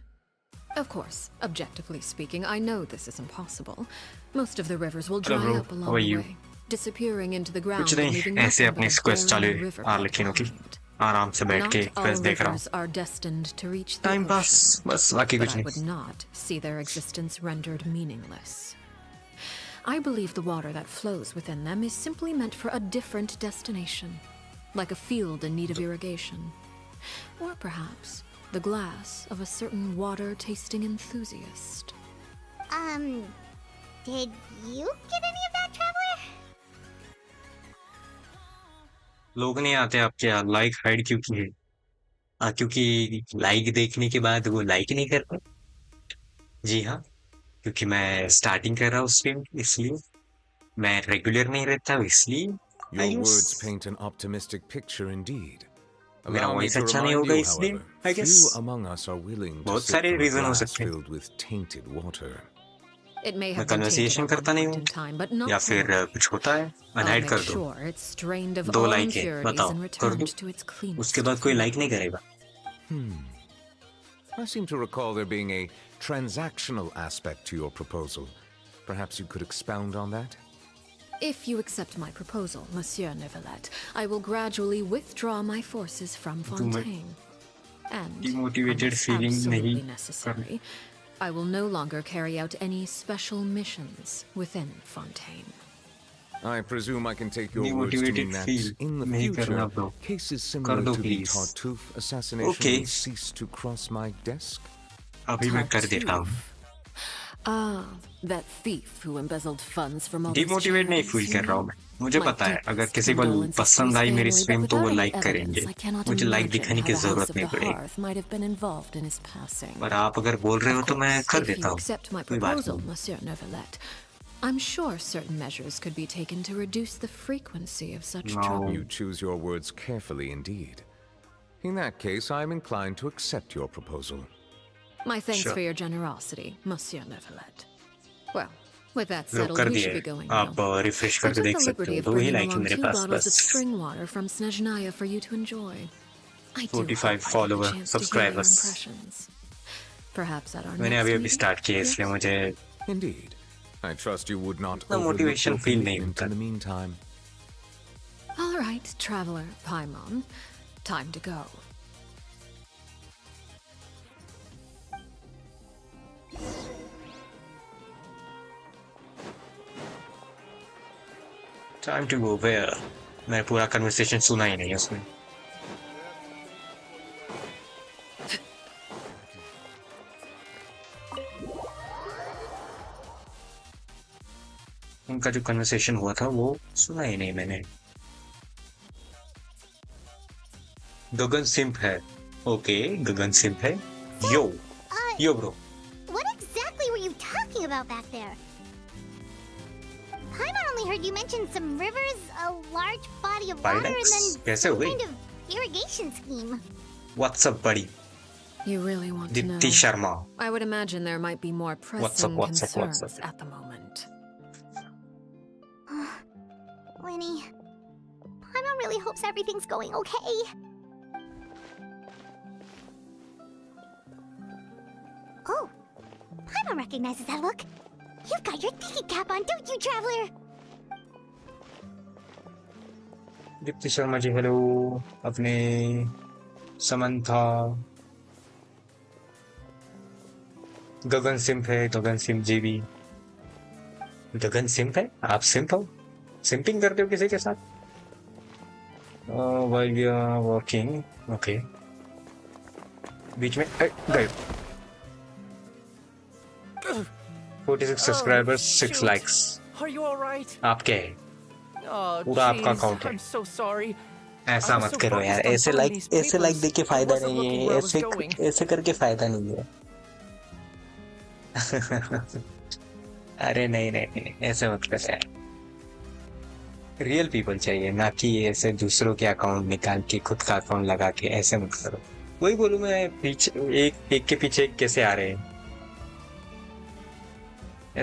Speaker 3: Of course, objectively speaking, I know this is impossible. Most of the rivers will dry up along the way, disappearing into the ground and leaving nothing but a barren riverbed behind.
Speaker 1: आराम से बैठ के quest देख रहा हूँ।
Speaker 3: Are destined to reach the
Speaker 1: time pass बस बाकी कुछ
Speaker 3: I
Speaker 1: नहीं।
Speaker 3: would not see their existence rendered meaningless. I believe the water that flows within them is simply meant for a different destination, like a field in need of irrigation, or perhaps the glass of a certain water-tasting enthusiast.
Speaker 6: Did you get any of that, Traveler?
Speaker 1: लोग नहीं आते आपके यहाँ like hide क्यों की है? क्योंकि like देखने के बाद वो लाइक नहीं करते। जी हाँ, क्योंकि मैं स्टार्टिंग कर रहा हूँ स्ट्रीम, इसलिए मैं रेगुलर नहीं रहता इसलिए।
Speaker 13: Your words paint an optimistic picture indeed.
Speaker 1: मेरा वॉइस अच्छा नहीं होगा इसलिए I guess
Speaker 13: few among us are willing to
Speaker 1: बहुत
Speaker 13: sit
Speaker 1: सारे
Speaker 13: from a
Speaker 1: रीजन हो
Speaker 13: glass
Speaker 1: सकते हैं।
Speaker 13: filled with tainted water.
Speaker 3: It may
Speaker 1: मैं
Speaker 3: have been tainted
Speaker 1: conversation
Speaker 3: at
Speaker 1: करता
Speaker 3: one
Speaker 1: नहीं
Speaker 3: point
Speaker 1: हूँ
Speaker 3: in time, but not
Speaker 1: या फिर
Speaker 3: now.
Speaker 1: कुछ होता है
Speaker 3: I'll
Speaker 1: अनहाइड
Speaker 3: make
Speaker 1: कर दो।
Speaker 3: sure it's strained of
Speaker 1: 2
Speaker 3: all
Speaker 1: like है
Speaker 3: impurities
Speaker 1: बताओ
Speaker 3: and
Speaker 1: कर
Speaker 3: returned
Speaker 1: दो,
Speaker 3: to its cleanest
Speaker 1: उसके बाद कोई लाइक नहीं करेगा।
Speaker 13: I seem to recall there being a transactional aspect to your proposal. Perhaps you could expound on that?
Speaker 3: If you accept my proposal, Monsieur Neverlet, I will gradually withdraw my forces from Fontaine. And,
Speaker 1: Demotivated
Speaker 3: unless
Speaker 1: feeling
Speaker 3: absolutely
Speaker 1: नहीं
Speaker 3: necessary, I will no longer carry out any special missions within Fontaine.
Speaker 13: I presume I can take your words to mean that in the
Speaker 1: नहीं
Speaker 13: future,
Speaker 1: करना bro,
Speaker 13: cases
Speaker 1: कर
Speaker 13: similar
Speaker 1: दो
Speaker 13: to the
Speaker 1: please।
Speaker 13: Tartuffe assassination
Speaker 1: Okay।
Speaker 13: will cease to cross my desk?
Speaker 1: अभी मैं कर देता हूँ।
Speaker 2: Ah, that thief who embezzled funds from all these
Speaker 1: demotivate नहीं फील कर रहा हूँ मैं, मुझे पता है अगर किसी को पसंद आई मेरी स्ट्रीम तो वो लाइक करेंगे, मुझे लाइक दिखाने की जरूरत नहीं पड़ेगी। पर आप अगर बोल रहे हो तो मैं कर देता हूँ, कोई बात नहीं।
Speaker 3: I'm sure certain measures could be taken to reduce the frequency of such
Speaker 1: No.
Speaker 3: trouble.
Speaker 13: You choose your words carefully indeed. In that case, I am inclined to accept your proposal.
Speaker 3: My thanks
Speaker 1: Sure.
Speaker 3: for your generosity, Monsieur Neverlet. Well, With that
Speaker 1: लोग
Speaker 3: settled,
Speaker 1: कर
Speaker 3: we
Speaker 1: दिए
Speaker 3: should be going
Speaker 1: आप
Speaker 3: now.
Speaker 1: Refresh
Speaker 3: I
Speaker 1: करके
Speaker 3: took
Speaker 1: देख
Speaker 3: the
Speaker 1: सकते
Speaker 3: liberty
Speaker 1: हो
Speaker 3: of
Speaker 1: 2 he
Speaker 3: bringing
Speaker 1: like है
Speaker 3: along
Speaker 1: मेरे
Speaker 3: 2
Speaker 1: पास
Speaker 3: bottles of
Speaker 1: बस
Speaker 3: spring water from Snezhnaya for you to enjoy. I do
Speaker 1: 45
Speaker 3: hope I get the
Speaker 1: follower
Speaker 3: chance to hear your
Speaker 1: subscribers
Speaker 3: impressions. Perhaps at our
Speaker 1: मैंने
Speaker 3: next
Speaker 1: अभी
Speaker 3: meeting?
Speaker 1: Start किया
Speaker 3: Yes?
Speaker 1: इसलिए मुझे
Speaker 13: Indeed. I trust you would not
Speaker 1: इतना
Speaker 13: overlook
Speaker 1: motivation
Speaker 13: your
Speaker 1: feel नहीं
Speaker 13: commitment
Speaker 1: होता
Speaker 13: in the meantime.
Speaker 3: All right, traveler Paimon. Time to go.
Speaker 1: Time to go where? मैं पूरा कन्वर्सेशन सुना ही नहीं उसमें उनका जो कन्वर्सेशन हुआ था वो सुना ही नहीं मैंने गगन सिंप है ओके गगन सिंप है यो bro
Speaker 6: What exactly were you talking about back there? Paimon only heard you mention some rivers, a large body of water, and then
Speaker 1: कैसे
Speaker 6: some
Speaker 1: हो गई
Speaker 6: kind of irrigation scheme.
Speaker 1: What's up buddy
Speaker 3: You really want to know?
Speaker 1: Deepti Sharma
Speaker 3: I would imagine there might be more pressing
Speaker 1: what's
Speaker 3: concerns
Speaker 1: up?
Speaker 3: at the moment.
Speaker 6: Winnie, Paimon really hopes everything's going okay. Oh, Paimon recognizes that look. You've got your thinking cap on, don't you, traveler?
Speaker 1: Deepti Sharma ji hello अपने Samantha Gagan simp है गगन सिंप जी भी गगन simp है आप सिंप हो simping करते हो किसी के साथ while we are working okay बीच में गए 46 subscribers 6 likes
Speaker 7: Are you all right?
Speaker 1: आपके हैं
Speaker 7: Oh,
Speaker 1: पूरा आपका
Speaker 7: jeez,
Speaker 1: अकाउंट है
Speaker 7: I'm so sorry.
Speaker 1: ऐसा
Speaker 7: I was
Speaker 1: मत
Speaker 7: so
Speaker 1: करो यार
Speaker 7: focused on
Speaker 1: ऐसे
Speaker 7: finding
Speaker 1: लाइक
Speaker 7: these
Speaker 1: देख के
Speaker 7: papers,
Speaker 1: फायदा
Speaker 7: I wasn't
Speaker 1: नहीं
Speaker 7: looking
Speaker 1: है
Speaker 7: where I was going.
Speaker 1: ऐसे करके फायदा नहीं है अरे नहीं नहीं नहीं ऐसे मत कर यार रियल पीपल चाहिए ना कि ऐसे दूसरों के अकाउंट निकाल के खुद का अकाउंट लगा के ऐसे मत करो वही बोलूं मैं पीछे एक के पीछे एक कैसे आ रहे हैं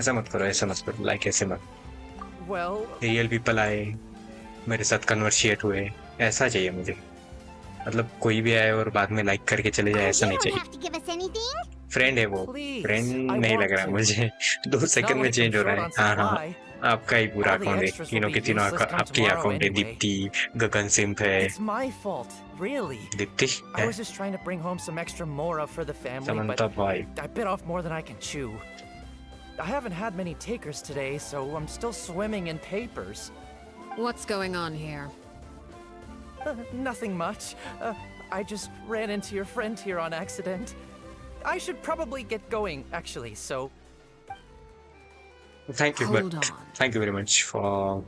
Speaker 1: ऐसा मत करो लाइक ऐसे मत
Speaker 7: Well,
Speaker 1: रियल पीपल आए मेरे साथ कन्वर्शिएट हुए ऐसा चाहिए मुझे मतलब कोई भी आए और बाद में लाइक करके चले जाए ऐसा नहीं
Speaker 6: You don't
Speaker 1: चाहिए
Speaker 6: have to give us anything.
Speaker 1: Friend है वो फ्रेंड नहीं लग रहा मुझे 2 सेकंड में चेंज हो रहा है हाँ हाँ आपका ही पूरा अकाउंट है तीनों के तीनों आपकी अकाउंट है दीप्ति गगन सिंह है
Speaker 14: It's my fault, really.
Speaker 1: Deepti
Speaker 14: I was just trying to bring home some extra mora for the family,
Speaker 1: Samantha
Speaker 14: but
Speaker 1: भाई
Speaker 14: I bit off more than I can chew. I haven't had many takers today, so I'm still swimming in papers.
Speaker 3: What's going on here?
Speaker 14: Nothing much. I just ran into your friend here on accident. I should probably get going, actually, so...
Speaker 1: Thank you,
Speaker 3: Hold
Speaker 1: but
Speaker 3: on.
Speaker 1: thank you very much for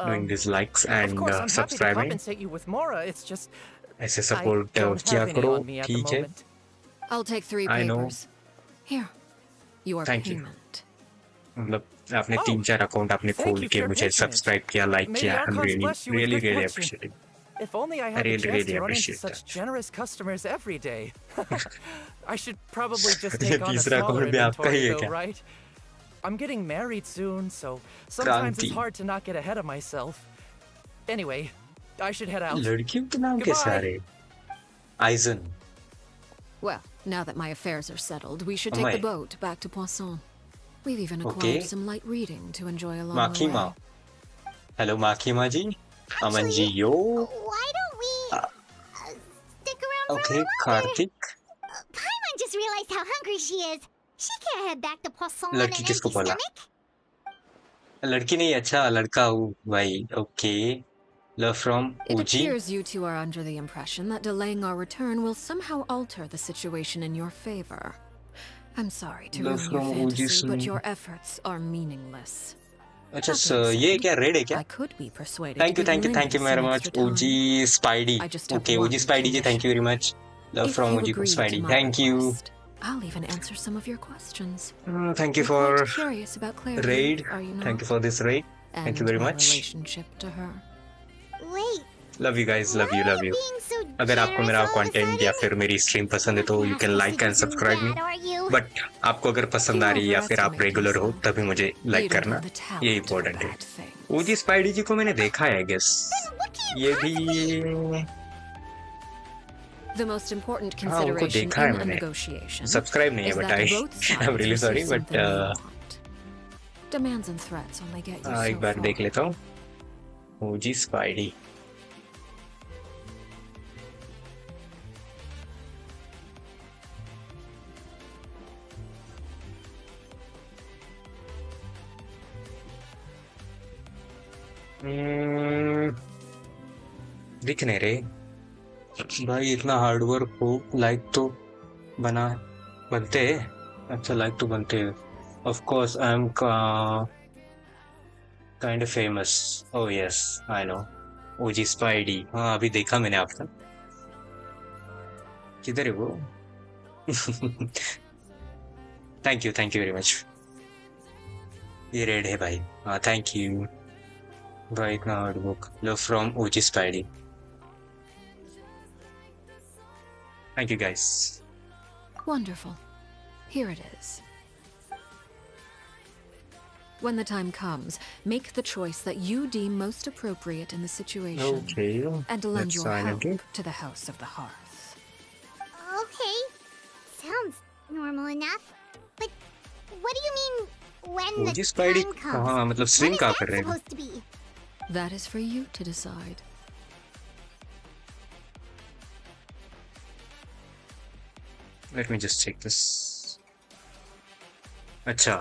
Speaker 1: doing these likes
Speaker 14: Of
Speaker 1: and
Speaker 14: course, I'm happy to
Speaker 1: subscribing.
Speaker 14: compensate you with mora, it's just...
Speaker 1: ऐसे
Speaker 14: I
Speaker 1: support
Speaker 14: don't
Speaker 1: किया
Speaker 14: have any
Speaker 1: करो
Speaker 14: on me at the
Speaker 1: ठीक है
Speaker 14: moment.
Speaker 3: I'll take 3
Speaker 1: I know.
Speaker 3: papers. Here. Your
Speaker 1: Thank you.
Speaker 3: payment.
Speaker 1: मतलब आपने
Speaker 14: Oh,
Speaker 1: 3-4 account आपने
Speaker 14: thank
Speaker 1: खोल
Speaker 14: you
Speaker 1: के
Speaker 14: for your
Speaker 1: मुझे
Speaker 14: patronage.
Speaker 1: सब्सक्राइब किया लाइक
Speaker 14: May
Speaker 1: किया
Speaker 14: the
Speaker 1: I'm
Speaker 14: archons
Speaker 1: really
Speaker 14: bless you with
Speaker 1: really
Speaker 14: good
Speaker 1: really
Speaker 14: fortune.
Speaker 1: appreciate it
Speaker 14: If only I had
Speaker 1: I
Speaker 14: the
Speaker 1: really,
Speaker 14: chance
Speaker 1: really
Speaker 14: to run into
Speaker 1: appreciate
Speaker 14: such
Speaker 1: that.
Speaker 14: generous customers every day. I should probably just
Speaker 1: ये
Speaker 14: take on a
Speaker 1: तीसरा
Speaker 14: smaller
Speaker 1: account भी आपका ही
Speaker 14: inventory
Speaker 1: है
Speaker 14: though,
Speaker 1: क्या
Speaker 14: right? I'm getting married soon, so sometimes
Speaker 1: क्रांति
Speaker 14: it's hard to not get ahead of myself. Anyway, I should head out.
Speaker 1: लड़कियों के नाम कैसे आ
Speaker 14: Goodbye.
Speaker 1: रहे eigen
Speaker 3: Well, now that my affairs are settled, we should take
Speaker 1: Amai.
Speaker 3: the boat back to Poisson. We've even
Speaker 1: Okay.
Speaker 3: acquired some light reading to enjoy along the
Speaker 1: माखी
Speaker 3: way.
Speaker 1: माँ hello माखी माँ जी अमन जी यो
Speaker 6: Why don't we stick around for a
Speaker 1: okay
Speaker 6: little longer?
Speaker 1: Kartik
Speaker 6: Paimon just realized how hungry she is. She can't head back to Poisson on an
Speaker 1: लड़की किसको
Speaker 6: empty
Speaker 1: बोला
Speaker 6: stomach.
Speaker 1: लड़की नहीं अच्छा लड़का हूँ भाई okay love from
Speaker 3: It
Speaker 1: OG
Speaker 3: appears you two are under the impression that delaying our return will somehow alter the situation in your favor. I'm sorry to
Speaker 1: Love
Speaker 3: ruin your
Speaker 1: from OG
Speaker 3: fantasy, but
Speaker 1: soon.
Speaker 3: your efforts are meaningless.
Speaker 1: अच्छा
Speaker 3: That being
Speaker 1: ये
Speaker 3: said,
Speaker 1: क्या raid है क्या
Speaker 3: I could be persuaded
Speaker 1: thank
Speaker 3: to
Speaker 1: you
Speaker 3: give
Speaker 1: thank you
Speaker 3: Lindy
Speaker 1: very
Speaker 3: some
Speaker 1: much
Speaker 3: extra time.
Speaker 1: OG spidey
Speaker 3: I just have
Speaker 1: okay
Speaker 3: one
Speaker 1: OG spidey ji thank you very much love
Speaker 3: If
Speaker 1: from
Speaker 3: you
Speaker 1: OG
Speaker 3: agree to
Speaker 1: spidey
Speaker 3: my
Speaker 1: thank you
Speaker 3: request, I'll even answer some of your questions.
Speaker 1: Thank you
Speaker 3: You're
Speaker 1: for
Speaker 3: quite curious about Claire,
Speaker 1: raid
Speaker 3: are you not?
Speaker 1: Thank you for this red thank
Speaker 3: And
Speaker 1: you very
Speaker 3: my
Speaker 1: much
Speaker 3: relationship to her.
Speaker 6: Wait,
Speaker 1: love you guys love
Speaker 6: why
Speaker 1: you
Speaker 6: are
Speaker 1: love
Speaker 6: you
Speaker 1: you
Speaker 6: being so
Speaker 1: अगर आपको मेरा content या फिर मेरी stream पसंद है तो you can like and subscribe me, but आपको अगर पसंद आ रही है या फिर आप रेगुलर हो तभी मुझे लाइक करना, ये इम्पोर्टेंट है। ओजी स्पाइडी जी को मैंने देखा है गेस, ये भी
Speaker 3: The most important
Speaker 1: हाँ उनको
Speaker 3: consideration
Speaker 1: देखा है
Speaker 3: in a
Speaker 1: मैंने,
Speaker 3: negotiation
Speaker 1: सब्सक्राइब नहीं है
Speaker 3: is
Speaker 1: but
Speaker 3: that
Speaker 1: I
Speaker 3: both
Speaker 1: I am
Speaker 3: sides
Speaker 1: really sorry
Speaker 3: receive
Speaker 1: but
Speaker 3: something they want. Demands and threats only get you
Speaker 1: एक
Speaker 3: so
Speaker 1: बार
Speaker 3: far.
Speaker 1: देख लेता हूँ ओजी स्पाइडी। दिख नहीं रहे भाई, इतना हार्ड वर्क हो, लाइक तो बनते हैं, अच्छा लाइक तो बनते हैं। Of course I am kind of famous, oh yes I know OG spidey, हाँ अभी देखा मैंने आपका, किधर है वो? थैंक यू वेरी मच, ये रेड है भाई, हाँ थैंक यू भाई, इतना hard work low from OG spidey, thank you guys.
Speaker 3: Wonderful. Here it is. When the time comes, make the choice that you deem most appropriate in the situation.
Speaker 1: Okay.
Speaker 3: And lend
Speaker 1: Let's
Speaker 3: your
Speaker 1: sign
Speaker 3: help
Speaker 1: it.
Speaker 3: to the House of the Hearth.
Speaker 6: Okay. Sounds normal enough. But what do you mean when the
Speaker 1: OG spidey
Speaker 6: time comes?
Speaker 1: हाँ मतलब
Speaker 6: When
Speaker 1: stream
Speaker 6: is
Speaker 1: कहाँ
Speaker 6: that
Speaker 1: कर रहे हैं?
Speaker 6: supposed to be?
Speaker 3: That is for you to decide.
Speaker 1: Let me just check this. अच्छा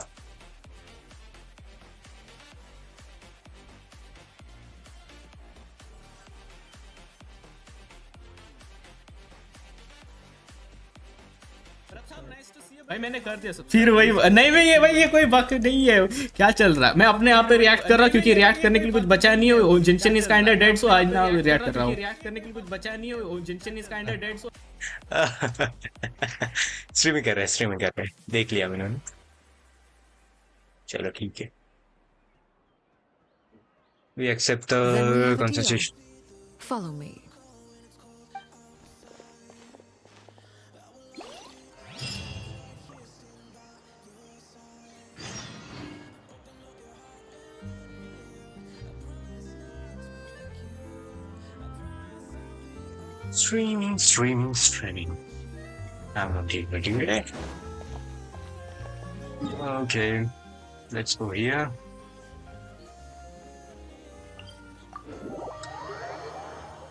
Speaker 15: भाई मैंने कर दिया सब। फिर वही नहीं भाई ये कोई बक नहीं है, क्या चल रहा है? मैं अपने आप पे रिएक्ट कर रहा हूँ क्योंकि रिएक्ट करने के लिए कुछ बचा नहीं हो। Genshin is kind of dead, सो आज ना रिएक्ट कर रहा हूँ। रिएक्ट करने के लिए कुछ बचा नहीं हो। Genshin is kind of dead, so
Speaker 1: streaming कर रहे हैं, देख लिया मैंने, चलो ठीक है। We accept
Speaker 3: Then we
Speaker 1: the
Speaker 3: have a deal.
Speaker 1: constitution.
Speaker 3: Follow me. Streaming.
Speaker 1: I'm not even doing it. Okay, let's go here.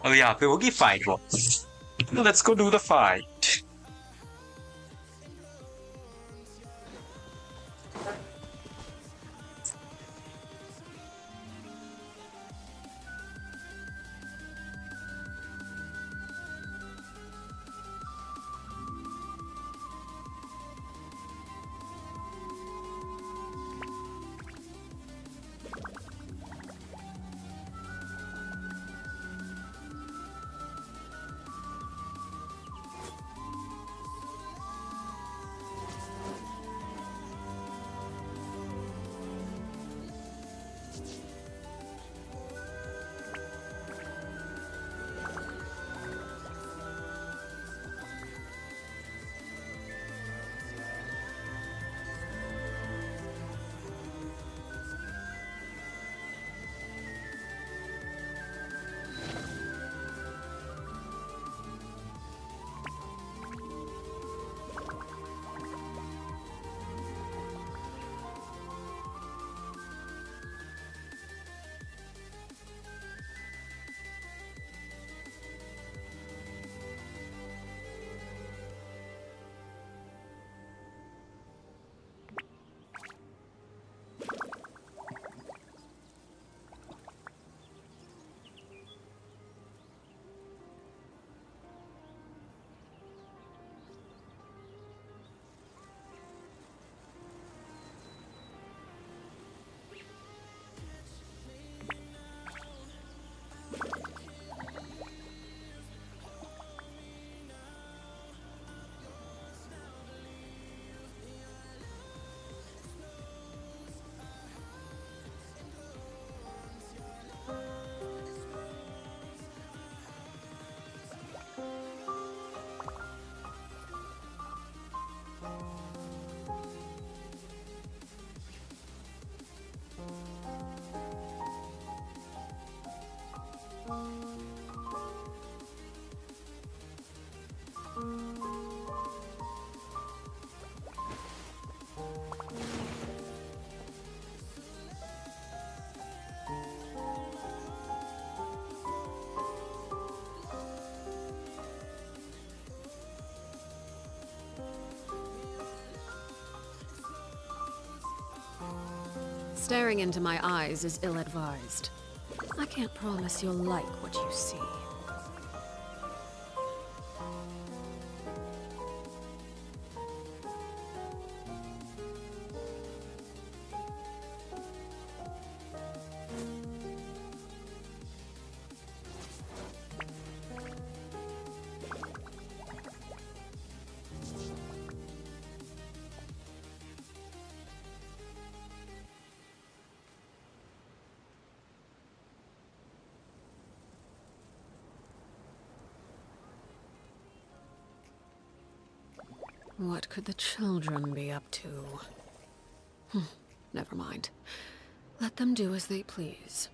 Speaker 1: Oh यहाँ पे होगी fight वो. Let's go do the fight.
Speaker 3: Staring into my eyes is ill-advised. I can't promise you'll like what you see. What could the children be up to? Never mind. Let them do as they please.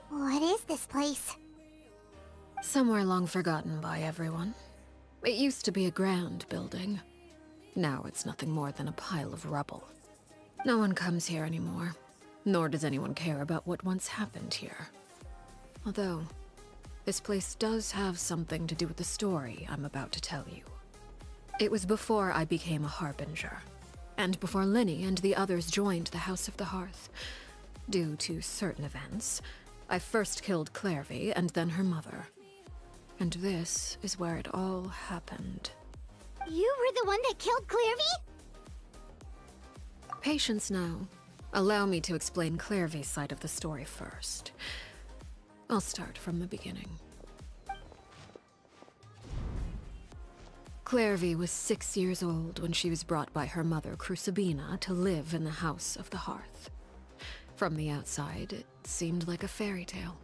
Speaker 6: What is this place?
Speaker 3: Somewhere long forgotten by everyone. It used to be a grand building. Now it's nothing more than a pile of rubble. No one comes here anymore, nor does anyone care about what once happened here. Although, this place does have something to do with the story I'm about to tell you. It was before I became a Harbinger, and before Lyney and the others joined the House of the Hearth. Due to certain events, I first killed Clairvy and then her mother. And this is where it all happened.
Speaker 6: You were the one that killed Clairvy?
Speaker 3: Patience now. Allow me to explain Clairvy's side of the story first. I'll start from the beginning. Clairvy was 6 years old when she was brought by her mother, Crucibina, to live in the House of the Hearth. From the outside, it seemed like a fairy tale.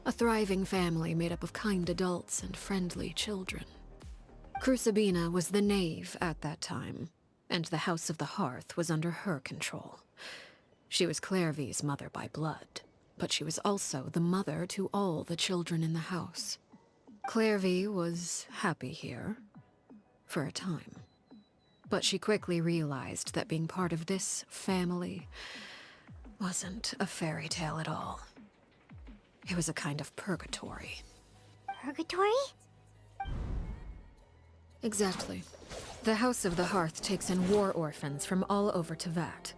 Speaker 3: A thriving family made up of kind adults and friendly children. Crucibina was the knave at that time, and the House of the Hearth was under her control. She was Clairvy's mother by blood, but she was also the mother to all the children in the house. Clairvy was happy here, for a time. But she quickly realized that being part of this family wasn't a fairy tale at all. It was a kind of purgatory.
Speaker 6: Purgatory?
Speaker 3: Exactly. The House of the Hearth takes in war orphans from all over Teyvat.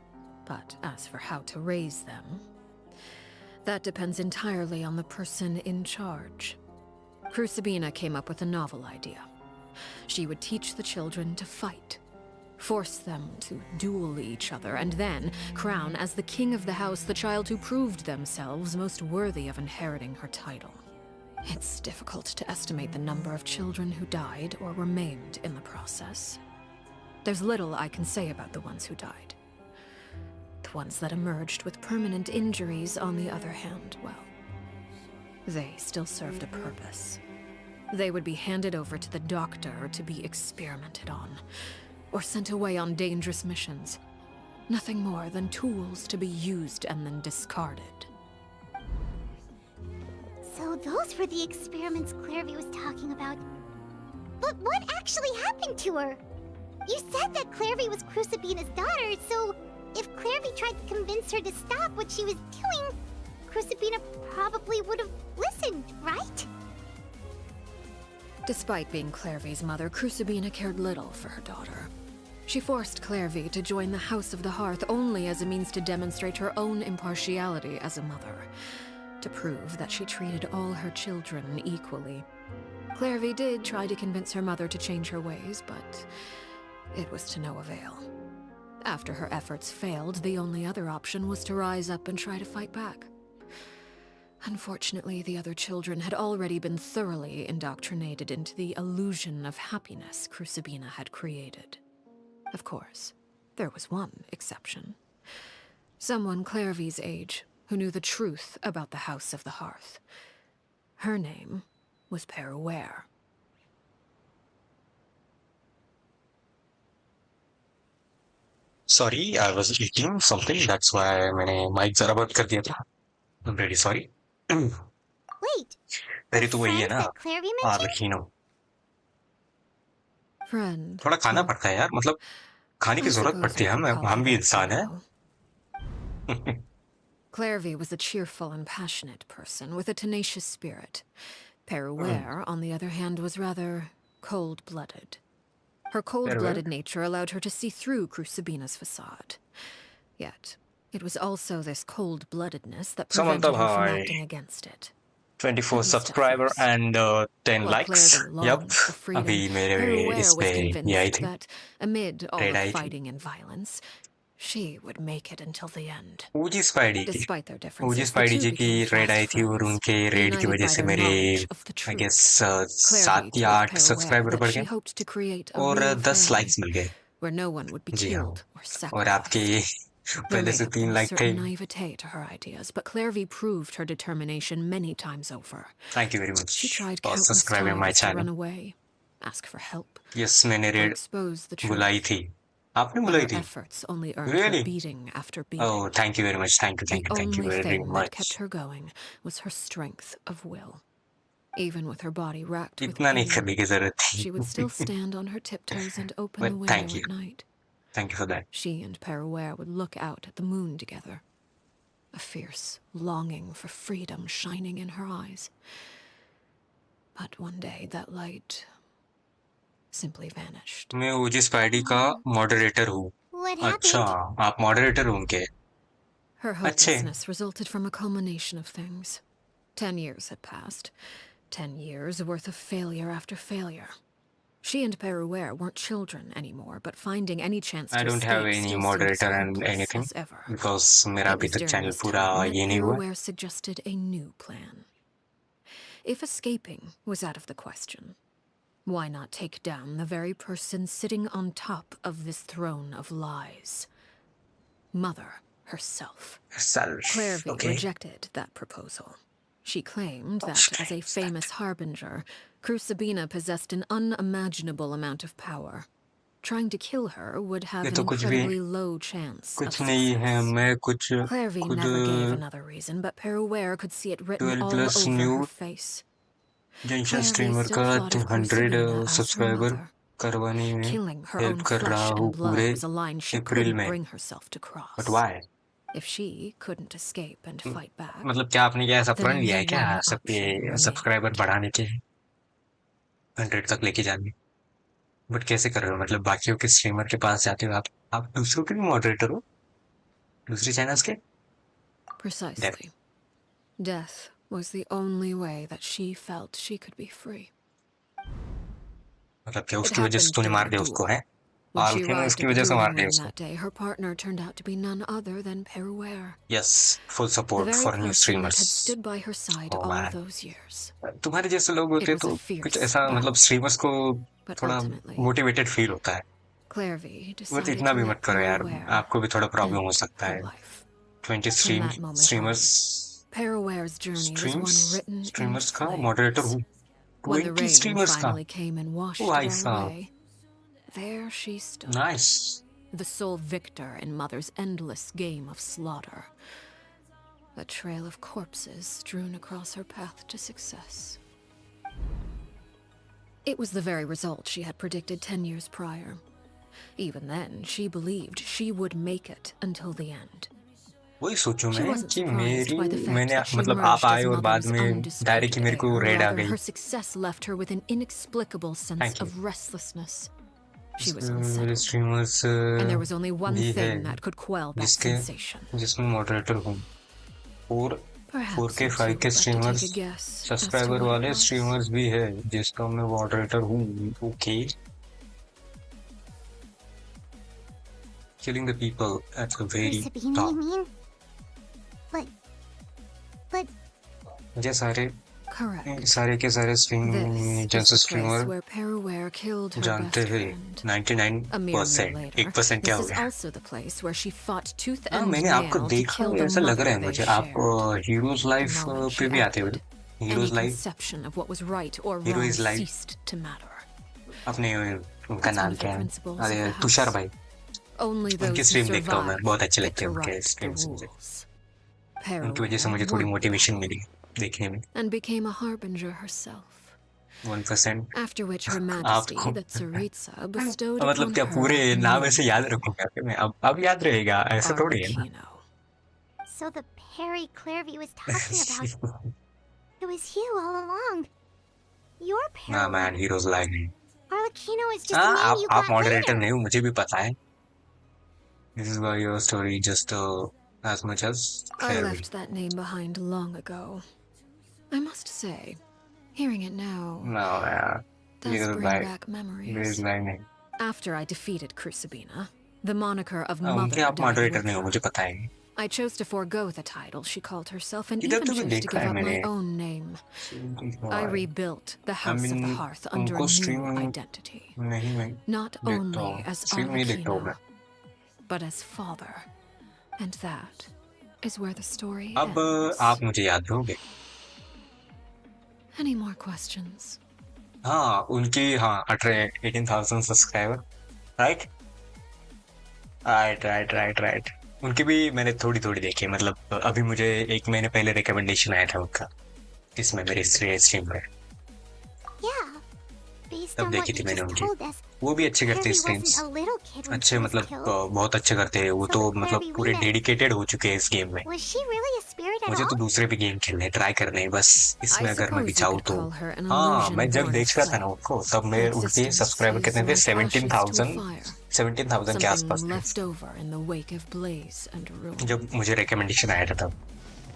Speaker 3: But as for how to raise them, that depends entirely on the person in charge. Crucibina came up with a novel idea. She would teach the children to fight, force them to duel each other, and then crown as the king of the house the child who proved themselves most worthy of inheriting her title. It's difficult to estimate the number of children who died or were maimed in the process. There's little I can say about the ones who died. The ones that emerged with permanent injuries, on the other hand, well, they still served a purpose. They would be handed over to the doctor to be experimented on, or sent away on dangerous missions. Nothing more than tools to be used and then discarded.
Speaker 6: So those were the experiments Clairvy was talking about. But what actually happened to her? You said that Clairvy was Crucibina's daughter, so if Clairvy tried to convince her to stop what she was doing, Crucibina probably would have listened, right?
Speaker 3: Despite being Clairvy's mother, Crucibina cared little for her daughter. She forced Clairvy to join the House of the Hearth only as a means to demonstrate her own impartiality as a mother, to prove that she treated all her children equally. Clairvy did try to convince her mother to change her ways, but it was to no avail. After her efforts failed, the only other option was to rise up and try to fight back. Unfortunately, the other children had already been thoroughly indoctrinated into the illusion of happiness Crucibina had created. Of course, there was one exception. Someone Clairvy's age who knew the truth about the House of the Hearth. Her name was Peruere.
Speaker 1: Sorry, I was eating something. That's why मैंने mic जरा बंद कर दिया था. I'm really sorry.
Speaker 6: Wait.
Speaker 1: तेरी तो वही है ना,
Speaker 6: that Clairvy mentioned?
Speaker 1: Arlecchino.
Speaker 3: Friend.
Speaker 1: थोड़ा खाना पड़ता है यार, मतलब खाने की जरूरत पड़ती है. हम भी इंसान हैं.
Speaker 3: Clairvy was a cheerful and passionate person with a tenacious spirit. Peruere, on the other hand, was rather cold-blooded. Her cold-blooded nature allowed her to see through Crucibina's facade. Yet, it was also this cold-bloodedness that prevented her from acting against it.
Speaker 1: 24 subscriber and 10 likes. Yep. अभी मेरे इस पे ये आई थी.
Speaker 3: That amid all the fighting and violence, she would make it until the end.
Speaker 1: OG spidey ji की red आई थी और उनके रेड की वजह से मेरे I guess 7 या 8 सब्सक्राइबर बढ़ गए और 10 लाइक्स मिल गए. जी हाँ. और आपके पहले से 3 लाइक थे.
Speaker 3: Naivete to her ideas, but Clairvy proved her determination many times over.
Speaker 1: Thank you very much
Speaker 3: She tried
Speaker 1: for subscribing my
Speaker 3: to run
Speaker 1: channel.
Speaker 3: away, ask for help.
Speaker 1: Yes, मैंने red बुलाई थी. आपने बुलाई थी? Really? Oh, thank you very much. Thank you very
Speaker 3: The only thing
Speaker 1: much.
Speaker 3: that kept her going was her strength of will. Even with her body racked with
Speaker 1: इतना नहीं
Speaker 3: pain,
Speaker 1: करने की जरूरत थी.
Speaker 3: she would still stand on her tiptoes and open the window
Speaker 1: thank you.
Speaker 3: at night.
Speaker 1: Thank you for that.
Speaker 3: She and Peruere would look out at the moon together, a fierce longing for freedom shining in her eyes. But one day that light simply vanished.
Speaker 1: मैं ओजी spidey का moderator हूँ. अच्छा, आप moderator हो उनके.
Speaker 3: Her hopelessness resulted from a culmination of things. 10 years had passed. 10 years worth of failure after failure. She and Peruere weren't children anymore, but finding any chance to
Speaker 1: I don't have any moderator and anything because मेरा अभी तक channel पूरा ये नहीं हुआ.
Speaker 3: Peruere suggested a new plan. If escaping was out of the question, why not take down the very person sitting on top of this throne of lies? Mother herself. Clairvy rejected that proposal. She claimed that as a famous harbinger, Crucibina possessed an unimaginable amount of power. Trying to kill her would have an incredibly low chance of success. Clairvy never gave another reason, but Peruere could see it written all over her face.
Speaker 1: Genshin streamer का 200 subscriber करवाने में help कर रहा हूँ पूरे अप्रैल में. But why?
Speaker 3: If she couldn't escape and fight back,
Speaker 1: मतलब क्या आपने क्या ऐसा प्रण लिया है क्या सबके सब्सक्राइबर बढ़ाने के 100 तक लेके जाने? बट कैसे कर रहे हो? मतलब बाकियों के स्ट्रीमर के पास जाते हो आप दूसरों के भी मॉडरेटर हो दूसरे चैनल्स के?
Speaker 3: Precisely. Death was the only way that she felt she could be free.
Speaker 1: मतलब क्या उसकी वजह से तूने मार दिया उसको है? Arlecchino उसकी वजह से मार दिया उसको.
Speaker 3: That day, her partner turned out to be none other than Peruere.
Speaker 1: Yes, full support for new streamers.
Speaker 3: Had stood by her side all those years.
Speaker 1: तुम्हारे जैसे लोग होते तो कुछ ऐसा मतलब स्ट्रीमर्स को थोड़ा मोटिवेटेड फील होता है. बट इतना भी मत करो यार, आपको भी थोड़ा प्रॉब्लम हो सकता है. 20 streamers streamers का मॉडरेटर हूँ. 20 streamers का. भाई साहब.
Speaker 3: There she stood.
Speaker 1: Nice.
Speaker 3: The sole victor in Mother's endless game of slaughter. A trail of corpses strewn across her path to success. It was the very result she had predicted 10 years prior. Even then, she believed she would make it until the end.
Speaker 1: वही सोचूं मैं कि मैंने मतलब आप आए और बाद में डायरेक्ट मेरे को रेड आ गई.
Speaker 3: Her success left her with an inexplicable sense of restlessness. She was unsettled.
Speaker 1: streamers
Speaker 3: And there was only one
Speaker 1: भी है
Speaker 3: thing that could quell that sensation.
Speaker 1: जिसमें मॉडरेटर हूँ और 4K 5K स्ट्रीमर्स सब्सक्राइबर वाले streamers भी है जिसका मैं मॉडरेटर हूँ. Okay. Killing the people at the very top.
Speaker 6: But
Speaker 1: ये सारे के सारे स्ट्रीमर जानते हैं 99%. 1% क्या हो गया? मैंने आपको देखा ऐसा लग रहा है मुझे. आप हीरोज लाइफ पे भी आते हो. हीरोज लाइफ अपने उनका नाम क्या है? अरे तुषार भाई. उनकी स्ट्रीम देखता हूँ मैं. बहुत अच्छे लगते हैं उनके स्ट्रीम्स मुझे. उनकी वजह से मुझे थोड़ी मोटिवेशन मिली देखने में.
Speaker 3: And became a harbinger herself.
Speaker 1: 1%.
Speaker 3: After which Her Majesty, the Tsaritsa, bestowed upon
Speaker 1: मतलब क्या
Speaker 3: her
Speaker 1: पूरे नाम ऐसे याद रखूंगा मैं? अब याद रहेगा ऐसा थोड़ी है ना.
Speaker 6: So the Perry Clairvy was talking about, it was you all along. Your Perry.
Speaker 1: Nah man, heroes like me.
Speaker 6: Arlecchino is just a man you got
Speaker 1: आप मॉडरेटर
Speaker 6: later.
Speaker 1: नहीं हो मुझे भी पता है. This is why your story just as much as
Speaker 3: I left that name behind long ago. I must say, hearing it now does bring back memories. After I defeated Crucibina, the moniker of Mother died with her. I chose to forego the title she called herself and even chose to give up my own name. I rebuilt the House of the Hearth under a new identity. Not only as Arlecchino, but as father. And that is where the story
Speaker 1: अब आप मुझे याद रहोगे.
Speaker 3: Any more questions?
Speaker 1: हाँ उनकी 18,000 subscriber. Right. उनकी भी मैंने थोड़ी देखी. मतलब अभी मुझे 1 महीने पहले रिकमेंडेशन आया था उनका इसमें मेरे स्ट्रीम पे. तब देखी थी मैंने उनकी. वो भी अच्छे करते हैं स्ट्रीम्स. अच्छे मतलब बहुत अच्छे करते हैं वो तो. मतलब पूरे डेडिकेटेड हो चुके हैं इस गेम में. मुझे तो दूसरे भी गेम खेलने ट्राई करने हैं बस. इसमें अगर मैं भी चाहूँ तो. हाँ मैं जब देख रहा था ना उनको तब मैं उनके सब्सक्राइबर कितने थे? 17,000 के आसपास थे जब मुझे रिकमेंडेशन आया था तब.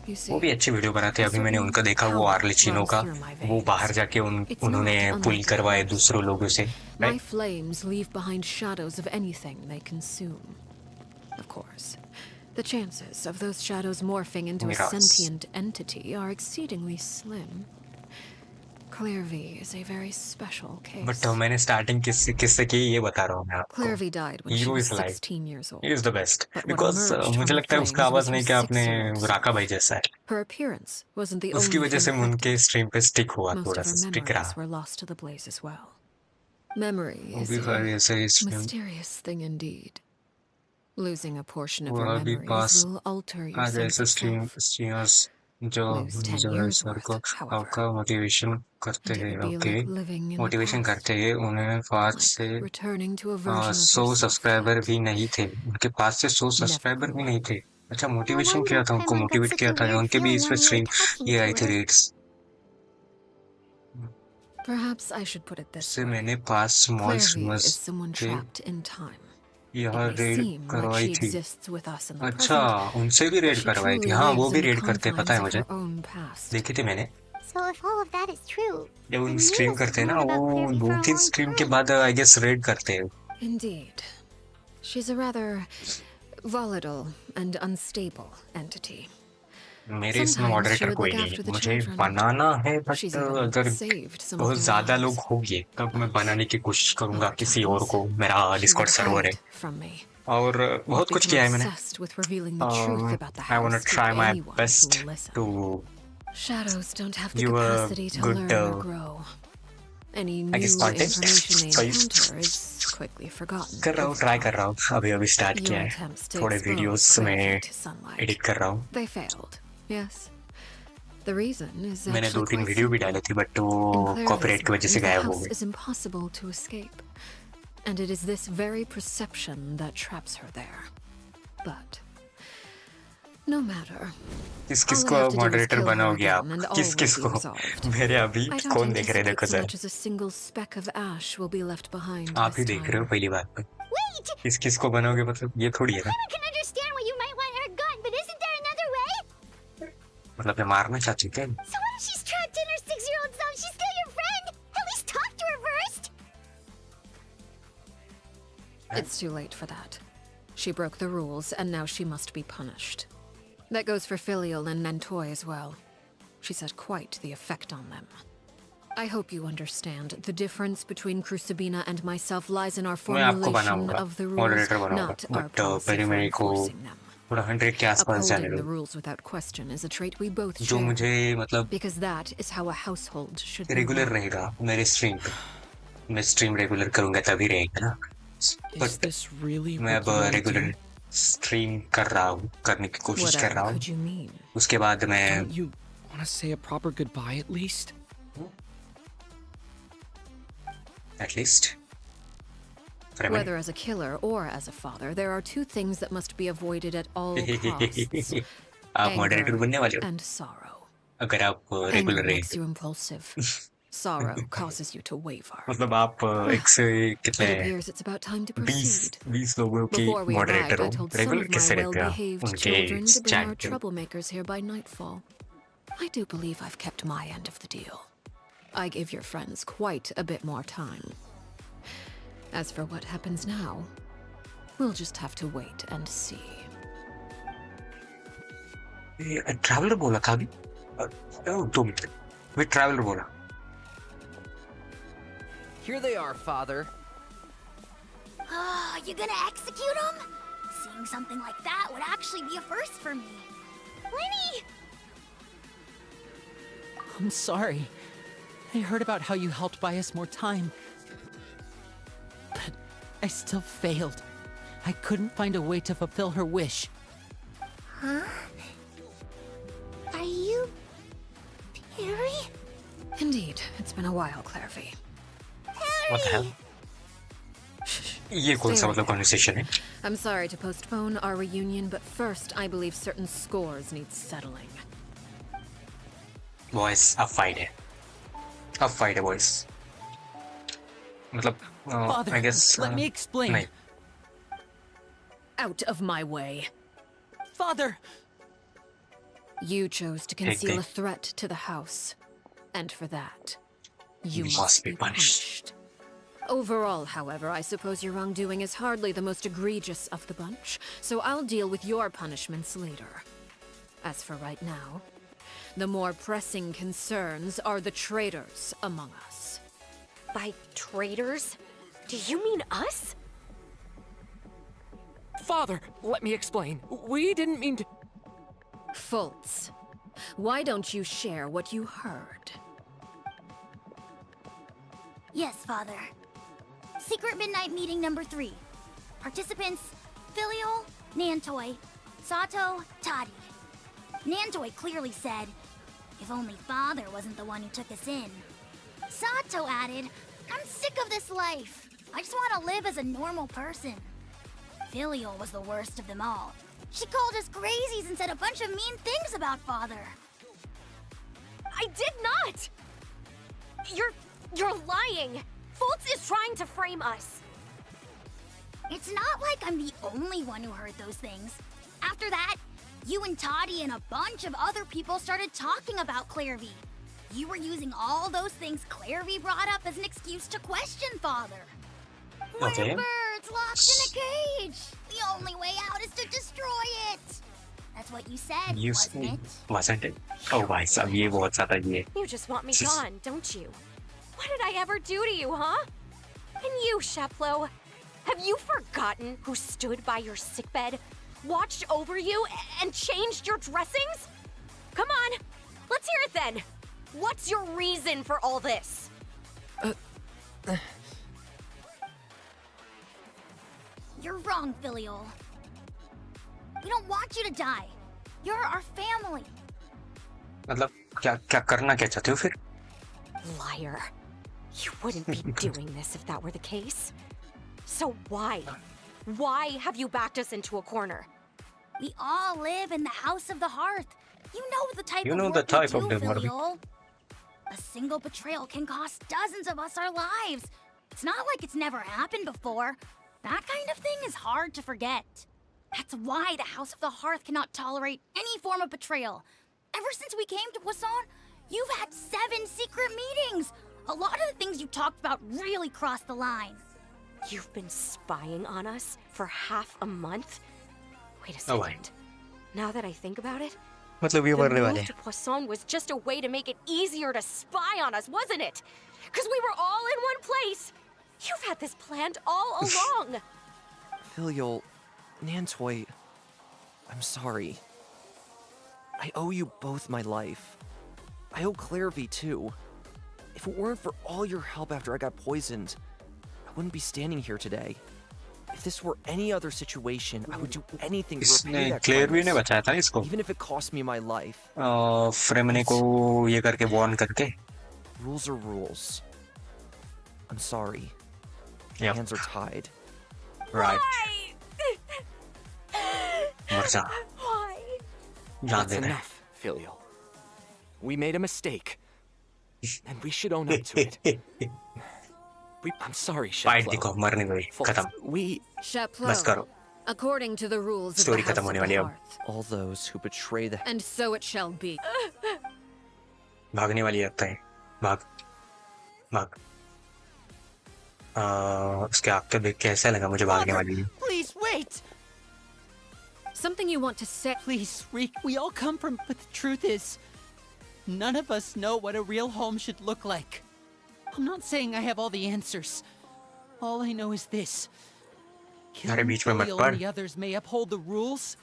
Speaker 1: वो भी अच्छी वीडियो बनाते हैं. अभी मैंने उनका देखा वो आर्लेचिनो का. वो बाहर जाके उन्होंने पुल करवाए दूसरों लोगों से.
Speaker 3: My flames leave behind shadows of anything they consume. Of course, the chances of those shadows morphing into a sentient entity are exceedingly slim. Clairvy is a very special case.
Speaker 1: But मैंने starting किससे की ये बता रहा हूँ मैं आपको.
Speaker 3: Clairvy died when she was 16 years old.
Speaker 1: He is the best because मुझे लगता है उसका आवाज नहीं क्या अपने राका भाई जैसा है.
Speaker 3: Her appearance wasn't the only
Speaker 1: उसकी वजह से उनके स्ट्रीम पे स्टिक हुआ. थोड़ा सा स्टिक रहा.
Speaker 3: were lost to the blaze as well. Memory is a mysterious thing indeed. Losing a portion of your memories will alter your sense of self.
Speaker 1: जो सर को आपका मोटिवेशन करते हैं. ओके मोटिवेशन करते हैं. उन्हें पास से 100 सब्सक्राइबर भी नहीं थे. उनके पास से 100 सब्सक्राइबर भी नहीं थे. अच्छा मोटिवेशन किया था उनको. मोटिवेट किया था. उनके भी इस पे स्ट्रीम ये आई थी rates.
Speaker 3: Perhaps I should put it this way.
Speaker 1: मैंने 5 स्मॉल स्ट्रीमर्स यहाँ रेड करवाई थी. अच्छा उनसे भी रेड करवाई थी. हाँ वो भी रेड करते पता है मुझे. देखी थी मैंने. जब उन स्ट्रीम करते हैं ना वो 2-3 स्ट्रीम के बाद आई गेस रेड करते हैं.
Speaker 3: Indeed. She's a rather volatile and unstable entity.
Speaker 1: मेरे इसमें मॉडरेटर कोई नहीं है. मुझे बनाना है बट अगर बहुत ज्यादा लोग होंगे तब मैं बनाने की कोशिश करूंगा किसी और को. मेरा डिस्कॉर्ड सर्वर है और बहुत कुछ किया है मैंने. I want to try my best to give a good I guess content कर रहा हूँ. ट्राई कर रहा हूँ. अभी स्टार्ट किया है. थोड़े वीडियोस में एडिट कर रहा हूँ.
Speaker 3: Yes. The reason is
Speaker 1: मैंने 2-3 वीडियो भी डाले थे बट वो कॉपीराइट की वजह से गायब हो गए.
Speaker 3: is impossible to escape, and it is this very perception that traps her there. But No matter.
Speaker 1: किस
Speaker 3: All I
Speaker 1: किसको
Speaker 3: have to do is
Speaker 1: moderator
Speaker 3: kill her
Speaker 1: बनाओगे आप?
Speaker 3: again, and all
Speaker 1: किस
Speaker 3: will
Speaker 1: किसको?
Speaker 3: be resolved.
Speaker 1: मेरे अभी
Speaker 3: I don't
Speaker 1: कौन देख रहे देखो
Speaker 3: anticipate so
Speaker 1: जरा.
Speaker 3: much as a single speck of ash will be left behind
Speaker 1: आप ही
Speaker 3: this
Speaker 1: देख रहे हो
Speaker 3: time.
Speaker 1: पहली बात पे.
Speaker 6: Wait!
Speaker 1: किस किसको बनाओगे मतलब ये थोड़ी है ना.
Speaker 6: I can understand why you might want her gun, but isn't there another way?
Speaker 1: मतलब ये मारना चाहती है.
Speaker 6: So what if she's trapped in her 6-year-old self? She's still your friend! At least talk to her first!
Speaker 3: It's too late for that. She broke the rules, and now she must be punished. That goes for Filial and Nentoy as well. She's had quite the effect on them. I hope you understand. The difference between Crucibina and myself lies in our formulation of the rules, not our policy for enforcing them. Upholding the rules without question is a trait we both share. Because that is how a household should be.
Speaker 1: Regular रहेगा मेरे stream पे. मैं stream regular करूंगा तभी रहेगा ना.
Speaker 10: Is this really
Speaker 1: मैं अब रेगुलर स्ट्रीम कर रहा हूँ, करने की कोशिश कर रहा हूँ. उसके बाद मैं.
Speaker 10: Don't you want to say a proper goodbye at least?
Speaker 1: At least.
Speaker 3: Whether as a killer or as a father, there are two things that must be avoided at all costs.
Speaker 1: आप moderator बनने वाले हो.
Speaker 3: And sorrow.
Speaker 1: अगर आप
Speaker 3: Anger
Speaker 1: regular
Speaker 3: makes you impulsive. Sorrow causes you to waver.
Speaker 1: मतलब आप एक से कितने
Speaker 3: It appears it's about time to proceed.
Speaker 1: 20 लोगों की
Speaker 3: Before we arrived,
Speaker 1: moderator
Speaker 3: I
Speaker 1: हो.
Speaker 3: told some
Speaker 1: regular
Speaker 3: of my
Speaker 1: किससे रहते हो?
Speaker 3: well-behaved
Speaker 1: उनके
Speaker 3: children to bring our
Speaker 1: chat.
Speaker 3: troublemakers here by nightfall. I do believe I've kept my end of the deal. I gave your friends quite a bit more time. As for what happens now, we'll just have to wait and see.
Speaker 1: Traveller बोला था अभी. 2 minute. वे traveller बोला.
Speaker 7: Here they are, Father.
Speaker 6: Oh, you gonna execute him? Seeing something like that would actually be a first for me. Lenny!
Speaker 4: I'm sorry. I heard about how you helped buy us more time. But I still failed. I couldn't find a way to fulfill her wish.
Speaker 6: Huh? Are you... Perry?
Speaker 3: Indeed, it's been a while, Clairvy.
Speaker 1: What the hell? ये कौन सा मतलब conversation है?
Speaker 3: I'm sorry to postpone our reunion, but first I believe certain scores need settling.
Speaker 1: Boys, अब fight है. अब fight है boys. मतलब
Speaker 4: Father,
Speaker 1: I guess
Speaker 4: let me explain.
Speaker 1: नहीं.
Speaker 3: Out of my way.
Speaker 4: Father!
Speaker 3: You chose to conceal a threat to the house. And for that, you
Speaker 1: must be punished.
Speaker 3: Overall, however, I suppose your wrongdoing is hardly the most egregious of the bunch, so I'll deal with your punishments later. As for right now, the more pressing concerns are the traitors among us.
Speaker 16: By traitors? Do you mean us?
Speaker 9: Father, let me explain. We didn't mean to...
Speaker 3: Fultz, why don't you share what you heard?
Speaker 6: Yes, Father. Secret Midnight Meeting number 3. Participants, Filial, Nantoy, Sato, Toddy. Nantoy clearly said, if only Father wasn't the one who took us in. Sato added, I'm sick of this life. I just want to live as a normal person. Filial was the worst of them all. She called us crazies and said a bunch of mean things about Father.
Speaker 16: I did not! You're lying! Fultz is trying to frame us.
Speaker 6: It's not like I'm the only one who heard those things. After that, you and Toddy and a bunch of other people started talking about Clairvy. You were using all those things Clairvy brought up as an excuse to question Father.
Speaker 1: Okay.
Speaker 6: We're birds locked in a cage. The only way out is to destroy it. That's what you said, wasn't it?
Speaker 1: Wasn't it? Oh, भाई साहब ये बहुत ज़्यादा ये.
Speaker 16: You just want me gone, don't you? What did I ever do to you, huh? And you, Sheplo, have you forgotten who stood by your sickbed, watched over you, and changed your dressings? Come on, let's hear it then. What's your reason for all this?
Speaker 6: You're wrong, Filial. We don't want you to die. You're our family.
Speaker 1: मतलब क्या करना क्या चाहते हो फिर?
Speaker 16: Liar. You wouldn't be doing this if that were the case. So why? Why have you backed us into a corner?
Speaker 6: We all live in the House of the Hearth. You know the type
Speaker 1: You
Speaker 6: of
Speaker 1: know
Speaker 6: work
Speaker 1: the type
Speaker 6: we
Speaker 1: of
Speaker 6: do,
Speaker 1: them, Marvin.
Speaker 6: Filial. A single betrayal can cost dozens of us our lives. It's not like it's never happened before. That kind of thing is hard to forget. That's why the House of the Hearth cannot tolerate any form of betrayal. Ever since we came to Poisson, you've had 7 secret meetings. A lot of the things you talked about really crossed the line.
Speaker 16: You've been spying on us for half a month? Wait a
Speaker 1: Oh,
Speaker 16: second. Now that I think about it,
Speaker 1: मतलब ये
Speaker 16: the
Speaker 1: मरने वाले
Speaker 16: move
Speaker 1: हैं.
Speaker 16: to Poisson was just a way to make it easier to spy on us, wasn't it? Because we were all in one place. You've had this planned all along.
Speaker 7: Filial, Nantoy, I'm sorry. I owe you both my life. I owe Claire V too. If it weren't for all your help after I got poisoned, I wouldn't be standing here today. If this were any other situation, I would do anything to repay
Speaker 1: इसने
Speaker 7: that
Speaker 1: clear भी ने
Speaker 7: kindness,
Speaker 1: बचाया था इसको.
Speaker 7: even if it cost me my life.
Speaker 1: फ्रेमने को ये करके Warne करके.
Speaker 7: Rules are rules. I'm sorry.
Speaker 1: Yep.
Speaker 7: Hands are tied.
Speaker 1: Right. मर जा.
Speaker 16: Why?
Speaker 1: जान
Speaker 9: That's
Speaker 1: दे रहे.
Speaker 9: enough, Filial. We made a mistake. And we should own up to it. I'm sorry,
Speaker 1: fight
Speaker 9: Sheplo.
Speaker 1: दिखाओ मरने दो. खत्म.
Speaker 9: We...
Speaker 1: बस करो.
Speaker 3: According to the rules of
Speaker 1: Story
Speaker 3: the House
Speaker 1: खत्म
Speaker 3: of
Speaker 1: होने
Speaker 3: the
Speaker 1: वाली है अब.
Speaker 3: Hearth.
Speaker 7: All those who betray the...
Speaker 3: And so it shall be.
Speaker 1: भागने वाली लगता है. भाग. भाग. उसके आग के देख के ऐसा लगा मुझे भागने वाली.
Speaker 4: Please wait.
Speaker 3: Something you want to say?
Speaker 4: Please, Reek, we all come from, but the truth is, none of us know what a real home should look like. I'm not saying I have all the answers. All I know is this.
Speaker 1: अरे बीच में मत
Speaker 4: Filial
Speaker 1: पड़.
Speaker 4: and the others may uphold the rules,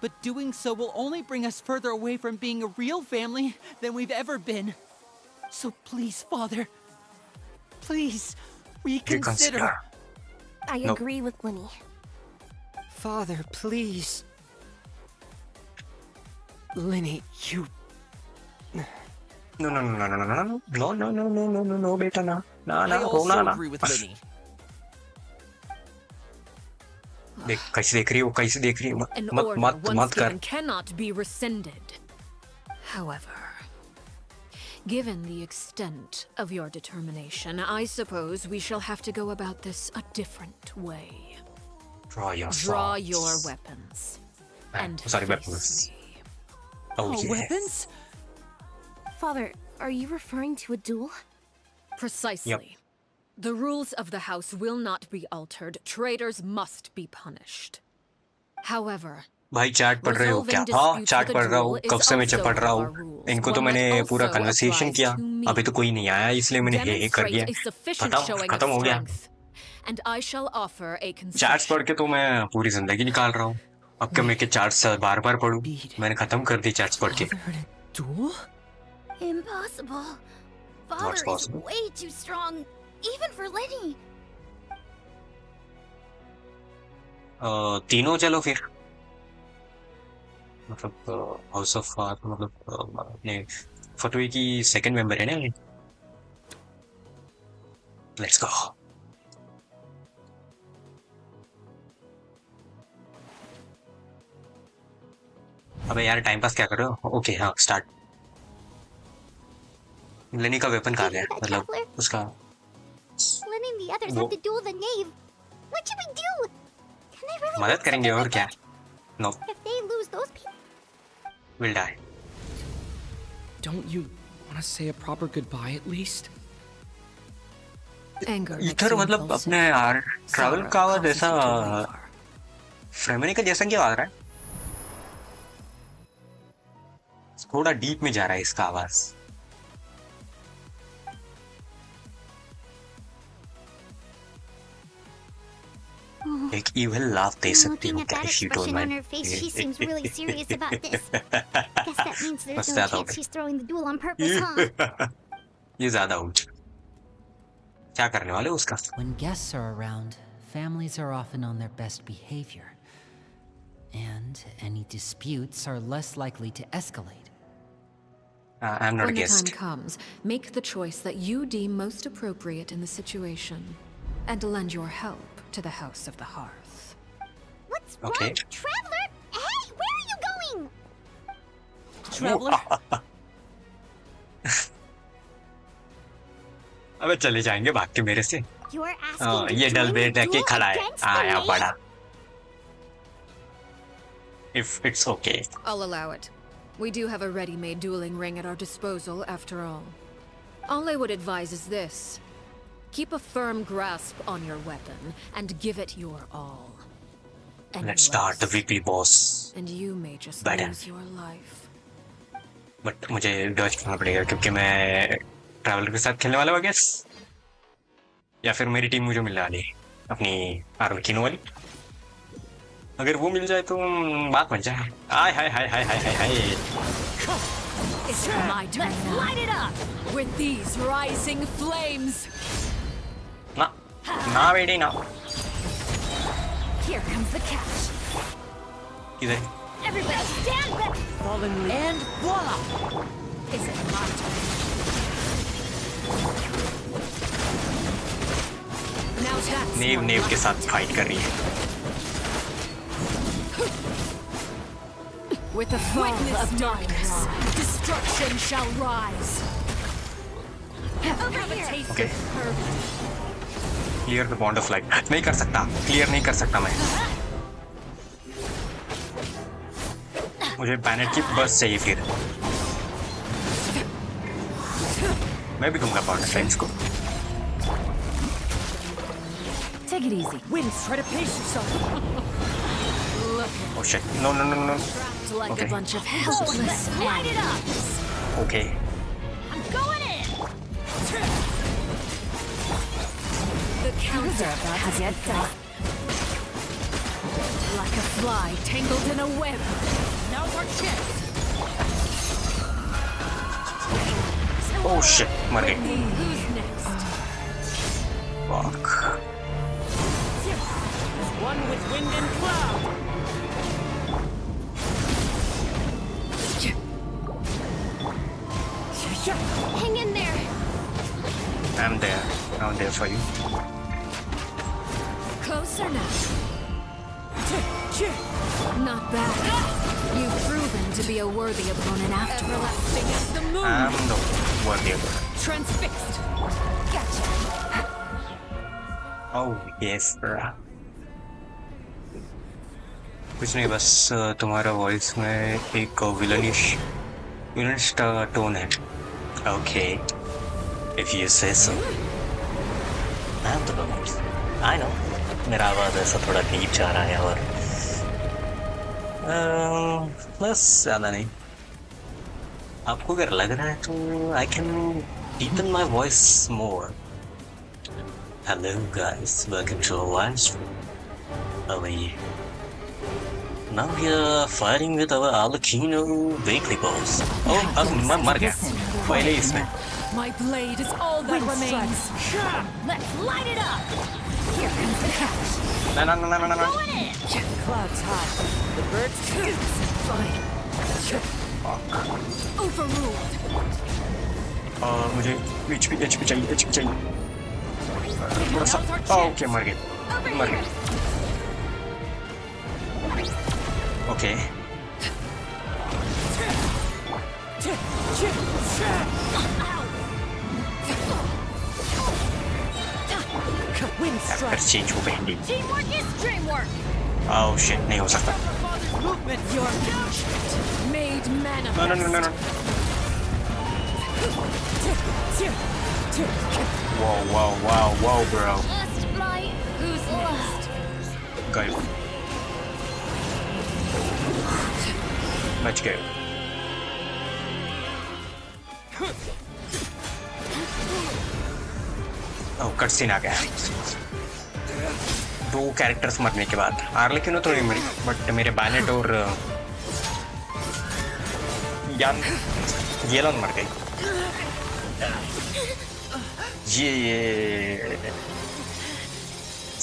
Speaker 4: but doing so will only bring us further away from being a real family than we've ever been. So please, Father, please, reconsider.
Speaker 8: I agree with Lenny.
Speaker 10: Father, please.
Speaker 9: Lenny, you...
Speaker 1: No, बेटा ना.
Speaker 7: I also
Speaker 1: रोना ना.
Speaker 7: agree with Lenny.
Speaker 1: देख कैसे देख रही हो, कैसे देख रही हो.
Speaker 3: An
Speaker 1: मत
Speaker 3: order
Speaker 1: मत
Speaker 3: once
Speaker 1: मत कर.
Speaker 3: given cannot be rescinded. However, given the extent of your determination, I suppose we shall have to go about this a different way.
Speaker 1: Draw your
Speaker 3: Draw
Speaker 1: swords.
Speaker 3: your weapons. And
Speaker 1: Sorry,
Speaker 3: face
Speaker 1: weapons.
Speaker 3: me.
Speaker 1: Oh, yes.
Speaker 8: Weapons? Father, are you referring to a duel?
Speaker 3: Precisely.
Speaker 1: Yep.
Speaker 3: The rules of the house will not be altered. Traitors must be punished. However,
Speaker 1: भाई chat पढ़ रहे हो क्या? हाँ chat पढ़ रहा हूँ. कब से मैं पढ़ रहा हूँ. इनको तो मैंने पूरा कन्वर्सेशन किया. अभी तो कोई नहीं आया इसलिए मैंने हे कर दिया. खत्म हो गया.
Speaker 3: and I shall offer a concession.
Speaker 1: Chats पढ़ के तो मैं पूरी जिंदगी निकाल रहा हूँ. अब क्या मैं के चैट्स बार बार पढ़ूं? मैंने खत्म कर दी चैट्स पढ़ के.
Speaker 10: Duel?
Speaker 6: Impossible.
Speaker 1: What's
Speaker 6: Father is
Speaker 1: possible?
Speaker 6: way too strong, even for Lenny.
Speaker 1: तीनों चलो फिर. मतलब हाउस ऑफ फाथ मतलब अपने फतुए की सेकंड मेंबर है ना. Let's go. अबे यार टाइम पास क्या कर रहे हो? ओके हाँ स्टार्ट. लेनी का वेपन कहाँ गया? मतलब उसका.
Speaker 6: Lenny and the others have to duel the knave. What should we do? Can they really?
Speaker 1: मदद करेंगे और क्या? No,
Speaker 6: If they lose those people.
Speaker 1: we'll die.
Speaker 10: Don't you want to say a proper goodbye at least?
Speaker 3: Anger.
Speaker 1: इधर मतलब अपने यार travel का आवाज ऐसा फ्रेमनी का जैसा क्या आ रहा है? थोड़ा डीप में जा रहा है इसका आवाज. एक evil laugh दे सकती हूँ
Speaker 6: Looking at
Speaker 1: क्या?
Speaker 6: that
Speaker 1: If you don't
Speaker 6: expression on
Speaker 1: mind.
Speaker 6: her face, she seems really serious about this. Guess that means there's
Speaker 1: बस
Speaker 6: no
Speaker 1: ज्यादा हो
Speaker 6: chance
Speaker 1: गई.
Speaker 6: she's throwing the duel on purpose, huh?
Speaker 1: ये ज्यादा हो गया. क्या करने वाले हो उसका?
Speaker 4: When guests are around, families are often on their best behavior. And any disputes are less likely to escalate.
Speaker 1: I'm not a
Speaker 3: When the
Speaker 1: guest.
Speaker 3: time comes, make the choice that you deem most appropriate in the situation, and lend your help to the House of the Hearth.
Speaker 6: What's
Speaker 1: Okay.
Speaker 6: wrong, Traveler? Hey,
Speaker 16: traveler.
Speaker 1: अबे चले जाएंगे भाग के मेरे से।
Speaker 6: You're asking to
Speaker 1: ये डल
Speaker 6: join
Speaker 1: bat
Speaker 6: a
Speaker 1: रखे
Speaker 6: duel
Speaker 1: खड़ा है।
Speaker 6: against the
Speaker 1: आया
Speaker 6: maid?
Speaker 1: बड़ा। If it's okay.
Speaker 3: I'll allow it. We do have a ready-made dueling ring at our disposal, after all. All I would advise is this. Keep a firm grasp on your weapon, and give it your all.
Speaker 1: Let's start the weekly boss.
Speaker 3: And you may just
Speaker 1: Button.
Speaker 3: lose your life.
Speaker 1: But मुझे Dodge करना पड़ेगा क्योंकि मैं traveller के साथ खेलने वाला हूँ गेस। या फिर मेरी टीम मुझे मिलने वाली है अपनी आर्लेकिनो वाली। अगर वो मिल जाए तो बात बन जाए। हाय हाय हाय हाय हाय हाय हाय।
Speaker 2: It's my turn now. Light it up with these rising flames.
Speaker 1: ना बेटी ना।
Speaker 2: Here comes the catch.
Speaker 1: किधर?
Speaker 6: Everybody stand back!
Speaker 2: Fallen and voila! Is it my turn? Now that's
Speaker 1: नेव के साथ फाइट कर रही है।
Speaker 2: with the fall of darkness, destruction shall rise. Have a taste
Speaker 1: Okay.
Speaker 2: of purple.
Speaker 1: Clear the bond of light. नहीं कर सकता। Clear नहीं कर सकता मैं। मुझे बैनेट की बस चाहिए फिर। मैं भी दूंगा बॉन्ड ऑफ लाइट्स को।
Speaker 2: Take it easy. Winds, try to pace yourself.
Speaker 1: Oh shit. No no no no.
Speaker 2: Trapped like
Speaker 1: Okay.
Speaker 2: a bunch of helpless
Speaker 6: Light it up!
Speaker 1: Okay.
Speaker 6: I'm going in!
Speaker 2: The counter has yet done. Like a fly tangled in a web. Now's our chance.
Speaker 1: Oh shit. मर गई।
Speaker 2: Who's next?
Speaker 1: Fuck.
Speaker 2: One with wind and cloud.
Speaker 6: Hang in there!
Speaker 1: I'm there. I'm there for you.
Speaker 3: Closer now. Not bad. You've proven to be a worthy opponent after all.
Speaker 2: Everlasting as the moon.
Speaker 1: I'm the worthy of it.
Speaker 2: Transfixed. Gotcha.
Speaker 1: Oh yes, bro. कुछ नहीं बस तुम्हारा voice में एक villainish tone है। Okay, if you say so. I'm the bonus. I know. मेरा आवाज ऐसा थोड़ा डीप जा रहा है और बस ज़्यादा नहीं। आपको अगर लग रहा है तो I can deepen my voice more. Hello guys, welcome to our live stream. How are you? Now we are fighting with our Arlecchino weekly boss. Oh, I'm मर गया। पहले इसमें।
Speaker 2: My blade is all that remains.
Speaker 6: Let's light it up! Here comes the catch.
Speaker 1: No.
Speaker 6: Going in!
Speaker 2: Clouds high. The birds fine. Overruled.
Speaker 1: मुझे HP चाहिए। थोड़ा सा। Okay मर गए। Okay. Characters change हो गए।
Speaker 6: Teamwork is dreamwork!
Speaker 1: Oh shit, नहीं हो सकता।
Speaker 2: Movement, your made manifest.
Speaker 1: No. Wow, bro.
Speaker 6: Last flight!
Speaker 2: Who's next?
Speaker 1: गए। बच गए। ओह कट सीन आ गया। दो कैरेक्टर्स मरने के बाद आर्लेकिनो तो नहीं मरी बट मेरे बैनेट और येलन मर गई। ये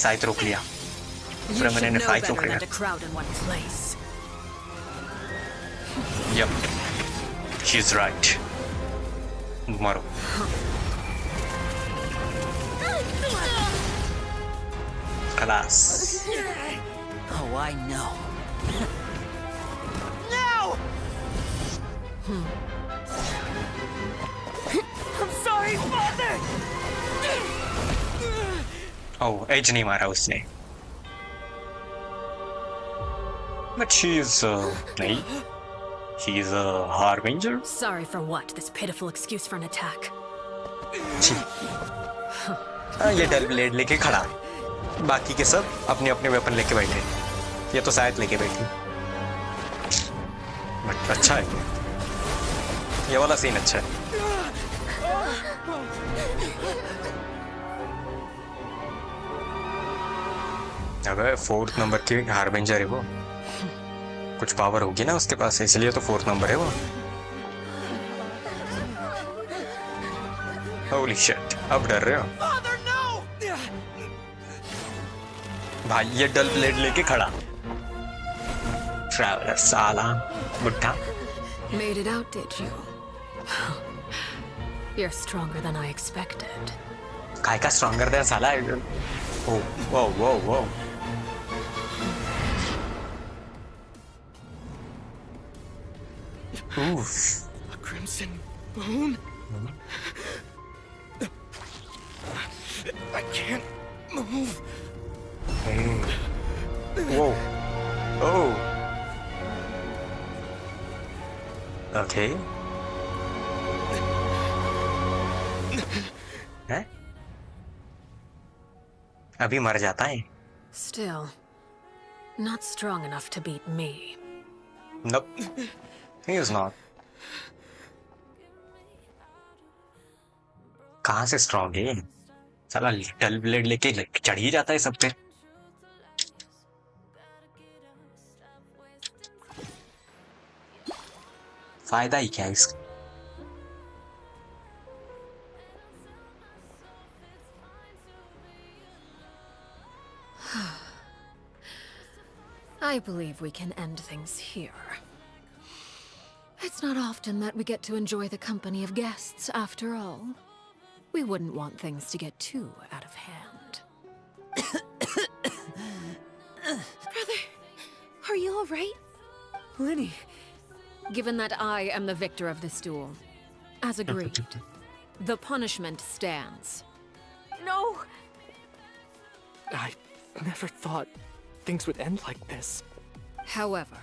Speaker 1: साइट रोक लिया।
Speaker 3: You should know
Speaker 1: site
Speaker 3: better
Speaker 1: रोक लिया।
Speaker 3: than to crowd in one place.
Speaker 1: Yep, she's right. Maro. Class.
Speaker 4: Oh, I know.
Speaker 14: No!
Speaker 16: I'm sorry, Father!
Speaker 1: Oh, edge नहीं मारा उसने. But she's nahi. She's a harbinger.
Speaker 3: Sorry for what? This pitiful excuse for an attack.
Speaker 1: ये डल blade लेके खड़ा. बाकी के सब अपने अपने वेपन लेके बैठे. ये तो शायद लेके बैठी. बट अच्छा है. ये वाला सीन अच्छा है. अबे 4th नंबर की हार्बिंजर है वो. कुछ पावर होगी ना उसके पास, इसलिए तो 4th नंबर है वो. होली शिट, अब डर रहे हो भाई. ये डल ब्लेड लेके खड़ा. ट्रैवलर साला बुढ़ा.
Speaker 3: Made it out, did you? You're stronger than I expected.
Speaker 1: काय का स्ट्रॉन्गर देन साला. Oh, whoa, whoa, whoa. Oof.
Speaker 9: A crimson bone? I can't move.
Speaker 1: Whoa. Oh. Okay. हैं? अभी मर जाता है.
Speaker 3: Still, not strong enough to beat me.
Speaker 1: Nope. He is not. कहाँ से स्ट्रॉन्ग है साला. डल ब्लेड लेके चढ़ ही जाता है सब पे. फायदा ही क्या है इसका.
Speaker 3: I believe we can end things here. It's not often that we get to enjoy the company of guests, after all. We wouldn't want things to get too out of hand.
Speaker 8: Brother, are you all right?
Speaker 3: Lenny. Given that I am the victor of this duel, as agreed, the punishment stands.
Speaker 16: No!
Speaker 9: I never thought things would end like this.
Speaker 3: However,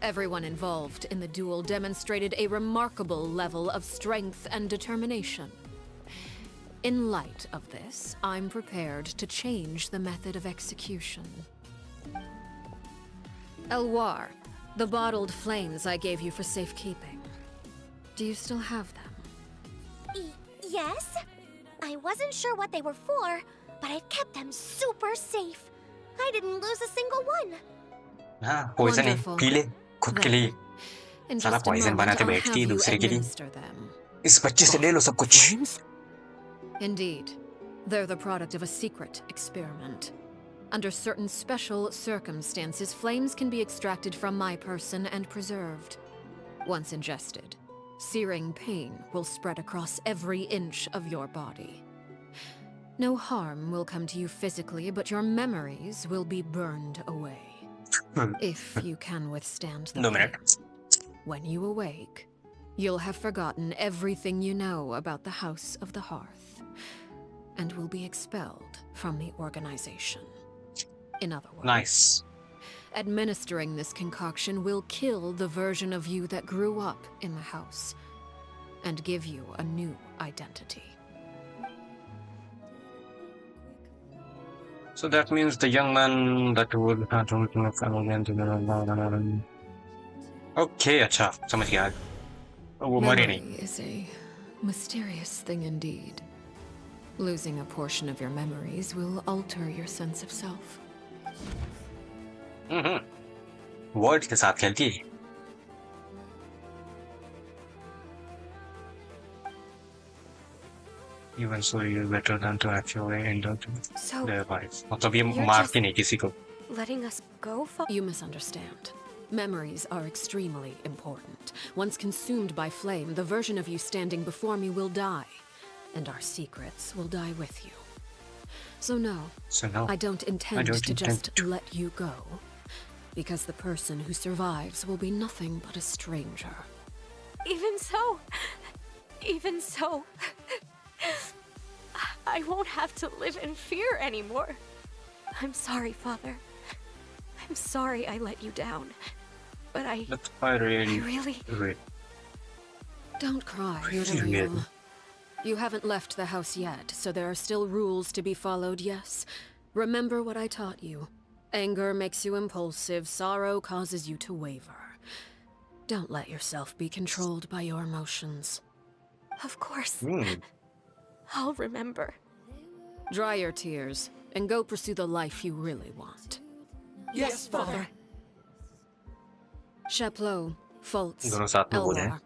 Speaker 3: everyone involved in the duel demonstrated a remarkable level of strength and determination. In light of this, I'm prepared to change the method of execution. Elwar, the bottled flames I gave you for safekeeping. Do you still have them?
Speaker 6: Yes? I wasn't sure what they were for, but I've kept them super safe. I didn't lose a single one.
Speaker 1: हाँ, poison है, P ले खुद के लिए. साला poison बनाते बैठती है दूसरे के लिए. इस बच्चे से ले लो सब कुछ.
Speaker 3: Indeed, they're the product of a secret experiment. Under certain special circumstances, flames can be extracted from my person and preserved. Once ingested, searing pain will spread across every inch of your body. No harm will come to you physically, but your memories will be burned away. If you can withstand the pain. When you awake, you'll have forgotten everything you know about the House of the Hearth, and will be expelled from the organization. In other words,
Speaker 1: nice.
Speaker 3: Administering this concoction will kill the version of you that grew up in the house, and give you a new identity.
Speaker 1: So that means the young man that would have to Okay, अच्छा समझ गया. वो मरे नहीं.
Speaker 3: Memory is a mysterious thing indeed. Losing a portion of your memories will alter your sense of self.
Speaker 1: Word के साथ खेलती है. Even so, you're better than to actually end up their life. मतलब ये मार के नहीं किसी को.
Speaker 16: Letting us go?
Speaker 3: You misunderstand. Memories are extremely important. Once consumed by flame, the version of you standing before me will die, and our secrets will die with you. So no, I don't intend to just let you go, because the person who survives will be nothing but a stranger.
Speaker 16: Even so, I won't have to live in fear anymore. I'm sorry, Father. I'm sorry I let you down. But I really...
Speaker 3: Don't cry,
Speaker 1: Really?
Speaker 3: Shirley. You haven't left the house yet, so there are still rules to be followed, yes? Remember what I taught you. Anger makes you impulsive, sorrow causes you to waver. Don't let yourself be controlled by your emotions.
Speaker 16: Of course. I'll remember.
Speaker 3: Dry your tears, and go pursue the life you really want.
Speaker 14: Yes, Father.
Speaker 3: Chaplot, Fultz,
Speaker 1: दोनों साथ में बोले हैं।
Speaker 3: Elwar.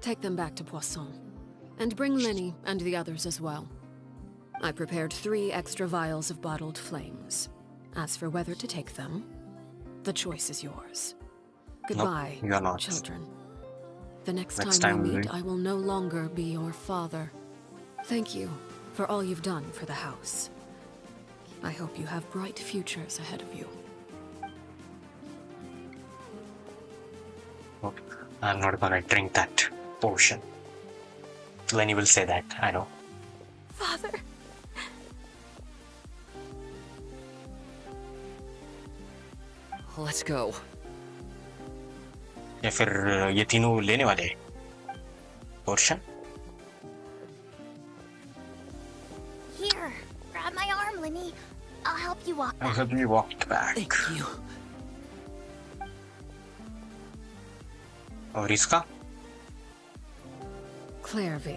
Speaker 3: Take them back to Poisson. And bring Lenny and the others as well. I prepared 3 extra vials of bottled flames. As for whether to take them, the choice is yours. Goodbye,
Speaker 1: Nope, you're not.
Speaker 3: children. The next
Speaker 1: Next
Speaker 3: time we
Speaker 1: time we
Speaker 3: meet,
Speaker 1: meet.
Speaker 3: I will no longer be your father. Thank you for all you've done for the house. I hope you have bright futures ahead of you.
Speaker 1: Okay. I'm not gonna drink that potion. Lenny will say that, I know.
Speaker 16: Father.
Speaker 10: Let's go.
Speaker 1: या फिर ये तीनों लेने वाले portion?
Speaker 6: Here, grab my arm, Lenny. I'll help you walk
Speaker 1: I'll
Speaker 6: back.
Speaker 1: help you walk back.
Speaker 10: Thank you.
Speaker 1: और इसका?
Speaker 3: Claire V.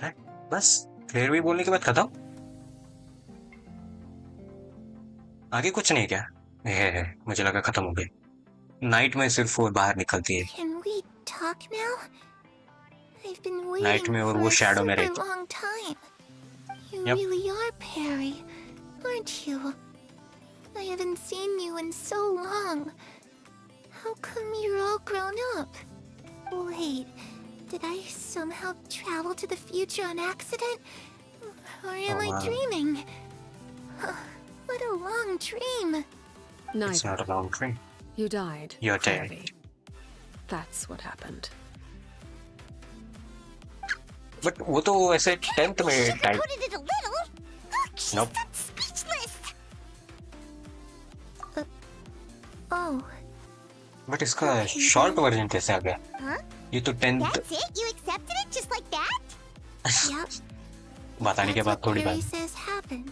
Speaker 1: है? बस क्लियर भी बोलने के बाद खत्म? आगे कुछ नहीं क्या? मुझे लगा खत्म हो गई। नाइट में सिर्फ वो बाहर निकलती है।
Speaker 6: Can we talk now? I've been
Speaker 1: night
Speaker 6: waiting
Speaker 1: में और
Speaker 6: for
Speaker 1: वो
Speaker 6: a
Speaker 1: शैडो में
Speaker 6: super
Speaker 1: रहती है।
Speaker 6: long time. You
Speaker 1: Yep.
Speaker 6: really are Perry, aren't you? I haven't seen you in so long. How come you're all grown up? Wait, did I somehow travel to the future on accident? Or am I
Speaker 1: wow.
Speaker 6: dreaming? What a long dream.
Speaker 3: Neither.
Speaker 1: It's not a long dream.
Speaker 3: You died.
Speaker 1: You're
Speaker 3: Claire
Speaker 1: dead.
Speaker 3: V. That's what happened.
Speaker 1: But वो तो ऐसे 10th में type.
Speaker 6: Sugarcoated it a little. She's
Speaker 1: Nope.
Speaker 6: not speechless. Oh.
Speaker 1: But इसका short version कैसे आ गया?
Speaker 6: Huh?
Speaker 1: ये तो 10th
Speaker 6: That's it? You accepted it just like that? Yep.
Speaker 1: बताने के बाद थोड़ी
Speaker 6: Perry
Speaker 1: बात।
Speaker 6: says happened.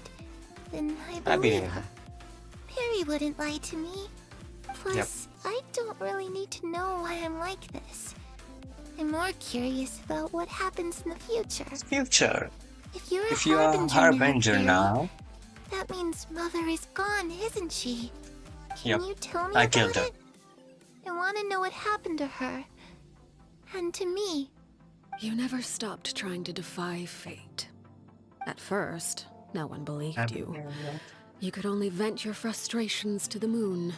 Speaker 6: Then I
Speaker 1: I
Speaker 6: believe
Speaker 1: believe
Speaker 6: her. Perry wouldn't lie to me. Plus, I don't really need to know why I'm like this. I'm more curious about what happens in the future.
Speaker 1: Future.
Speaker 6: If you're
Speaker 1: If
Speaker 6: a
Speaker 1: you are
Speaker 6: harbinger,
Speaker 1: harbinger
Speaker 6: Perry,
Speaker 1: now,
Speaker 6: that means Mother is gone, isn't she? Can
Speaker 1: Yep.
Speaker 6: you tell me
Speaker 1: I
Speaker 6: about
Speaker 1: killed her.
Speaker 6: it? I want to know what happened to her. And to me.
Speaker 3: You never stopped trying to defy fate. At first, no one believed you. You could only vent your frustrations to the moon.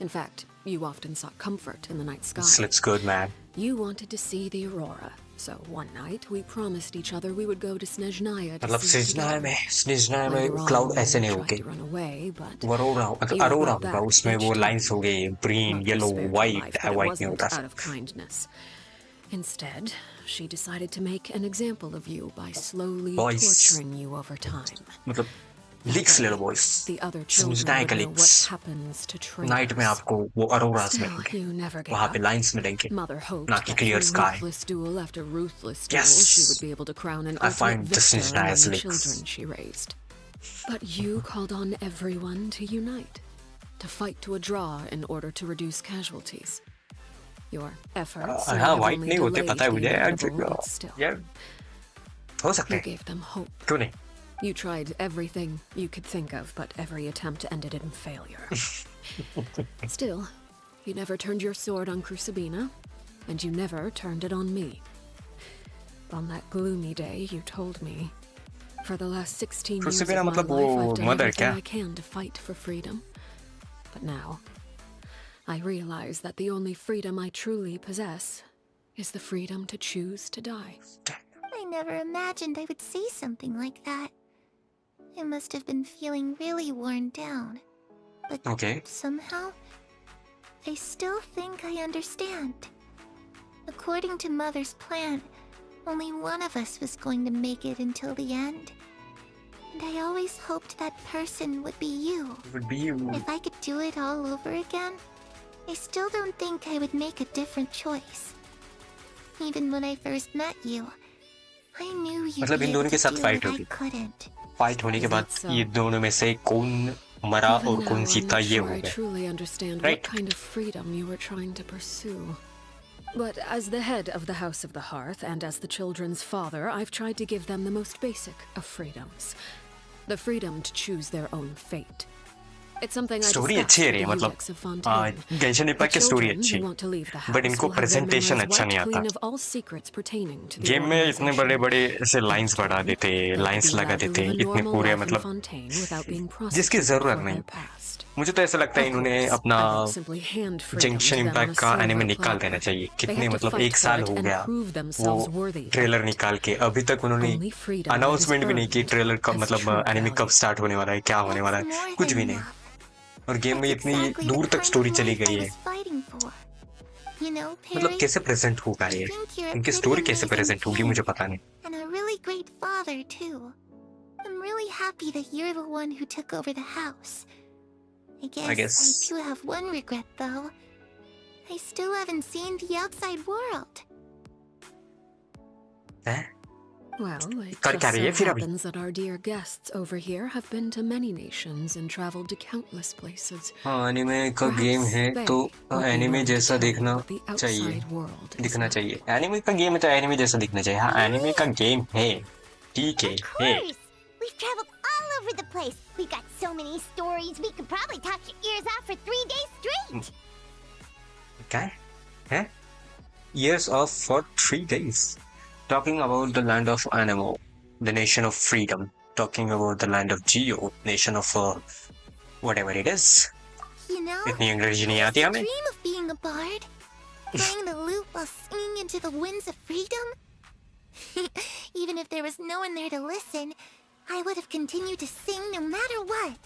Speaker 3: In fact, you often sought comfort in the night sky.
Speaker 1: this looks good, man.
Speaker 3: You wanted to see the aurora, so one night we promised each other we would go to Snezhnaya to
Speaker 1: मतलब
Speaker 3: see it
Speaker 1: स्निजनाया
Speaker 3: together.
Speaker 1: में
Speaker 3: Later
Speaker 1: cloud
Speaker 3: on,
Speaker 1: ऐसे
Speaker 3: you
Speaker 1: नहीं
Speaker 3: tried
Speaker 1: होंगे।
Speaker 3: to run away, but
Speaker 1: वो Arora
Speaker 3: you were brought
Speaker 1: होगा,
Speaker 3: back
Speaker 1: उसमें
Speaker 3: each
Speaker 1: वो
Speaker 3: time.
Speaker 1: Lines हो गई green,
Speaker 3: Mother
Speaker 1: yellow,
Speaker 3: spared your
Speaker 1: white,
Speaker 3: life, but it
Speaker 1: white नहीं
Speaker 3: wasn't
Speaker 1: होता।
Speaker 3: out of kindness. Instead, she decided to make an example of you by slowly
Speaker 1: Boys.
Speaker 3: torturing you over time.
Speaker 1: मतलब leaks ले लो boys.
Speaker 3: The other children
Speaker 1: Snezhnaya
Speaker 3: would
Speaker 1: का
Speaker 3: know
Speaker 1: leaks.
Speaker 3: what happens to traitors.
Speaker 1: Night में आपको वो अरोरास
Speaker 3: Still,
Speaker 1: मिलेंगे।
Speaker 3: you never gave
Speaker 1: वहाँ पे
Speaker 3: up.
Speaker 1: लाइंस मिलेंगे।
Speaker 3: Mother hoped
Speaker 1: ना कि
Speaker 3: that
Speaker 1: clear
Speaker 3: through
Speaker 1: sky.
Speaker 3: ruthless duel after ruthless duel,
Speaker 1: Yes.
Speaker 3: she would be able to crown an
Speaker 1: I
Speaker 3: ultimate
Speaker 1: find this
Speaker 3: victor
Speaker 1: is
Speaker 3: among
Speaker 1: nice
Speaker 3: the
Speaker 1: leaks.
Speaker 3: children she raised. But you called on everyone to unite, to fight to a draw in order to reduce casualties. Your efforts may
Speaker 1: हाँ
Speaker 3: have
Speaker 1: white
Speaker 3: only
Speaker 1: नहीं होते
Speaker 3: delayed
Speaker 1: पता है
Speaker 3: the
Speaker 1: मुझे।
Speaker 3: inevitable, but still,
Speaker 1: यार हो सकता
Speaker 3: you
Speaker 1: है।
Speaker 3: gave them hope.
Speaker 1: क्यों नहीं?
Speaker 3: You tried everything you could think of, but every attempt ended in failure. Still, you never turned your sword on Crucibina, and you never turned it on me. On that gloomy day, you told me, for the last 16 years of
Speaker 1: Crucibina
Speaker 3: my
Speaker 1: मतलब
Speaker 3: life,
Speaker 1: वो
Speaker 3: I've done
Speaker 1: mother
Speaker 3: everything
Speaker 1: क्या?
Speaker 3: I can to fight for freedom. But now, I realize that the only freedom I truly possess is the freedom to choose to die.
Speaker 6: I never imagined I would say something like that. I must have been feeling really worn down. But
Speaker 1: Okay.
Speaker 6: somehow, I still think I understand. According to Mother's plan, only one of us was going to make it until the end. And I always hoped that person would be you.
Speaker 1: It would be you.
Speaker 6: If I could do it all over again, I still don't think I would make a different choice. Even when I first met you, I knew you'd
Speaker 1: मतलब
Speaker 6: be
Speaker 1: in
Speaker 6: able
Speaker 1: दोनों
Speaker 6: to
Speaker 1: के साथ
Speaker 6: do
Speaker 1: fight
Speaker 6: what I
Speaker 1: होगी.
Speaker 6: couldn't.
Speaker 1: Fight होने के बाद ये दोनों में से कौन मरा
Speaker 3: Even
Speaker 1: और
Speaker 3: now,
Speaker 1: कौन
Speaker 3: I'm
Speaker 1: जीता
Speaker 3: not
Speaker 1: ये
Speaker 3: sure
Speaker 1: हो
Speaker 3: I
Speaker 1: गया.
Speaker 3: truly understand
Speaker 1: Right.
Speaker 3: what kind of freedom you were trying to pursue. But as the head of the House of the Hearth and as the children's father, I've tried to give them the most basic of freedoms. The freedom to choose their own fate. It's something I
Speaker 1: story
Speaker 3: discussed
Speaker 1: अच्छी है
Speaker 3: with
Speaker 1: री
Speaker 3: the
Speaker 1: मतलब
Speaker 3: UX of Fontaine.
Speaker 1: Genshin Impact की
Speaker 3: The
Speaker 1: story
Speaker 3: children
Speaker 1: अच्छी
Speaker 3: who want to leave the
Speaker 1: but
Speaker 3: house
Speaker 1: इनको
Speaker 3: will have their
Speaker 1: presentation
Speaker 3: memories
Speaker 1: अच्छा नहीं
Speaker 3: wiped
Speaker 1: आता.
Speaker 3: clean of all secrets pertaining to the
Speaker 1: game में इतने
Speaker 3: organization.
Speaker 1: बड़े बड़े ऐसे लाइंस बढ़ा देते,
Speaker 3: They could
Speaker 1: लाइंस
Speaker 3: be
Speaker 1: लगा
Speaker 3: allowed to
Speaker 1: देते,
Speaker 3: live a
Speaker 1: इतने
Speaker 3: normal
Speaker 1: पूरे
Speaker 3: life in
Speaker 1: मतलब
Speaker 3: Fontaine without being
Speaker 1: जिसकी
Speaker 3: prosecuted
Speaker 1: जरूरत
Speaker 3: for
Speaker 1: नहीं.
Speaker 3: their past.
Speaker 1: मुझे तो ऐसा लगता है
Speaker 3: Of
Speaker 1: इन्होंने
Speaker 3: course,
Speaker 1: अपना
Speaker 3: I won't simply hand freedom
Speaker 1: junction
Speaker 3: to them on a
Speaker 1: impact का
Speaker 3: silver
Speaker 1: एनिमे निकाल
Speaker 3: platter.
Speaker 1: देना चाहिए.
Speaker 3: They
Speaker 1: कितने
Speaker 3: have to
Speaker 1: मतलब
Speaker 3: fight
Speaker 1: एक
Speaker 3: for
Speaker 1: साल
Speaker 3: it
Speaker 1: हो
Speaker 3: and
Speaker 1: गया
Speaker 3: prove
Speaker 1: वो
Speaker 3: themselves worthy of
Speaker 1: trailer
Speaker 3: it.
Speaker 1: निकाल के. अभी तक उन्होंने
Speaker 3: Only freedom that is
Speaker 1: announcement भी नहीं की
Speaker 3: earned
Speaker 1: ट्रेलर का
Speaker 3: has
Speaker 1: मतलब
Speaker 3: true
Speaker 1: एनिमे कब
Speaker 3: value.
Speaker 1: स्टार्ट होने वाला है, क्या होने वाला है, कुछ भी नहीं. और गेम में इतनी
Speaker 6: Exactly the
Speaker 1: दूर तक
Speaker 6: kind
Speaker 1: स्टोरी
Speaker 6: of
Speaker 1: चली
Speaker 6: life I
Speaker 1: गई है.
Speaker 6: was fighting for. You know,
Speaker 1: मतलब
Speaker 6: Perry,
Speaker 1: कैसे प्रेजेंट होगा ये,
Speaker 6: I think you're a
Speaker 1: इनकी
Speaker 6: pretty
Speaker 1: स्टोरी कैसे
Speaker 6: amazing
Speaker 1: प्रेजेंट होगी
Speaker 6: king
Speaker 1: मुझे पता नहीं.
Speaker 6: and a really great father too. I'm really happy that you're the one who took over the house. I guess I do have one regret though. I still haven't seen the outside world.
Speaker 3: Well, it
Speaker 1: कर क्या
Speaker 3: just
Speaker 1: रही है
Speaker 3: so
Speaker 1: फिर अभी?
Speaker 3: happens that our dear guests over here have been to many nations and traveled to countless places.
Speaker 1: हाँ anime का game है तो एनिमे जैसा देखना चाहिए, दिखना चाहिए. एनिमे का गेम है तो एनिमे जैसा दिखना चाहिए. हाँ एनिमे का गेम है, ठीक है.
Speaker 6: We've traveled all over the place. We got so many stories. We could probably talk your ears off for 3 days straight.
Speaker 1: क्या है? Years off for 3 days. Talking about the land of Anemo, the nation of freedom. Talking about the land of Geo, nation of whatever it is.
Speaker 6: You know,
Speaker 1: इतनी अंग्रेजी नहीं आती हमें.
Speaker 6: dream of being a bard, playing the lute while singing into the winds of freedom. Even if there was no one there to listen, I would have continued to sing no matter what.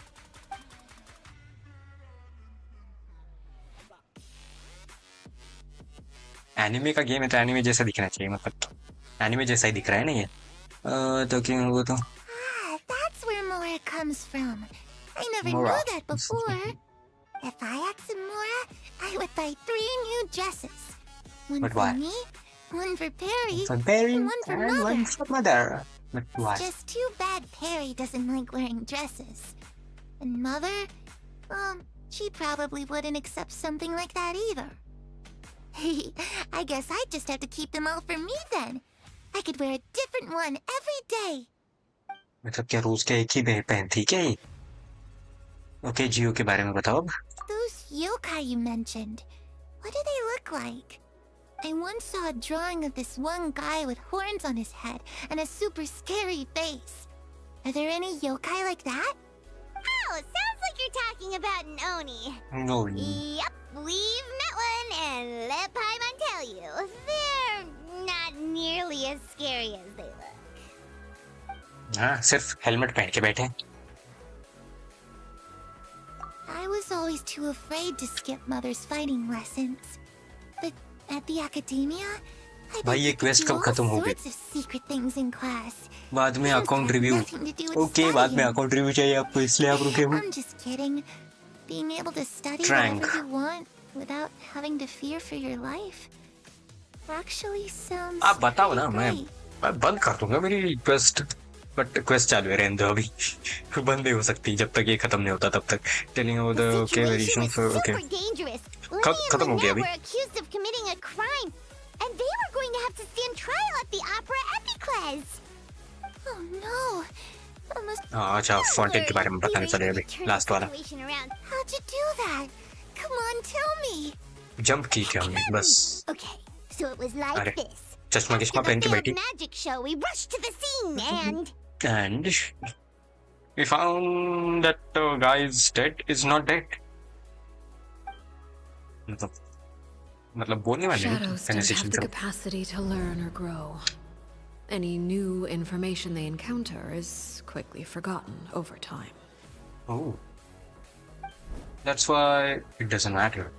Speaker 1: Anime का game है तो anime जैसा दिखना चाहिए. मतलब anime जैसा ही दिख रहा है ना ये. तो क्यों वो तो
Speaker 6: Ah, that's where Mora comes from. I never
Speaker 1: Mora.
Speaker 6: knew that before. If I asked Mora, I would buy 3 new dresses. One
Speaker 1: But
Speaker 6: for
Speaker 1: why?
Speaker 6: me, one for Perry,
Speaker 1: for Perry
Speaker 6: and one for
Speaker 1: and
Speaker 6: Mother.
Speaker 1: one for Mother. But why?
Speaker 6: It's just too bad Perry doesn't like wearing dresses. And Mother, she probably wouldn't accept something like that either. I guess I'd just have to keep them all for me then. I could wear a different one every day.
Speaker 1: मतलब क्या रोज क्या एक ही पहनती क्या ये? Okay जियो के बारे में बताओ अब.
Speaker 6: Those yokai you mentioned, what do they look like? I once saw a drawing of this one guy with horns on his head and a super scary face. Are there any yokai like that? Oh, sounds like you're talking about an Oni.
Speaker 1: No.
Speaker 6: Yep, we've met one, and let Paimon tell you, they're not nearly as scary as they look.
Speaker 1: हाँ सिर्फ helmet पहन के बैठे.
Speaker 6: I was always too afraid to skip Mother's fighting lessons. But at the academia, I
Speaker 1: भाई ये quest कब खत्म हो गई?
Speaker 6: sorts of secret things in class.
Speaker 1: बाद में अकाउंट रिव्यू. ओके बाद में अकाउंट रिव्यू चाहिए आपको इसलिए आप रुके हो.
Speaker 6: I'm just kidding. Being able to study
Speaker 1: Trank.
Speaker 6: whatever you want without having to fear for your life actually sounds
Speaker 1: आप बताओ ना,
Speaker 6: pretty
Speaker 1: मैं
Speaker 6: great.
Speaker 1: बंद कर दूंगा मेरी क्वेस्ट. बट क्वेस्ट चालू है रहने दो अभी. बंद नहीं हो सकती जब तक ये खत्म नहीं होता तब तक. Telling about the okay variation
Speaker 6: Situation was
Speaker 1: okay.
Speaker 6: super dangerous.
Speaker 1: कब
Speaker 6: Lenny
Speaker 1: खत्म हो
Speaker 6: and
Speaker 1: गया
Speaker 6: Lynette
Speaker 1: अभी?
Speaker 6: were accused of committing a crime, and they were going to have to stand trial at the Opera Epicles. Oh no! That must
Speaker 1: हाँ अच्छा Fontaine के बारे में बताने चले अभी लास्ट वाला.
Speaker 6: situation around. How'd you do that? Come on, tell me.
Speaker 1: Jump की थी हमने बस.
Speaker 6: Okay, so it was like
Speaker 1: अरे
Speaker 6: this.
Speaker 1: चश्मा
Speaker 6: After
Speaker 1: किस्मा
Speaker 6: the
Speaker 1: पहन के
Speaker 6: failed
Speaker 1: बैठी.
Speaker 6: magic show, we rushed to the scene and
Speaker 1: And we found that the guy is dead. Is not dead. मतलब बोलने वाले
Speaker 3: Shadows don't have
Speaker 1: conversation
Speaker 3: the
Speaker 1: करो.
Speaker 3: capacity to learn or grow. Any new information they encounter is quickly forgotten over time.
Speaker 1: Oh. That's why it doesn't matter.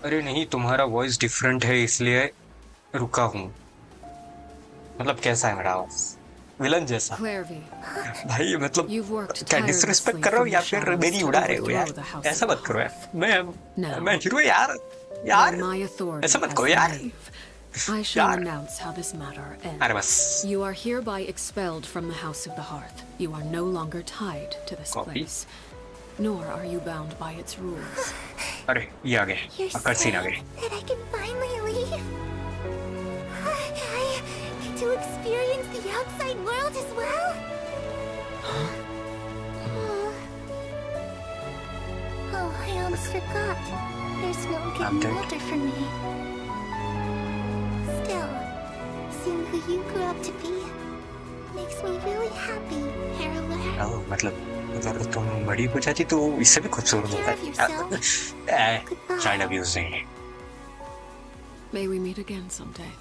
Speaker 1: अरे नहीं, तुम्हारा voice different है इसलिए रुका हूँ। मतलब कैसा है मेरा आवाज? विलन जैसा? भाई मतलब क्या डिसरिस्पेक्ट कर रहे हो या फिर मेरी उड़ा रहे हो यार? ऐसा मत करो यार। मैं हीरो यार ऐसा मत करो यार।
Speaker 3: I shall announce how this matter
Speaker 1: अरे बस।
Speaker 3: ends. You are hereby expelled from the House of the Hearth. You are no longer tied to this place, nor are you bound by its rules.
Speaker 1: अरे ये आ गए, अकर्षण आ गए।
Speaker 6: That I can finally leave. I get to experience the outside world as well. Oh, I almost forgot. There's no getting older for me. Still, seeing who you grew up to be makes me really happy, Arlecchino.
Speaker 1: मतलब अगर तुम बड़ी हो जाती तो इससे भी खूबसूरत होता है। चाइल्ड अब्यूज नहीं।
Speaker 3: May we meet again someday.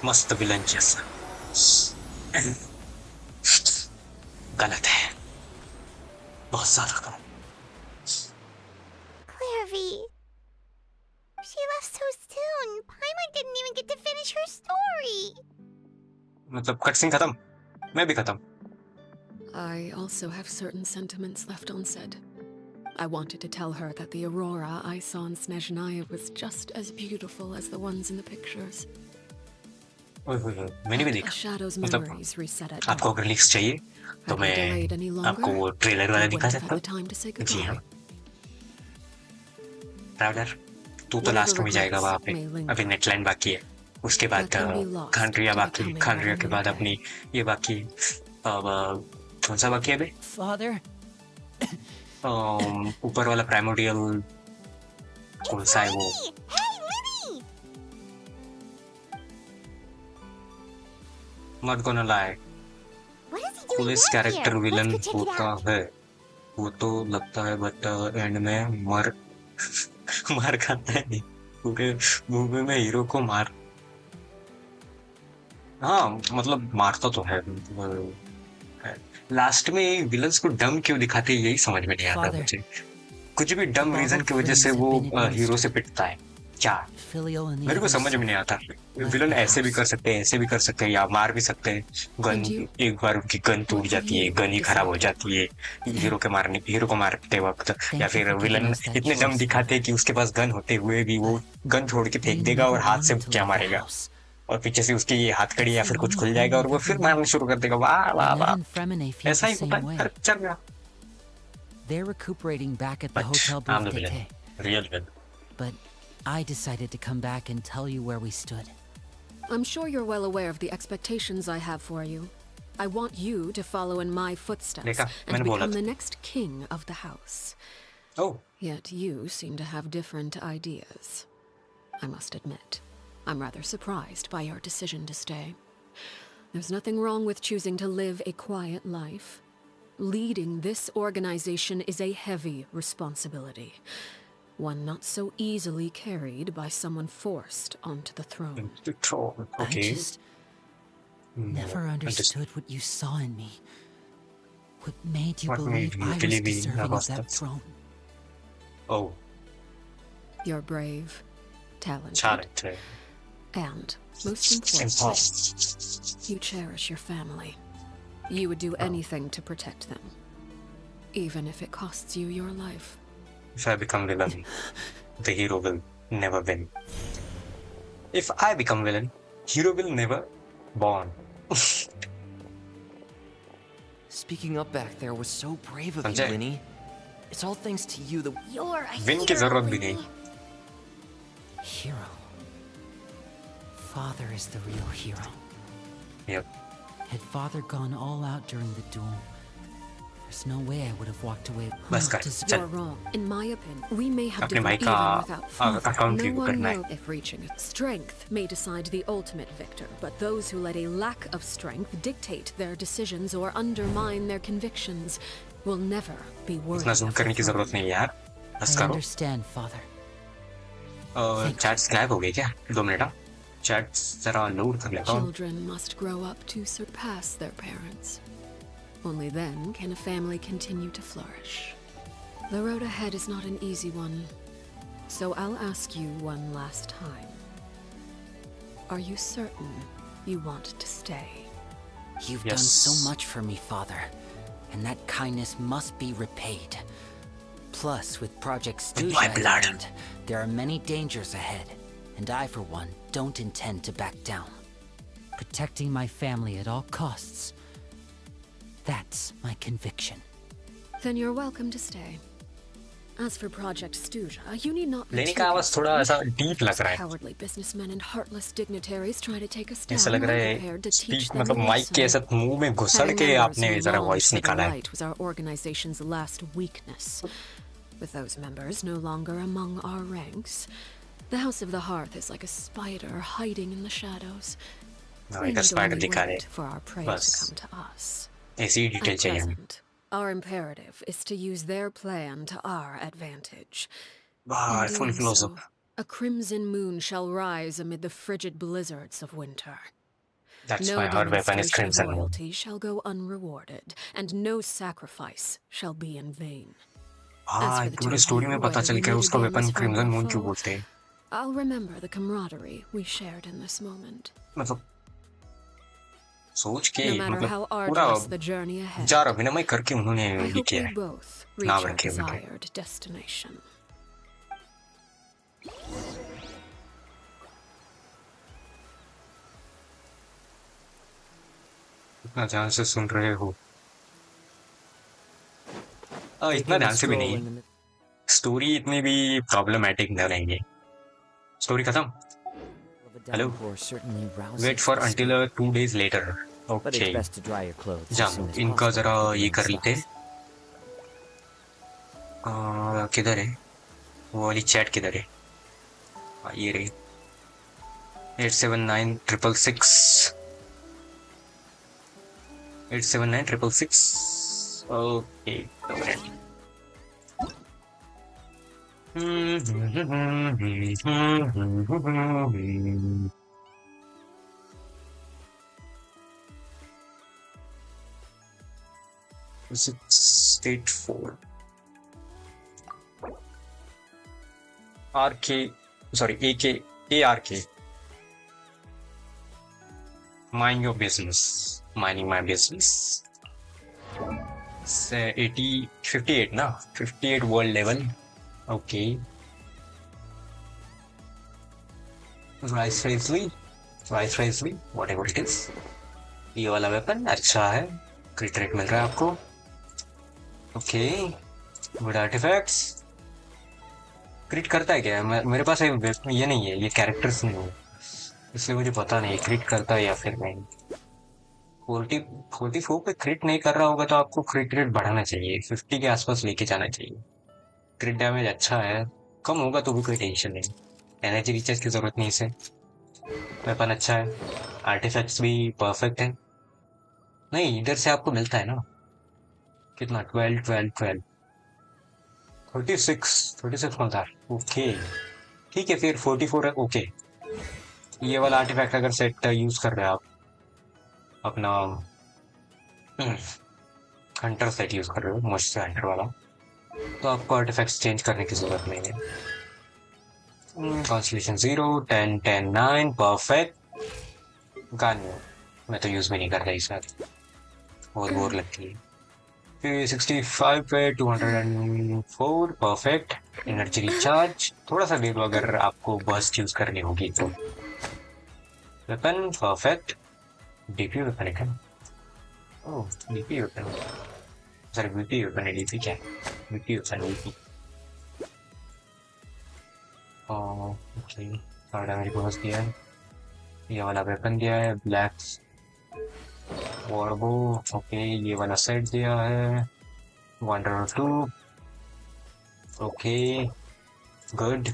Speaker 1: मस्त विलन जैसा। गलत है, बहुत ज्यादा गलत।
Speaker 6: Clairvy. She left so soon. Paimon didn't even get to finish her story.
Speaker 1: मतलब कटसीन खत्म, मैं भी खत्म।
Speaker 3: I also have certain sentiments left unsaid. I wanted to tell her that the aurora I saw in Snezhnaya was just as beautiful as the ones in the pictures.
Speaker 1: मैंने भी देखा। मतलब आपको अगर लिंक्स चाहिए तो मैं आपको वो ट्रेलर वाला दिखा सकता हूँ। जी हाँ। ट्रैवलर तू तो लास्ट में जाएगा वहाँ पे। अभी नेटलैंड बाकी है, उसके बाद खानरिया बाकी, खानरिया के बाद अपनी ये बाकी। अब कौन सा बाकी है बे? ऊपर वाला प्राइमोडियल कौन सा है वो? Not gonna lie, police character villain होता है वो तो लगता है, बट एंड में मार खाता है नहीं। पूरे मूवी में हीरो को मार, हाँ मतलब मारता तो है। लास्ट में विलन्स को डम क्यों दिखाते यही समझ में नहीं आता मुझे। कुछ भी डम रीजन की वजह से वो हीरो से पिटता है क्या, मेरे को समझ में नहीं आता। विलन ऐसे भी कर सकते हैं, ऐसे भी कर सकते हैं, या मार भी सकते हैं। गन एक बार उनकी गन टूट जाती है, गन ही खराब हो जाती है हीरो को मारते वक्त। या फिर विलन इतने दम दिखाते हैं कि उसके पास गन होते हुए भी वो गन छोड़ के फेंक देगा और हाथ से क्या मारेगा, और पीछे से उसकी ये हाथ कड़ी या फिर कुछ खुल जाएगा और वो फिर मारना शुरू कर देगा। वाह वाह वाह, ऐसा ही होता है। चल गया।
Speaker 4: They're recuperating back at the hotel booth today.
Speaker 1: Real villain.
Speaker 4: But I decided to come back and tell you where we stood.
Speaker 3: I'm sure you're well aware of the expectations I have for you. I want you to follow in my footsteps and become the next king of the house.
Speaker 1: Oh.
Speaker 3: Yet you seem to have different ideas. I must admit, I'm rather surprised by your decision to stay. There's nothing wrong with choosing to live a quiet life. Leading this organization is a heavy responsibility. One not so easily carried by someone forced onto the throne.
Speaker 1: Okay.
Speaker 4: I just never understood what you saw in me. What made you believe I was deserving of that throne?
Speaker 1: Oh.
Speaker 3: You're brave, talented, and most importantly, you cherish your family. You would do anything to protect them, even if it costs you your life.
Speaker 1: If I become villain, the hero will never win. If I become villain, hero will never born.
Speaker 7: Speaking up back there was so brave of you, Linny. It's all thanks to you that
Speaker 6: you're a
Speaker 1: win की ज़रूरत भी नहीं.
Speaker 4: Hero. Father is the real hero.
Speaker 1: Yep.
Speaker 4: Had Father gone all out during the duel, There's no way I would have walked away.
Speaker 1: बस कर चल
Speaker 3: You're wrong. In my opinion, we may have
Speaker 1: अपने भाई
Speaker 3: differed
Speaker 1: का
Speaker 3: even without father.
Speaker 1: Account
Speaker 3: No
Speaker 1: view
Speaker 3: one
Speaker 1: करना है
Speaker 3: knows if reaching strength may decide the ultimate victor, but those who let a lack of strength dictate their decisions or undermine their convictions will never be worthy.
Speaker 1: इतना zoom करने की ज़रूरत नहीं है यार बस
Speaker 4: I
Speaker 1: करो
Speaker 4: understand, Father.
Speaker 1: चैट्स गायब हो गए क्या 2 मिनट चैट्स जरा लोड कर लेता हूँ
Speaker 3: Children must grow up to surpass their parents. Only then can a family continue to flourish. The road ahead is not an easy one, so I'll ask you one last time. Are you certain you want to stay?
Speaker 4: You've done so much for me, Father, and that kindness must be repaid. Plus, with Project Stooge at hand, there are many dangers ahead, and I, for one, don't intend to back down. Protecting my family at all costs. That's my conviction.
Speaker 3: Then you're welcome to stay. As for Project Stooge, you need not be
Speaker 1: लेने का आवाज थोड़ा ऐसा deep लग रहा है
Speaker 3: cowardly businessmen and heartless dignitaries try to take us down.
Speaker 1: ऐसा लग रहा है
Speaker 3: prepared to teach
Speaker 1: speak
Speaker 3: them
Speaker 1: मतलब
Speaker 3: a
Speaker 1: माइक के
Speaker 3: lesson.
Speaker 1: ऐसा मुंह में घुसड़
Speaker 3: Having
Speaker 1: के
Speaker 3: members
Speaker 1: आपने
Speaker 3: who
Speaker 1: जरा
Speaker 3: longed
Speaker 1: वॉइस
Speaker 3: for the
Speaker 1: निकाला है
Speaker 3: light was our organization's last weakness. With those members no longer among our ranks, the House of the Hearth is like a spider hiding in the shadows. We
Speaker 1: एक
Speaker 3: need
Speaker 1: spider
Speaker 3: only
Speaker 1: दिखा
Speaker 3: wait
Speaker 1: they
Speaker 3: for our prey
Speaker 1: बस
Speaker 3: to come to us.
Speaker 1: ऐसी detail
Speaker 3: At
Speaker 1: चाहिए हमें
Speaker 3: present, our imperative is to use their plan to our advantage.
Speaker 1: वाह
Speaker 3: In
Speaker 1: full
Speaker 3: doing
Speaker 1: close
Speaker 3: so,
Speaker 1: up
Speaker 3: a crimson moon shall rise amid the frigid blizzards of winter.
Speaker 1: That's
Speaker 3: No
Speaker 1: why her weapon is
Speaker 3: demonstration of
Speaker 1: crimson moon
Speaker 3: loyalty shall go unrewarded, and no sacrifice shall be in vain. As
Speaker 1: हाँ
Speaker 3: for the two
Speaker 1: पूरी
Speaker 3: of
Speaker 1: story
Speaker 3: you,
Speaker 1: में पता
Speaker 3: whether
Speaker 1: चल
Speaker 3: we
Speaker 1: गया
Speaker 3: meet
Speaker 1: उसका
Speaker 3: again
Speaker 1: weapon
Speaker 3: as friend
Speaker 1: crimson
Speaker 3: or
Speaker 1: moon क्यों
Speaker 3: foe,
Speaker 1: बोलते हैं
Speaker 3: I'll remember the camaraderie we shared in this moment.
Speaker 1: मतलब सोच के
Speaker 3: No matter
Speaker 1: मतलब
Speaker 3: how
Speaker 1: पूरा
Speaker 3: arduous the journey ahead,
Speaker 1: 4 अभिनय करके उन्होंने
Speaker 3: I
Speaker 1: ये
Speaker 3: hope
Speaker 1: किया
Speaker 3: we
Speaker 1: है
Speaker 3: both reach
Speaker 1: नाम
Speaker 3: our
Speaker 1: रखे उनके
Speaker 3: desired destination.
Speaker 1: इतना ध्यान से सुन रहे हो इतना ध्यान से भी नहीं स्टोरी इतनी भी प्रॉब्लमैटिक न रहेंगे स्टोरी खत्म hello wait for until 2 days later okay जाओ इनका जरा ये कर लेते हैं किधर है वो वाली चैट किधर है ये रही 87966 87966 okay State 4 RK sorry AK ARK mind your business minding my business say 58 na 58 world level okay rise wisely whatever it is ये वाला वेपन अच्छा है क्रिट रेट मिल रहा है आपको ओके गुड आर्टिफैक्ट्स क्रिट करता है क्या मेरे पास ये नहीं है ये कैरेक्टर्स नहीं है इसलिए मुझे पता नहीं क्रिट करता है या फिर नहीं 44 पे क्रिट नहीं कर रहा होगा तो आपको क्रिट रेट बढ़ाना चाहिए 50 के आसपास लेके जाना चाहिए क्रिट डैमेज अच्छा है कम होगा तो भी कोई टेंशन नहीं एनर्जी रिचार्ज की जरूरत नहीं इसे वेपन अच्छा है आर्टिफैक्ट्स भी परफेक्ट है नहीं इधर से आपको मिलता है ना कितना 12 36 मिलता है ओके ठीक है फिर 44 है ओके ये वाला आर्टिफैक्ट अगर सेट यूज कर रहे हैं आप अपना हंटर सेट यूज कर रहे हो मुझ से हंटर वाला तो आपको आर्टिफैक्ट्स चेंज करने की जरूरत नहीं है कॉन्स्टलेशन 0 10 10 9 परफेक्ट गान मैं तो यूज भी नहीं करता इस साथ और बोर लगती है फिर 65 पे 204 परफेक्ट एनर्जी रिचार्ज थोड़ा सा दे दो अगर आपको बर्स्ट यूज करनी होगी तो वेपन परफेक्ट डीपी वेपन है oh DP weapon sorry VP weapon है डीपी क्या वीपी वेपन वीपी ओके सारा मेरे पास दिया है ये वाला वेपन दिया है ब्लैक वॉरबो ओके ये वाला सेट दिया है 1 2, ओके गुड।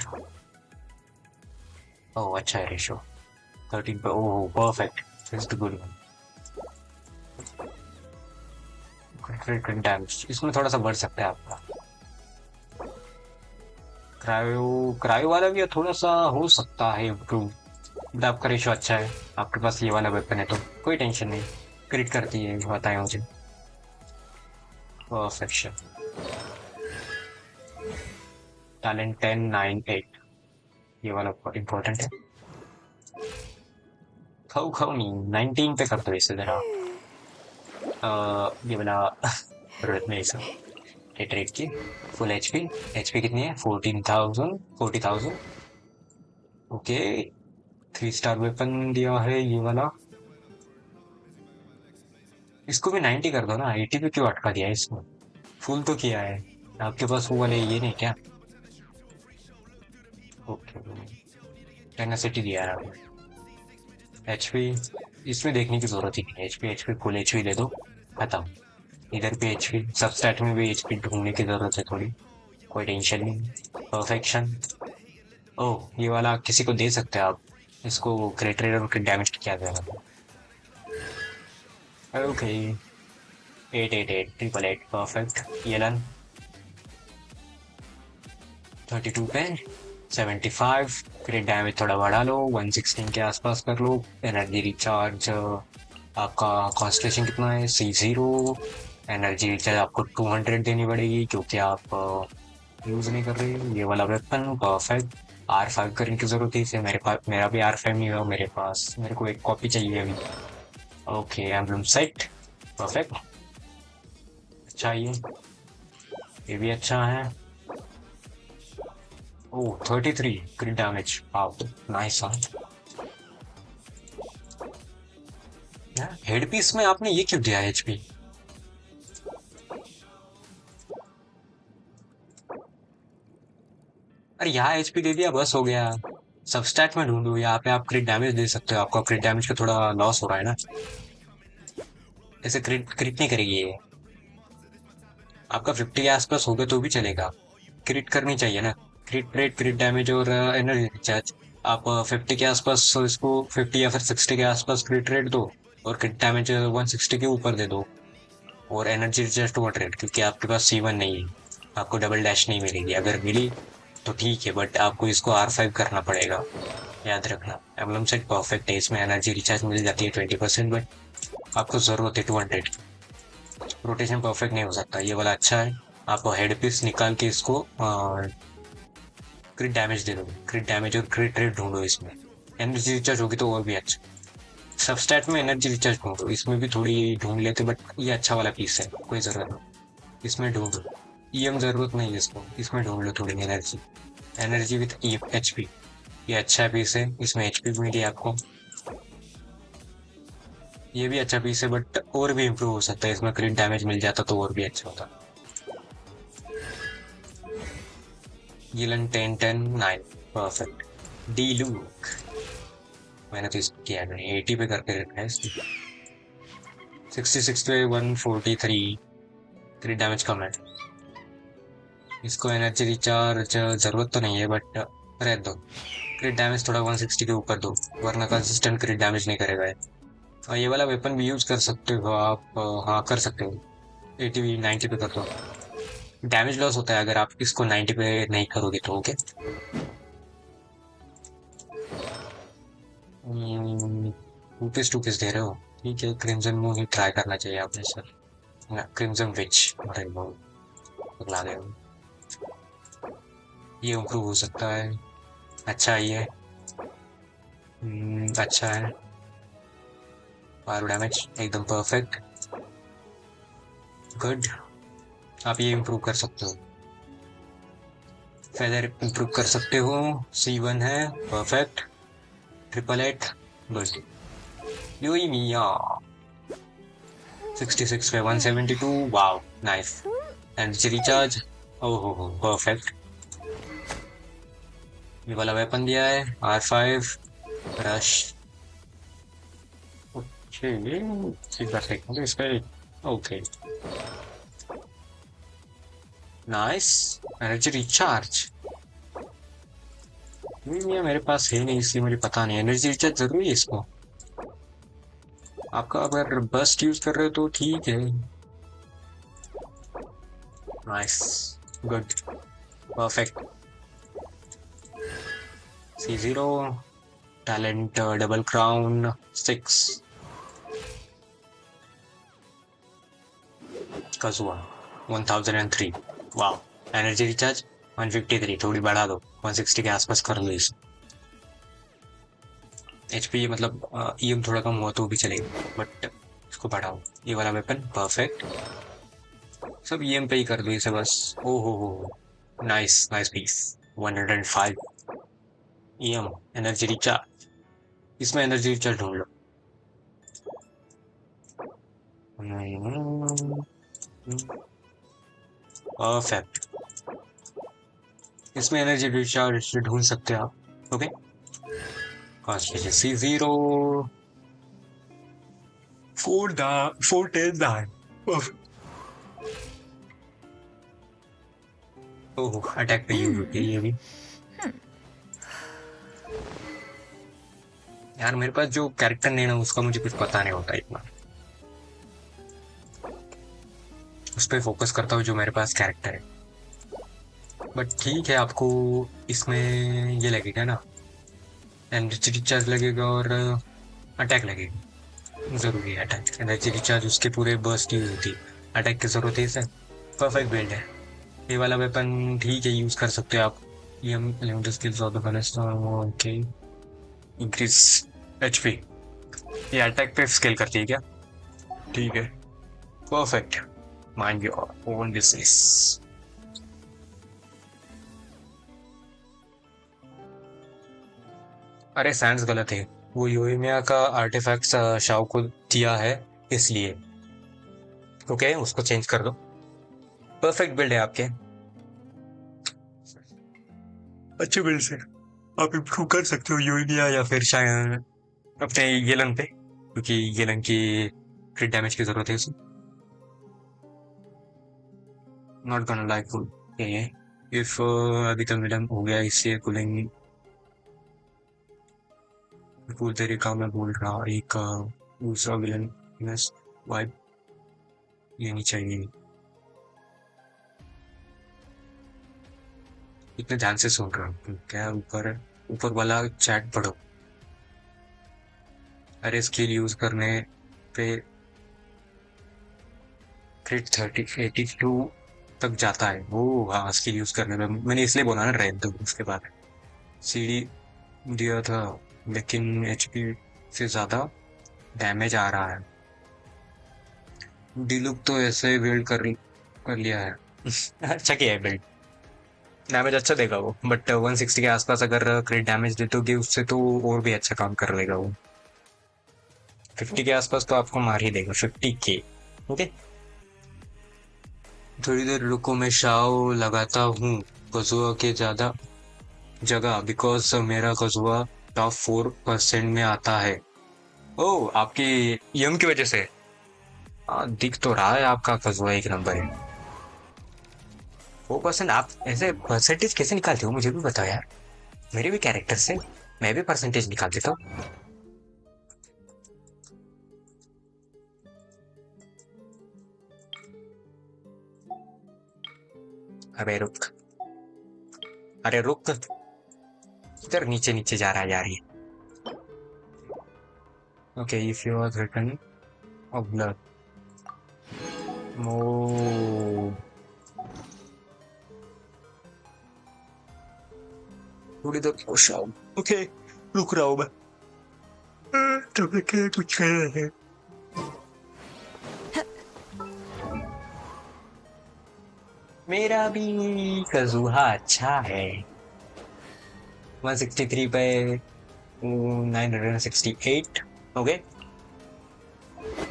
Speaker 1: ओह अच्छा है रेशो 13 पे। Oh perfect, is the good one. Damage इसमें थोड़ा सा बढ़ सकता है आपका। क्रायो वाला भी थोड़ा सा हो सकता है इम्प्रूव, बट आपका रेशो अच्छा है, आपके पास ये वाला वेपन है तो कोई टेंशन नहीं। क्रिट करती है बताया मुझे। परफेक्शन। टैलेंट 10 9 8, ये वाला इम्पोर्टेंट है। खाओ नहीं 19 पे कर दो इसे जरा। ये वाला जरूरत नहीं सब रेट की। फुल एचपी कितनी है? 14,000 40,000। ओके 3 स्टार वेपन दिया है ये वाला। इसको भी 90 कर दो ना, 80 पे क्यों अटका दिया है इसमें? फुल तो किया है आपके पास वो वाले ये नहीं क्या? ओके टेनेसिटी दिया है आपने। एचपी इसमें देखने की जरूरत ही नहीं। एचपी फुल एचपी दे दो, खत्म। इधर पे एचपी सब स्टैट में भी एचपी ढूंढने की जरूरत है थोड़ी, कोई टेंशन नहीं। परफेक्शन। ओह ये वाला किसी को दे सकते हैं आप, इसको क्रेट रेड और डैमेज किया जाएगा। Okay 888 888 perfect. ये लन 32 पे 75 क्रिट डैमेज थोड़ा बढ़ा लो, 116 के आसपास कर लो। एनर्जी रिचार्ज आपका कॉन्स्ट्रेशन कितना है? C0। एनर्जी रिचार्ज आपको 200 देनी पड़ेगी क्योंकि आप यूज नहीं कर रहे। ये वाला वेपन परफेक्ट। R5 करने की जरूरत है इसे, मेरे पास मेरा भी R5 नहीं है मेरे पास, मेरे को एक कॉपी चाहिए अभी। Okay emblem set perfect. अच्छा ये भी अच्छा है। Oh 33 crit damage, wow nice. Head piece में आपने ये क्यों दिया है एचपी? अरे यहाँ एचपी दे दिया बस हो गया। सबस्टैट में ढूंढो, यहाँ पे आप क्रिट डैमेज दे सकते हो, आपका क्रिट डैमेज का थोड़ा लॉस हो रहा है ना। ऐसे क्रिट नहीं करेगी ये। आपका 50 के आसपास हो गया तो भी चलेगा, क्रिट करनी चाहिए ना। क्रिट रेट क्रिट डैमेज और एनर्जी रिचार्ज आप 50 के आसपास इसको 50 या फिर 60 के आसपास क्रिट रेट दो और क्रिट डैमेज 160 के ऊपर दे दो और एनर्जी रिचार्ज 200, क्योंकि आपके पास C1 नहीं है, आपको डबल डैश नहीं मिलेगी। अगर मिली तो ठीक है बट आपको इसको R5 करना पड़ेगा, याद रखना। एम्ब्लम सेट परफेक्ट है, इसमें एनर्जी रिचार्ज मिल जाती है 20%, बट आपको जरूरत है 200 की। रोटेशन परफेक्ट नहीं हो सकता, ये वाला अच्छा है। आप हेड पीस निकाल के इसको क्रिट डैमेज दे दो, क्रिट डैमेज और क्रिट रेट ढूंढो। इसमें एनर्जी रिचार्ज होगी तो और भी अच्छा। सबस्टैट में एनर्जी रिचार्ज ढूंढो, इसमें भी थोड़ी ढूंढ लेते बट ये अच्छा वाला पीस है, कोई जरूरत नहीं। इसमें ढूंढो, EM जरूरत नहीं है इसको, इसमें ढूंढ लो थोड़ी एनर्जी विथ HP। ये अच्छा पीस है, इसमें HP भी मिली आपको। ये भी अच्छा पीस है बट और भी इम्प्रूव हो सकता है, इसमें क्रिट डैमेज मिल जाता तो और भी अच्छा होता। गिलन 10 10 9 परफेक्ट। डी लूक मैंने तो इसको किया नहीं, 80 पे करके रखा है इसको। 66 पे 143 क्रिट डैमेज कम है। इसको एनर्जी रिचार्ज जरूरत तो नहीं है बट रह दो। क्रिट डैमेज थोड़ा 160 के ऊपर दो, वरना कंसिस्टेंट क्रिट डैमेज नहीं करेगा ये। और ये वाला वेपन भी यूज कर सकते हो आप, हाँ कर सकते हो। 80 90 पे कर दो, डैमेज लॉस होता है अगर आप इसको 90 पे नहीं करोगे तो। ओके टू पीस दे रहे हो, ठीक है। क्रिम्सन मून ही ट्राई करना चाहिए आपने सर। क्रिम्सन विच ला दे, ये इम्प्रूव हो सकता है। अच्छा ये अच्छा है। फायर डैमेज एकदम परफेक्ट, गुड। आप ये इम्प्रूव कर सकते हो, फेदर इम्प्रूव कर सकते हो। C1 है परफेक्ट। 888 गुड। योई मिया 66 पे 172, वाओ नाइस। एनर्जी रिचार्ज ओहो परफेक्ट। ये वाला वेपन दिया है R5 रश। ओके इस पे ओके नाइस एनर्जी रिचार्ज। ये मेरे पास है नहीं इसलिए मुझे पता नहीं। एनर्जी रिचार्ज जरूरी है इसको? आपका अगर बस्ट यूज कर रहे हो तो ठीक है। Nice good perfect. C0 talent double crown 6 कजुआ 1003। वाह एनर्जी रिचार्ज 153, थोड़ी बढ़ा दो 160 के आसपास कर लो इसे। HP मतलब EM थोड़ा कम हुआ तो भी चलेगा बट इसको बढ़ाओ। ये वाला वेपन परफेक्ट। सब EM पे ही कर दो इसे बस। ओ हो nice nice piece 105 EM energy recharge. इसमें एनर्जी रिचार्ज ढूंढ लो। परफेक्ट। इसमें एनर्जी रिचार्ज ढूंढ सकते हैं आप। Okay constellation C0 410 oh attack पे यूज होती है ये भी। यार मेरे पास जो कैरेक्टर नेम है उसका मुझे कुछ पता नहीं होता इतना। उस पर फोकस करता हूँ जो मेरे पास कैरेक्टर है। बट ठीक है आपको इसमें ये लगेगा ना एनर्जी रिचार्ज लगेगा और अटैक लगेगा। जरूरी है अटैक। एनर्जी रिचार्ज उसके पूरे बर्स्ट यूज होती है, अटैक की जरूरत है इसे। परफेक्ट बिल्ड है ये वाला वेपन। ठीक है यूज कर सकते हो आप। ये हम limited skills of the furnace okay increase HP। ये अटैक पे स्केल करती है क्या? ठीक है perfect. Mind your own business. अरे साइंस गलत है, वो योमिया का आर्टिफैक्ट शाओ को दिया है इसलिए। ओके उसको चेंज कर दो। परफेक्ट बिल्ड है आपके। अच्छे बिल्ड से आप इम्प्रूव कर सकते हो योमिया या फिर शायद अपने येलन पे, क्योंकि येलन की क्रिट डैमेज की जरूरत है उसे। नॉट गोना लाइक फुल ये इफ अभी तक मिलन हो गया इससे कूलिंग पूरी तरीका मैं बोल रहा। एक दूसरा विलन वाइब ये नहीं चाहिए। इतने ध्यान से सुन रहा हूँ क्या? ऊपर वाला चैट पढ़ो। अरे स्किल यूज करने पे क्रिट 82 तक जाता है वो। हाँ स्किल यूज करने पे मैंने इसलिए बोला ना रेड। तो उसके बाद CD दिया था लेकिन HP से ज्यादा डैमेज आ रहा है। डिलुक तो ऐसे बिल्ड कर लिया है। अच्छा किया है बिल्ड। डैमेज अच्छा देगा वो बट 160 के आसपास अगर क्रिट डैमेज दे दोगे उससे तो और भी अच्छा काम कर लेगा वो। 50 के आसपास तो आपको मार ही देगा 50K। ओके थोड़ी देर रुको मैं शाओ लगाता हूँ कजुआ के ज्यादा जगह बिकॉज मेरा कजुआ टॉप 4% में आता है। ओ आपकी यम की वजह से दिख तो रहा है आपका कजुआ एक नंबर है। 4%? आप ऐसे परसेंटेज कैसे निकालते हो मुझे भी बताओ यार। मेरे भी कैरेक्टर से मैं भी परसेंटेज निकाल देता हूँ। अबे रुक, अरे रुक इधर नीचे नीचे जा रहा है यार ये। Okay if you are return of blood मो थोड़ी देर पोशाओ। ओके रुक रहा हूँ मैं। तुम क्या कुछ कह रहे हैं? मेरा भी कजुहा अच्छा है। 163 पे 968। ओके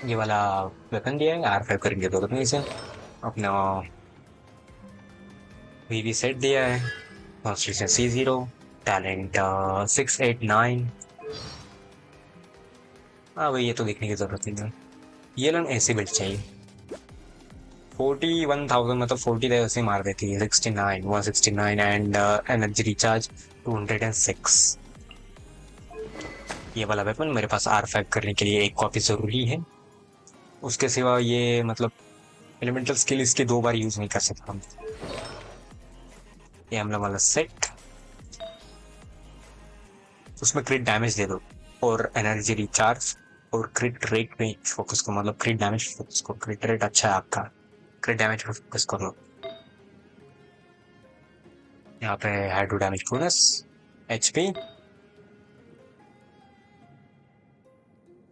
Speaker 1: ये वाला वेपन दिया है R5 करेंगे तो अपने से अपना VV सेट दिया है। Constellation C0 talent 689। हाँ भाई ये तो देखने की जरूरत नहीं है। ये लोग ऐसे बिल्ड चाहिए। 41,000 मतलब 40 तो ऐसे मार देती है। 69 169 एंड एनर्जी रिचार्ज 206। ये वाला वेपन मेरे पास R5 करने के लिए एक कॉपी जरूरी है। उसके सिवा ये मतलब एलिमेंटल स्किल इसके 2 बार यूज नहीं कर सकता। ये हमला वाला सेट, उसमें क्रिट डैमेज दे दो और एनर्जी रिचार्ज और क्रिट रेट में फोकस करो, मतलब क्रिट डैमेज फोकस करो। क्रिट रेट अच्छा है आपका, क्रिट डैमेज पे फोकस कर लो। यहाँ पे hydro damage bonus, HP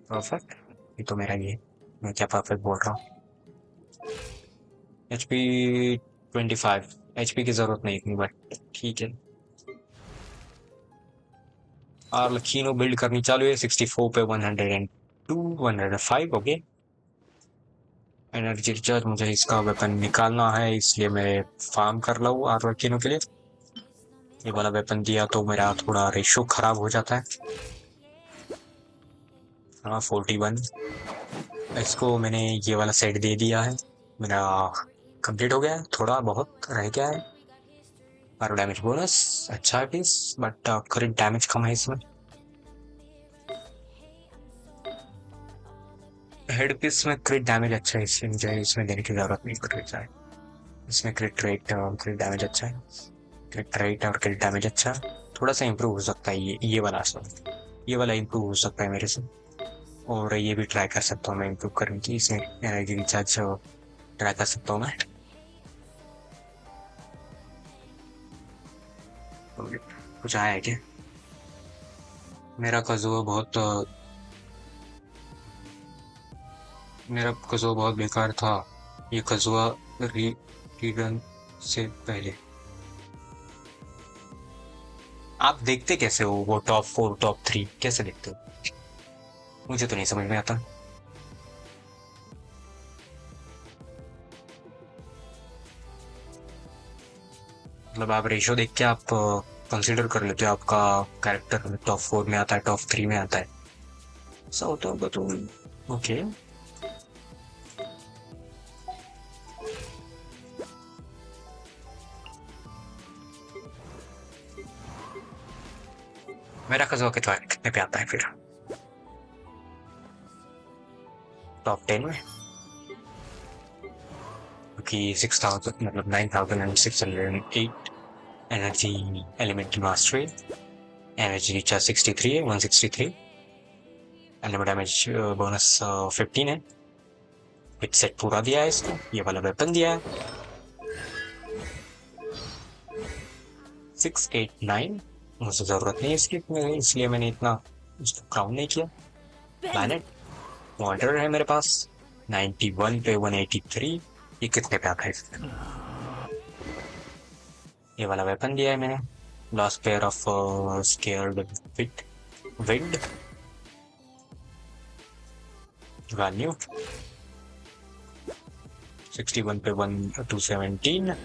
Speaker 1: perfect. ये तो मेरा ये, मैं क्या परफेक्ट बोल रहा हूँ। एचपी 25, एचपी की जरूरत नहीं इतनी बट ठीक है। आर्लेखिनो बिल्ड करनी चालू है। 64 पे 102 105 ओके। एनर्जी रिचार्ज, मुझे इसका वेपन निकालना है इसलिए मैं फार्म कर रहा हूँ आर्लेखिनो के लिए। ये वाला वेपन दिया तो मेरा थोड़ा रेशो खराब हो जाता है। हाँ 41, इसको मैंने ये वाला सेट दे दिया है। मेरा कंप्लीट हो गया है, थोड़ा बहुत रह गया है। और डैमेज बोनस अच्छा है पीस, बट करंट डैमेज कम है इसमें। हेड पीस में क्रिट डैमेज अच्छा है, इसलिए मुझे इसमें देने की जरूरत नहीं पड़ रही है। इसमें क्रिट रेट और क्रिट डैमेज अच्छा है। क्रिट रेट और क्रिट डैमेज अच्छा है। थोड़ा सा इम्प्रूव हो सकता है ये वाला ये वाला इम्प्रूव हो सकता है मेरे से। और ये भी ट्राई कर सकता हूँ मैं इम्प्रूव करने की। इसमें एनर्जी रिचार्ज ट्राई कर सकता हूँ मैं। कुछ आया है क्या? मेरा कज़ुआ बहुत बेकार था। ये कज़ुआ रीगन से पहले। आप देखते कैसे हो वो टॉप 4 टॉप 3 कैसे देखते हो? मुझे तो नहीं समझ में आता। मतलब आप रेशो देख के आप कंसीडर कर लेते हो आपका कैरेक्टर टॉप 4 में आता है, टॉप 3 में आता है, ऐसा होता होगा तो ओके। मेरा कज़ुआ कितने पे आता है फिर? टॉप 10 में, क्योंकि 6000 मतलब 9608 energy elemental mastery, energy recharge 63 है 163, एनिमल डैमेज बोनस 15 है। विथ सेट पूरा दिया है इसको। ये वाला वेपन दिया है 689, मुझे जरूरत नहीं इसकी, इसलिए मैंने इतना इसको क्राउन नहीं किया। प्लैनेट मॉनिटर है मेरे पास 91 पे 183। ये कितने पे आता है इसका? ये वाला वेपन दिया है मैंने, last pair of scared wind value 61 पे 217,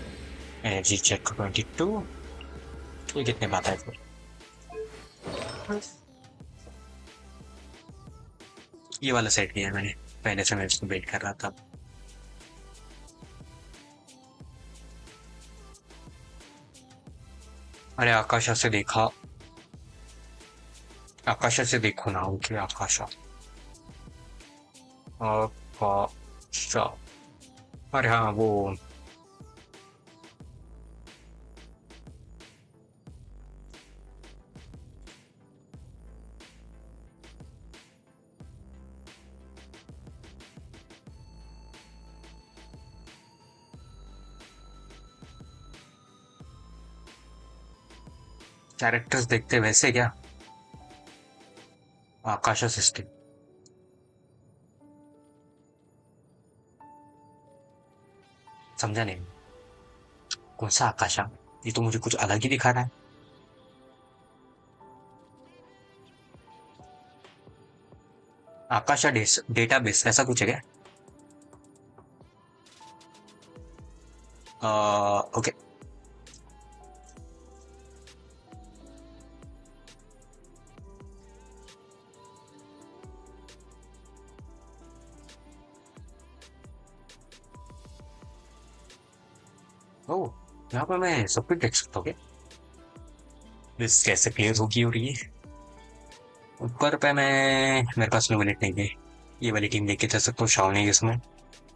Speaker 1: एनर्जी चेक 22। ये कितने पे आता है फिर? ये वाला सेट किया मैंने पहले से, मैं इसको वेट कर रहा था। अरे आकाशा से देखो ना, ओके आकाशा। अरे हाँ वो कैरेक्टर्स देखते वैसे क्या? आकाशा सिस्टम समझा नहीं। कौन सा आकाशा? ये तो मुझे कुछ अलग ही दिखा रहा है। आकाशा डेटाबेस ऐसा कुछ है क्या? ओके। ओह, यहाँ पर मैं सब कुछ देख सकता हूँ क्या? दिस कैसे क्लियर होगी हो रही है? ऊपर पे मैं मेरे पास लुमिनेट नहीं है। ये वाली टीम लेके जा सकता हूँ, शाओ नहीं है इसमें।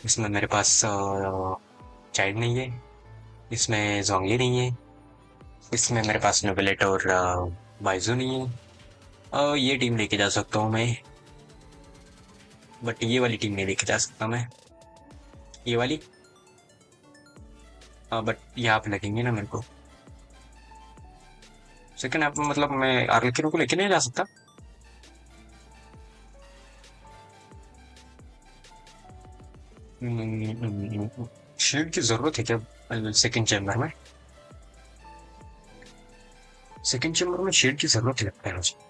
Speaker 1: इसमें मेरे पास चाइल्ड नहीं है। इसमें जोंगी नहीं है। इसमें मेरे पास नोबलेट और बाइजू नहीं है। ये टीम लेके जा सकता हूँ मैं, बट ये वाली टीम नहीं लेके जा सकता मैं। ये वाली बट यहाँ पे लगेंगे ना मेरे को। सेकंड ऐप मतलब मैं आर्लेकिनो को लेके नहीं जा सकता। शील्ड की जरूरत है क्या सेकंड चैम्बर में? सेकंड चैम्बर में शील्ड की जरूरत लगता है मुझे।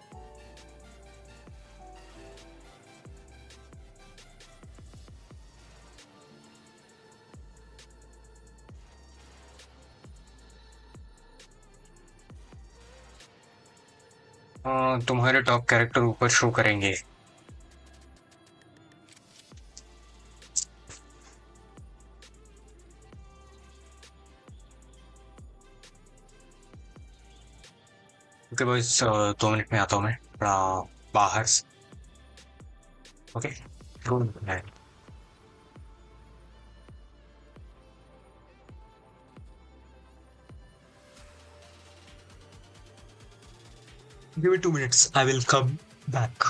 Speaker 1: तुम्हारे टॉप कैरेक्टर ऊपर शो करेंगे। ओके बॉयज, 2 मिनट में आता हूँ मैं थोड़ा बाहर से। ओके, 2 मिनट में। Give me 2 minutes. I will come back.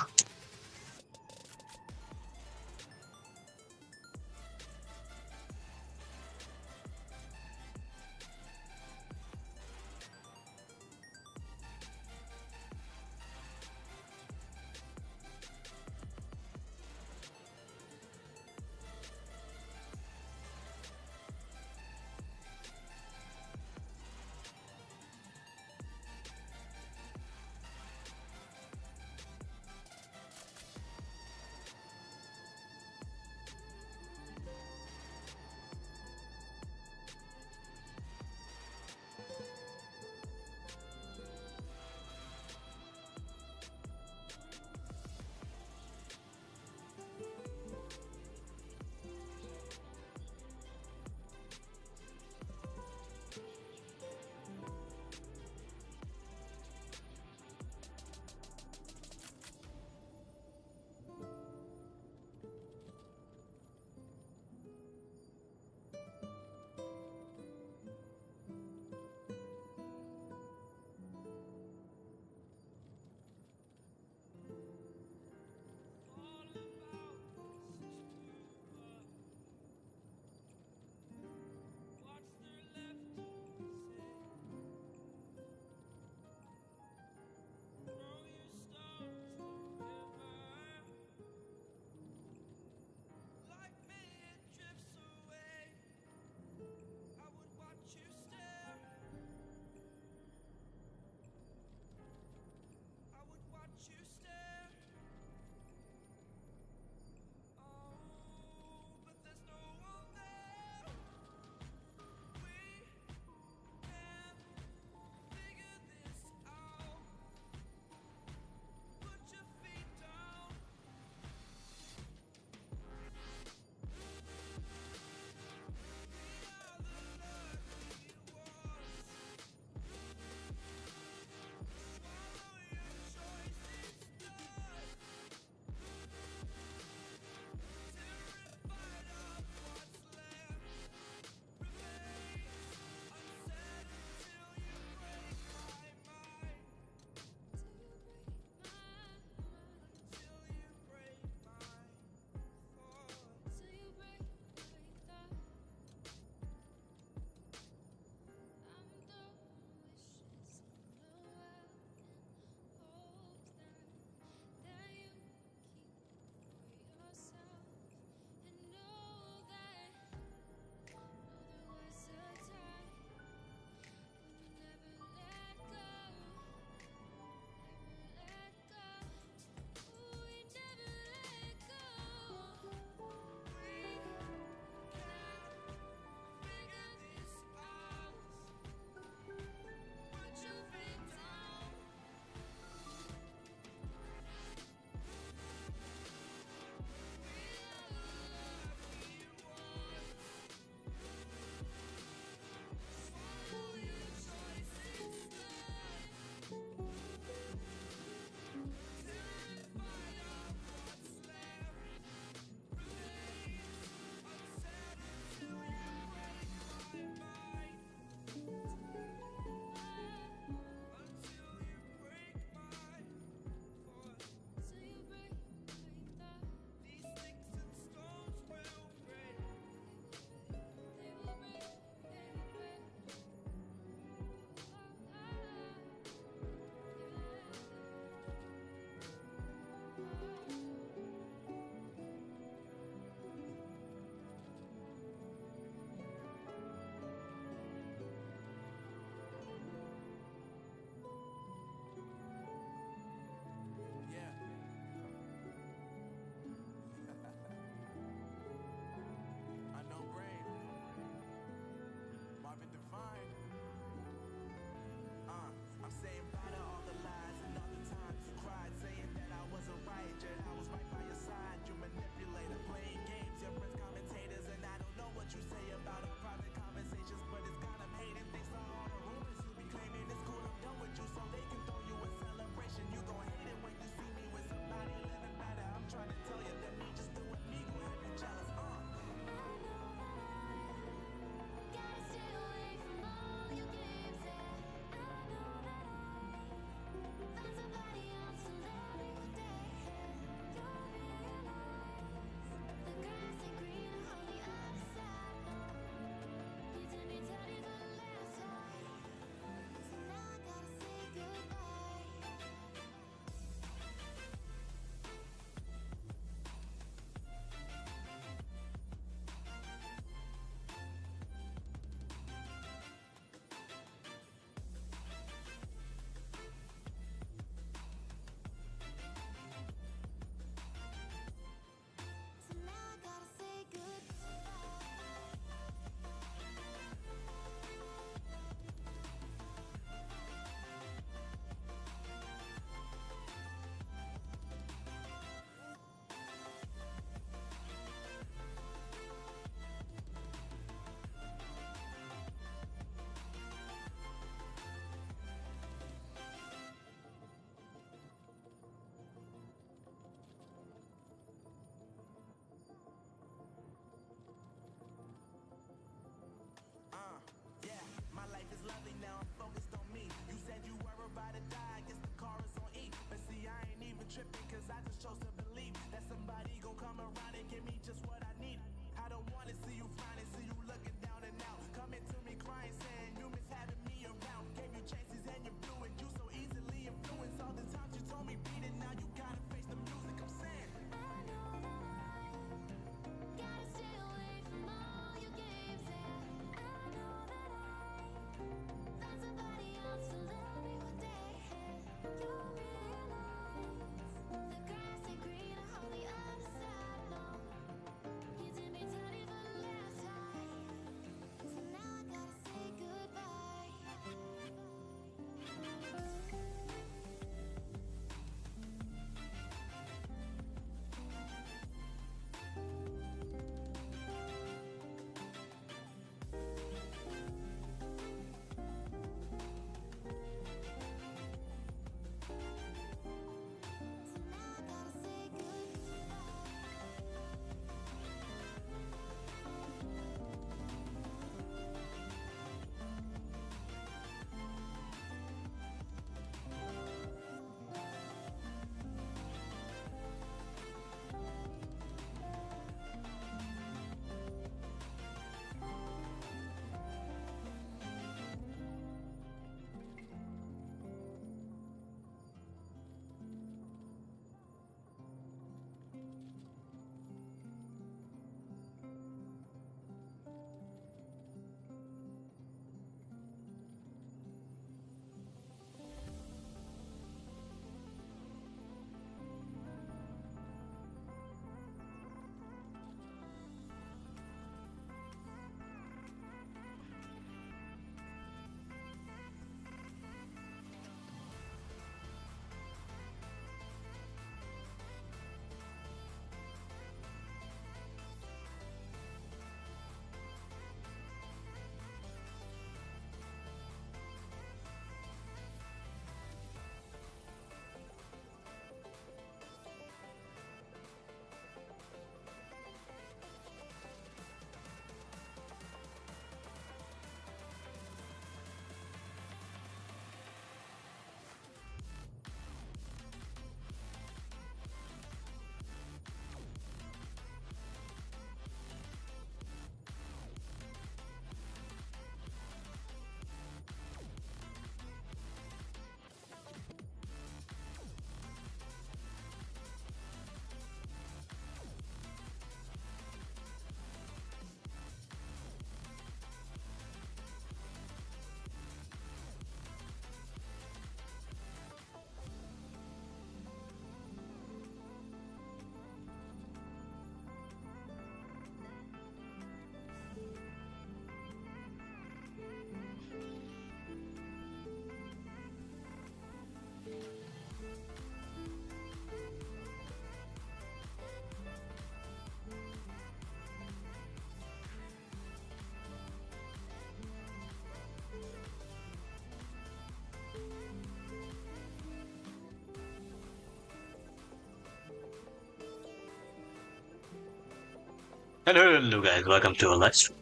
Speaker 1: Hello guys, welcome to a live stream.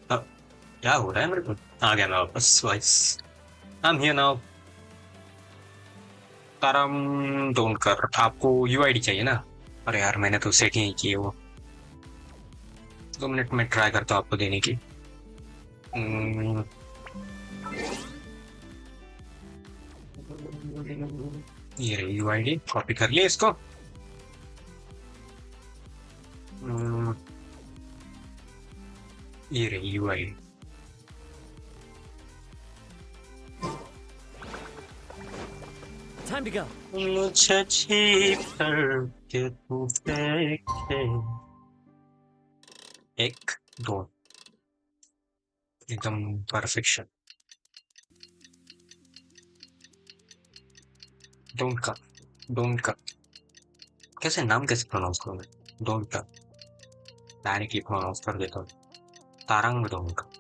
Speaker 1: क्या हो रहा है मेरे को? आ गया मैं वापस वाइस. I'm here now. तारम डोंट कर. आपको UID चाहिए ना? अरे यार मैंने तो सेट ही नहीं की है वो. 2 मिनट में ट्राई करता हूँ आपको देने की. ये रही UID. कॉपी कर लिया इसको. ये रही UID.
Speaker 4: Time to go.
Speaker 1: मुझे जी भर के तू देखे. 1 2 एकदम परफेक्शन. Don't cut. कैसे नाम कैसे प्रोनाउंस करूँ मैं? Don't cut. डायरेक्टली प्रोनाउंस कर देता हूँ. Tarang don't cut.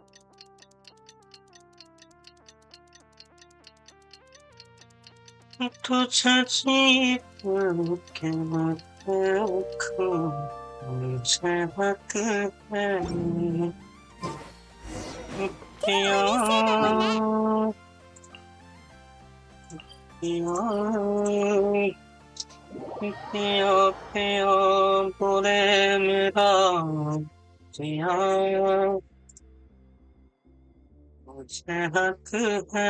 Speaker 1: तुझे जी भर के देखो. मुझे वक्त है. पियो पियो बोले मेरा जिया मुझे हक है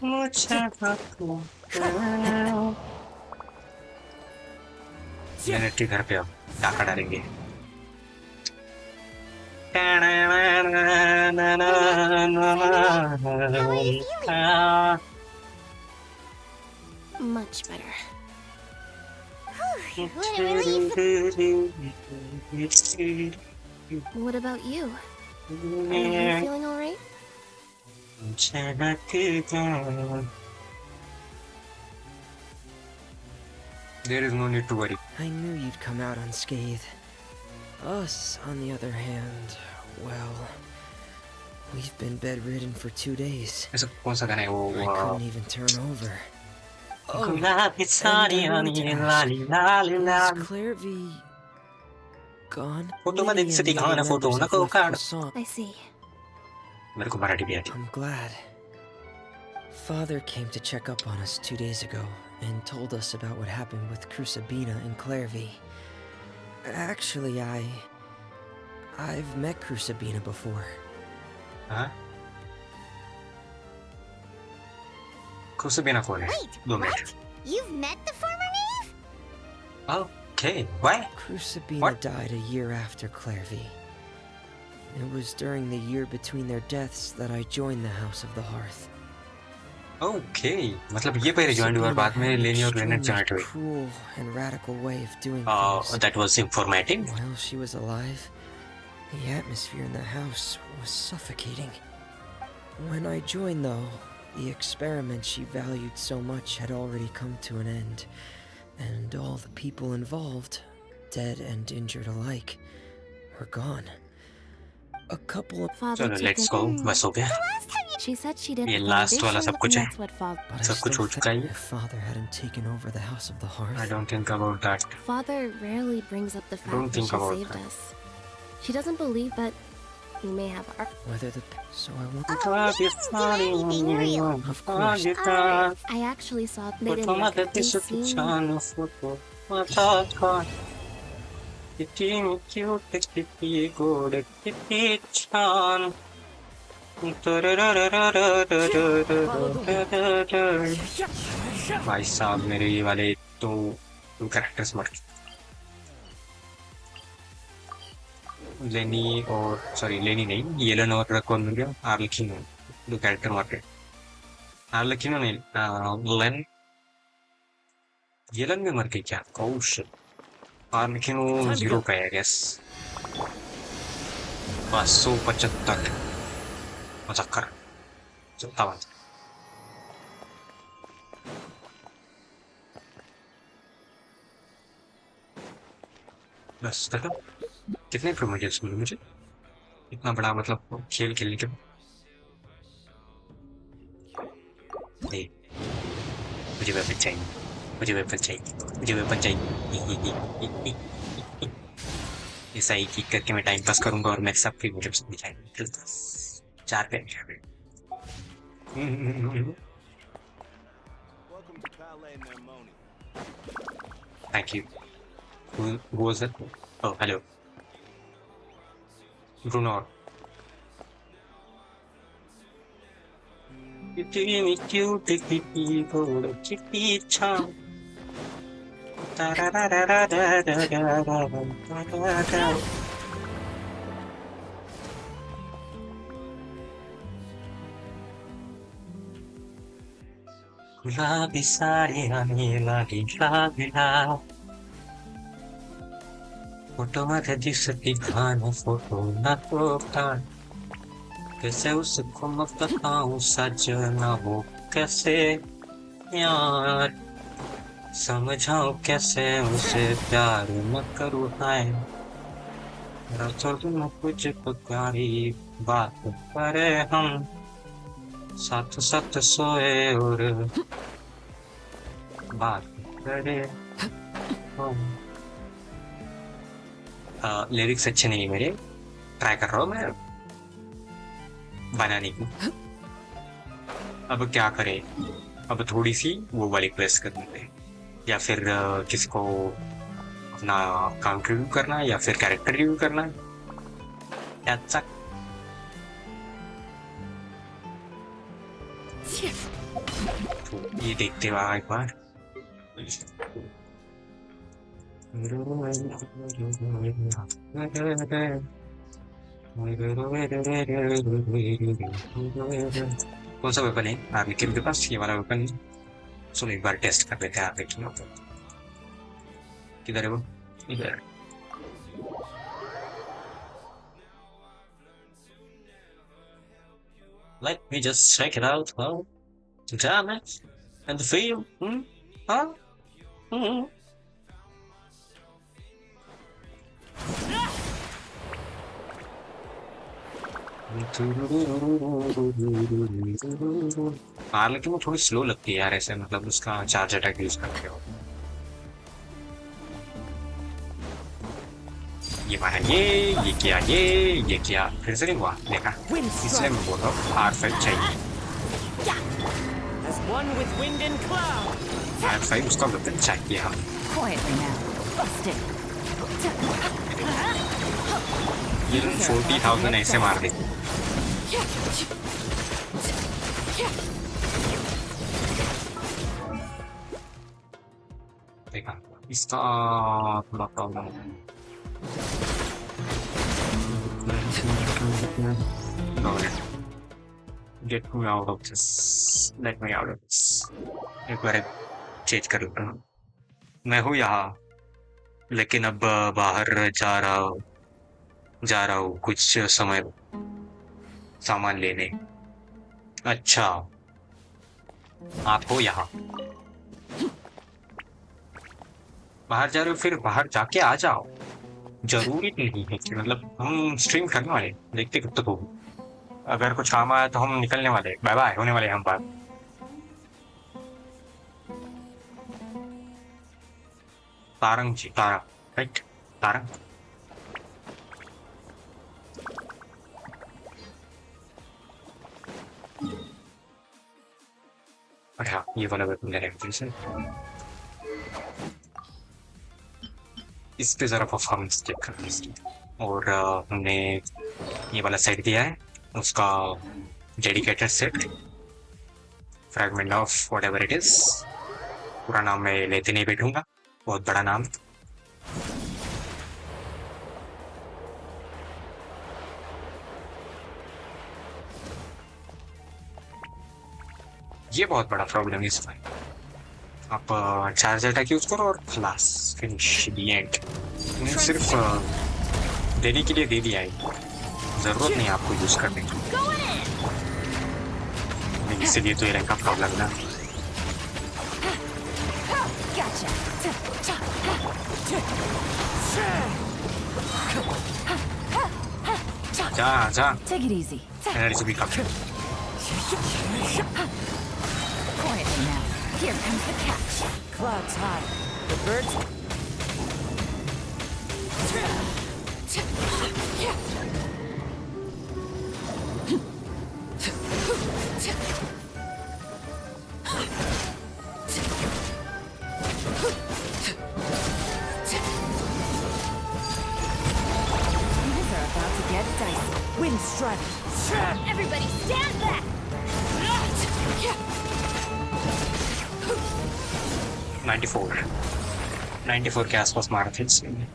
Speaker 1: मुझे हक है मिलिट्री घर पे अब डाका डालेंगे
Speaker 8: Much better.
Speaker 6: What a relief.
Speaker 8: What about you? Are you feeling alright?
Speaker 1: There is no need to worry.
Speaker 10: I knew you'd come out unscathed. Us, on the other hand, well, we've been bedridden for 2 days. I couldn't even turn over. Oh, and I want to ask, is Claire V gone?
Speaker 8: I see.
Speaker 10: I'm glad. Father came to check up on us 2 days ago and told us about what happened with Crusabina and Clairvy. Actually, I've met Crusabina before.
Speaker 1: Huh? Crusabina for
Speaker 6: Wait, what? You've met the former knave?
Speaker 1: Okay, why?
Speaker 10: Crusabina died a year after Clairvy. It was during the year between their deaths that I joined the House of the Hearth.
Speaker 1: Okay, मतलब ये पहले joined हुआ बाद में लेनी और लेने joined हुई.
Speaker 10: Cruel and radical way of doing things.
Speaker 1: That was informative.
Speaker 10: While she was alive, the atmosphere in the house was suffocating. When I joined, though, the experiment she valued so much had already come to an end, and all the people involved, dead and injured alike, were gone. A couple of
Speaker 1: So let's go. बस हो गया.
Speaker 8: She said she did.
Speaker 1: ये last वाला सब कुछ है. सब कुछ हो चुका है.
Speaker 10: Father hadn't taken over the House of the Hearth.
Speaker 1: I don't think about that.
Speaker 8: Father rarely brings up the fact
Speaker 1: Don't
Speaker 8: that
Speaker 1: think
Speaker 8: she
Speaker 1: about
Speaker 8: saved
Speaker 1: that.
Speaker 8: us. She doesn't believe that we may have our.
Speaker 10: Whether the so I want.
Speaker 8: Of course. I actually saw they didn't record the scene.
Speaker 1: भाई साहब मेरे ये वाले तो characters मर गए. लेनी और सॉरी लेनी नहीं येलन और कौन मिल गया आर्लेकिनो दो कैरेक्टर मर गए. आर्लेकिनो नहीं लेन येलन में मर गई क्या. Oh shit. आर्लेकिनो 0 का है आई गेस. 575 Masakar. Tawan. बस देखो कितने प्रमोशंस मिले मुझे इतना बड़ा मतलब खेल खेलने के नहीं मुझे वेपन चाहिए मुझे वेपन चाहिए मुझे वेपन चाहिए. ऐसा ही किक करके मैं टाइम पास करूंगा और मैं सब फ्री मुझे सब दिखाएंगे 4 पे. Thank you. Who was that? Oh, hello. Bruno. गुलाबी साड़ियाँ नीला नीला फोटो मध्ये दिसती घाण फोटो नको ताण कैसे उसको मैं बताऊं सजना वो कैसे यार समझाऊं कैसे उसे प्यार न करूं हाय रातों में कुछ प्यारी बात करे हम साथ साथ सोए और बात करे हम. लिरिक्स अच्छे नहीं मेरे ट्राई कर रहा हूँ मैं बनाने की. अब क्या करे अब थोड़ी सी वो वाली क्वेस्ट करनी है, या फिर किसी को अपना काम रिव्यू करना है या फिर कैरेक्टर रिव्यू करना है। अच्छा तो ये देखते हुए एक बार कौन सा वेपन है आर्लेकिनो के पास? ये वाला वेपन। चलो एक बार टेस्ट कर लेते हैं आर्लेकिनो। किधर है वो? इधर। Let me just check it out. Well, damn it. And the feel? Huh? हालांकि वो थोड़ी स्लो लगती है यार ऐसे, मतलब उसका चार्ज अटैक यूज करते हो। ये मारा ये किया फिर से नहीं हुआ, देखा? इसलिए मैं बोल रहा हूँ R5 चाहिए। R5 उसका वेपन चाहिए हम। ये 40,000 ऐसे मार दे। देखा इसका थोड़ा प्रॉब्लम है। Get me out of this. Let me out of this. एक बार चेंज कर लेता हूँ। मैं हूँ यहाँ, लेकिन अब बाहर जा रहा हूँ कुछ समय सामान लेने। अच्छा आप हो यहाँ, बाहर जा रहे हो? फिर बाहर जाके आ जाओ। जरूरी नहीं है कि मतलब हम स्ट्रीम करने वाले, देखते कब तक हो। अगर कुछ काम आया तो हम निकलने वाले, बाय बाय होने वाले हम बात। तारंग जी, तारा राइट, तारंग। अच्छा ये वाला वेपन ले रहे हैं, इस पे जरा परफॉर्मेंस चेक करना इसकी। और हमने ये वाला सेट दिया है, उसका dedicated set, fragment of whatever it is. पूरा नाम मैं लेते नहीं बैठूंगा, बहुत बड़ा नाम। ये बहुत बड़ा प्रॉब्लम है इसमें। आप चार्ज अटैक यूज करो और खलास, फिनिश द एंड। सिर्फ देने के लिए दे दिया है, जरूरत नहीं आपको यूज करने की। इसीलिए तो ये रैंक का प्रॉब्लम ना। जा एनर्जी भी कम।
Speaker 2: Here comes the catch. Clouds high. The birds. Things are about to get dicey. Wind strike.
Speaker 6: Everybody stand back!
Speaker 1: 94 के आसपास मारा था इसने।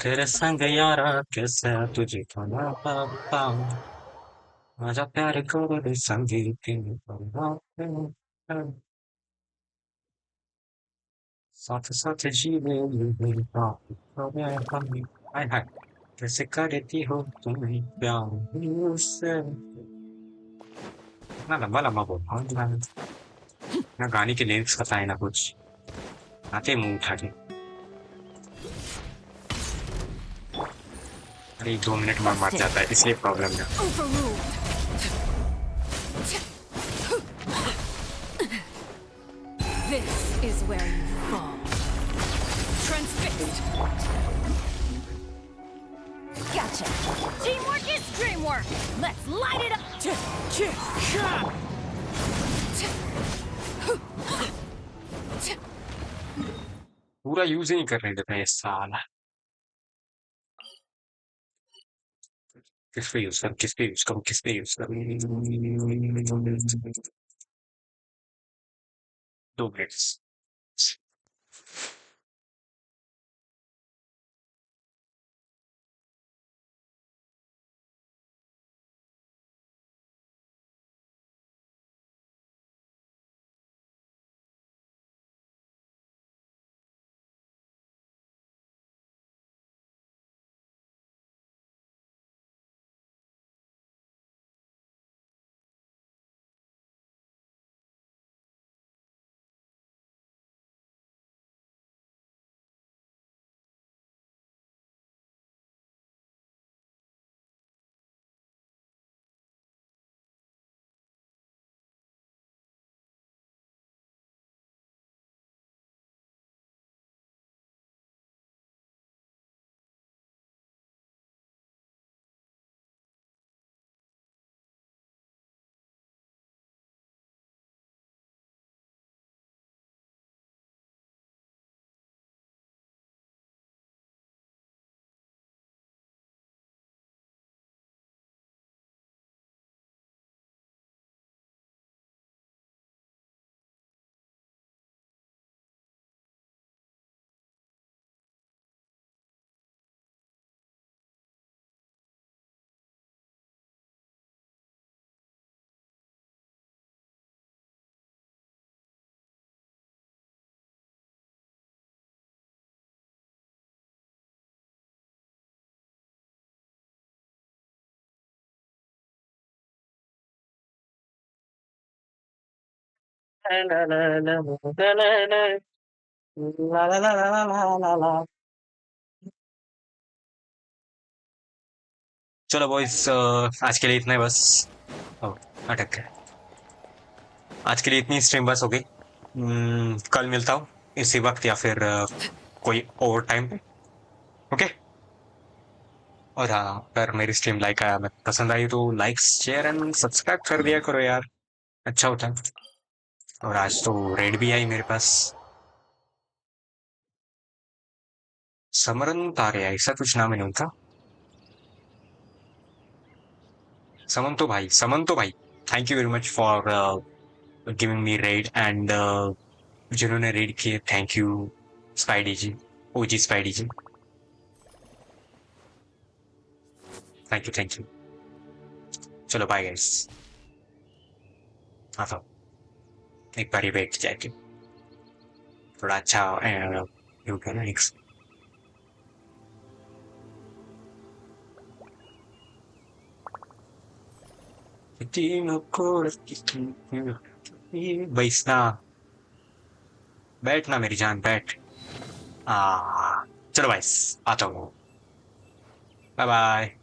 Speaker 1: तेरे संग यारा कैसे तुझे खाना पाऊं, आजा प्यार करो रे संगीत साथ साथ जीवे मेरी बात हाय हाय कैसे करती हो तुम प्यार मुझसे। इतना लंबा लंबा बोल ना, गाने के लिरिक्स पता है ना कुछ, आते मुंह उठा के। अरे 2 मिनट में मर जाता है, इसलिए प्रॉब्लम है।
Speaker 2: This is where you fall. Transfixed. Gotcha. Teamwork is dreamwork. Let's light it up.
Speaker 1: पूरा यूज ही नहीं करने देते ये साला। किस पे यूज करूं, किस पे यूज करूं, किस पे यूज करूं? 2 मिनट्स। चलो बॉयज, आज के लिए इतना ही बस। अटक गया। आज के लिए इतनी स्ट्रीम बस हो गई। कल मिलता हूँ इसी वक्त या फिर कोई और टाइम पे। ओके। और हाँ, अगर मेरी स्ट्रीम पसंद आई तो लाइक शेयर एंड सब्सक्राइब कर दिया करो यार, अच्छा होता है। और आज तो रेड भी आई मेरे पास। समरन तारे ऐसा कुछ नाम है उनका। समन तो भाई thank you very much for giving me raid and जिन्होंने रेड किए thank you spidey ji, OG spidey ji, thank you. चलो बाय गाइस। हाँ तो एक बार ही बैठ जाके थोड़ा अच्छा होगा ना। बैठना बैठना मेरी जान बैठ। चलो भाई आता हूँ, बाय बाय।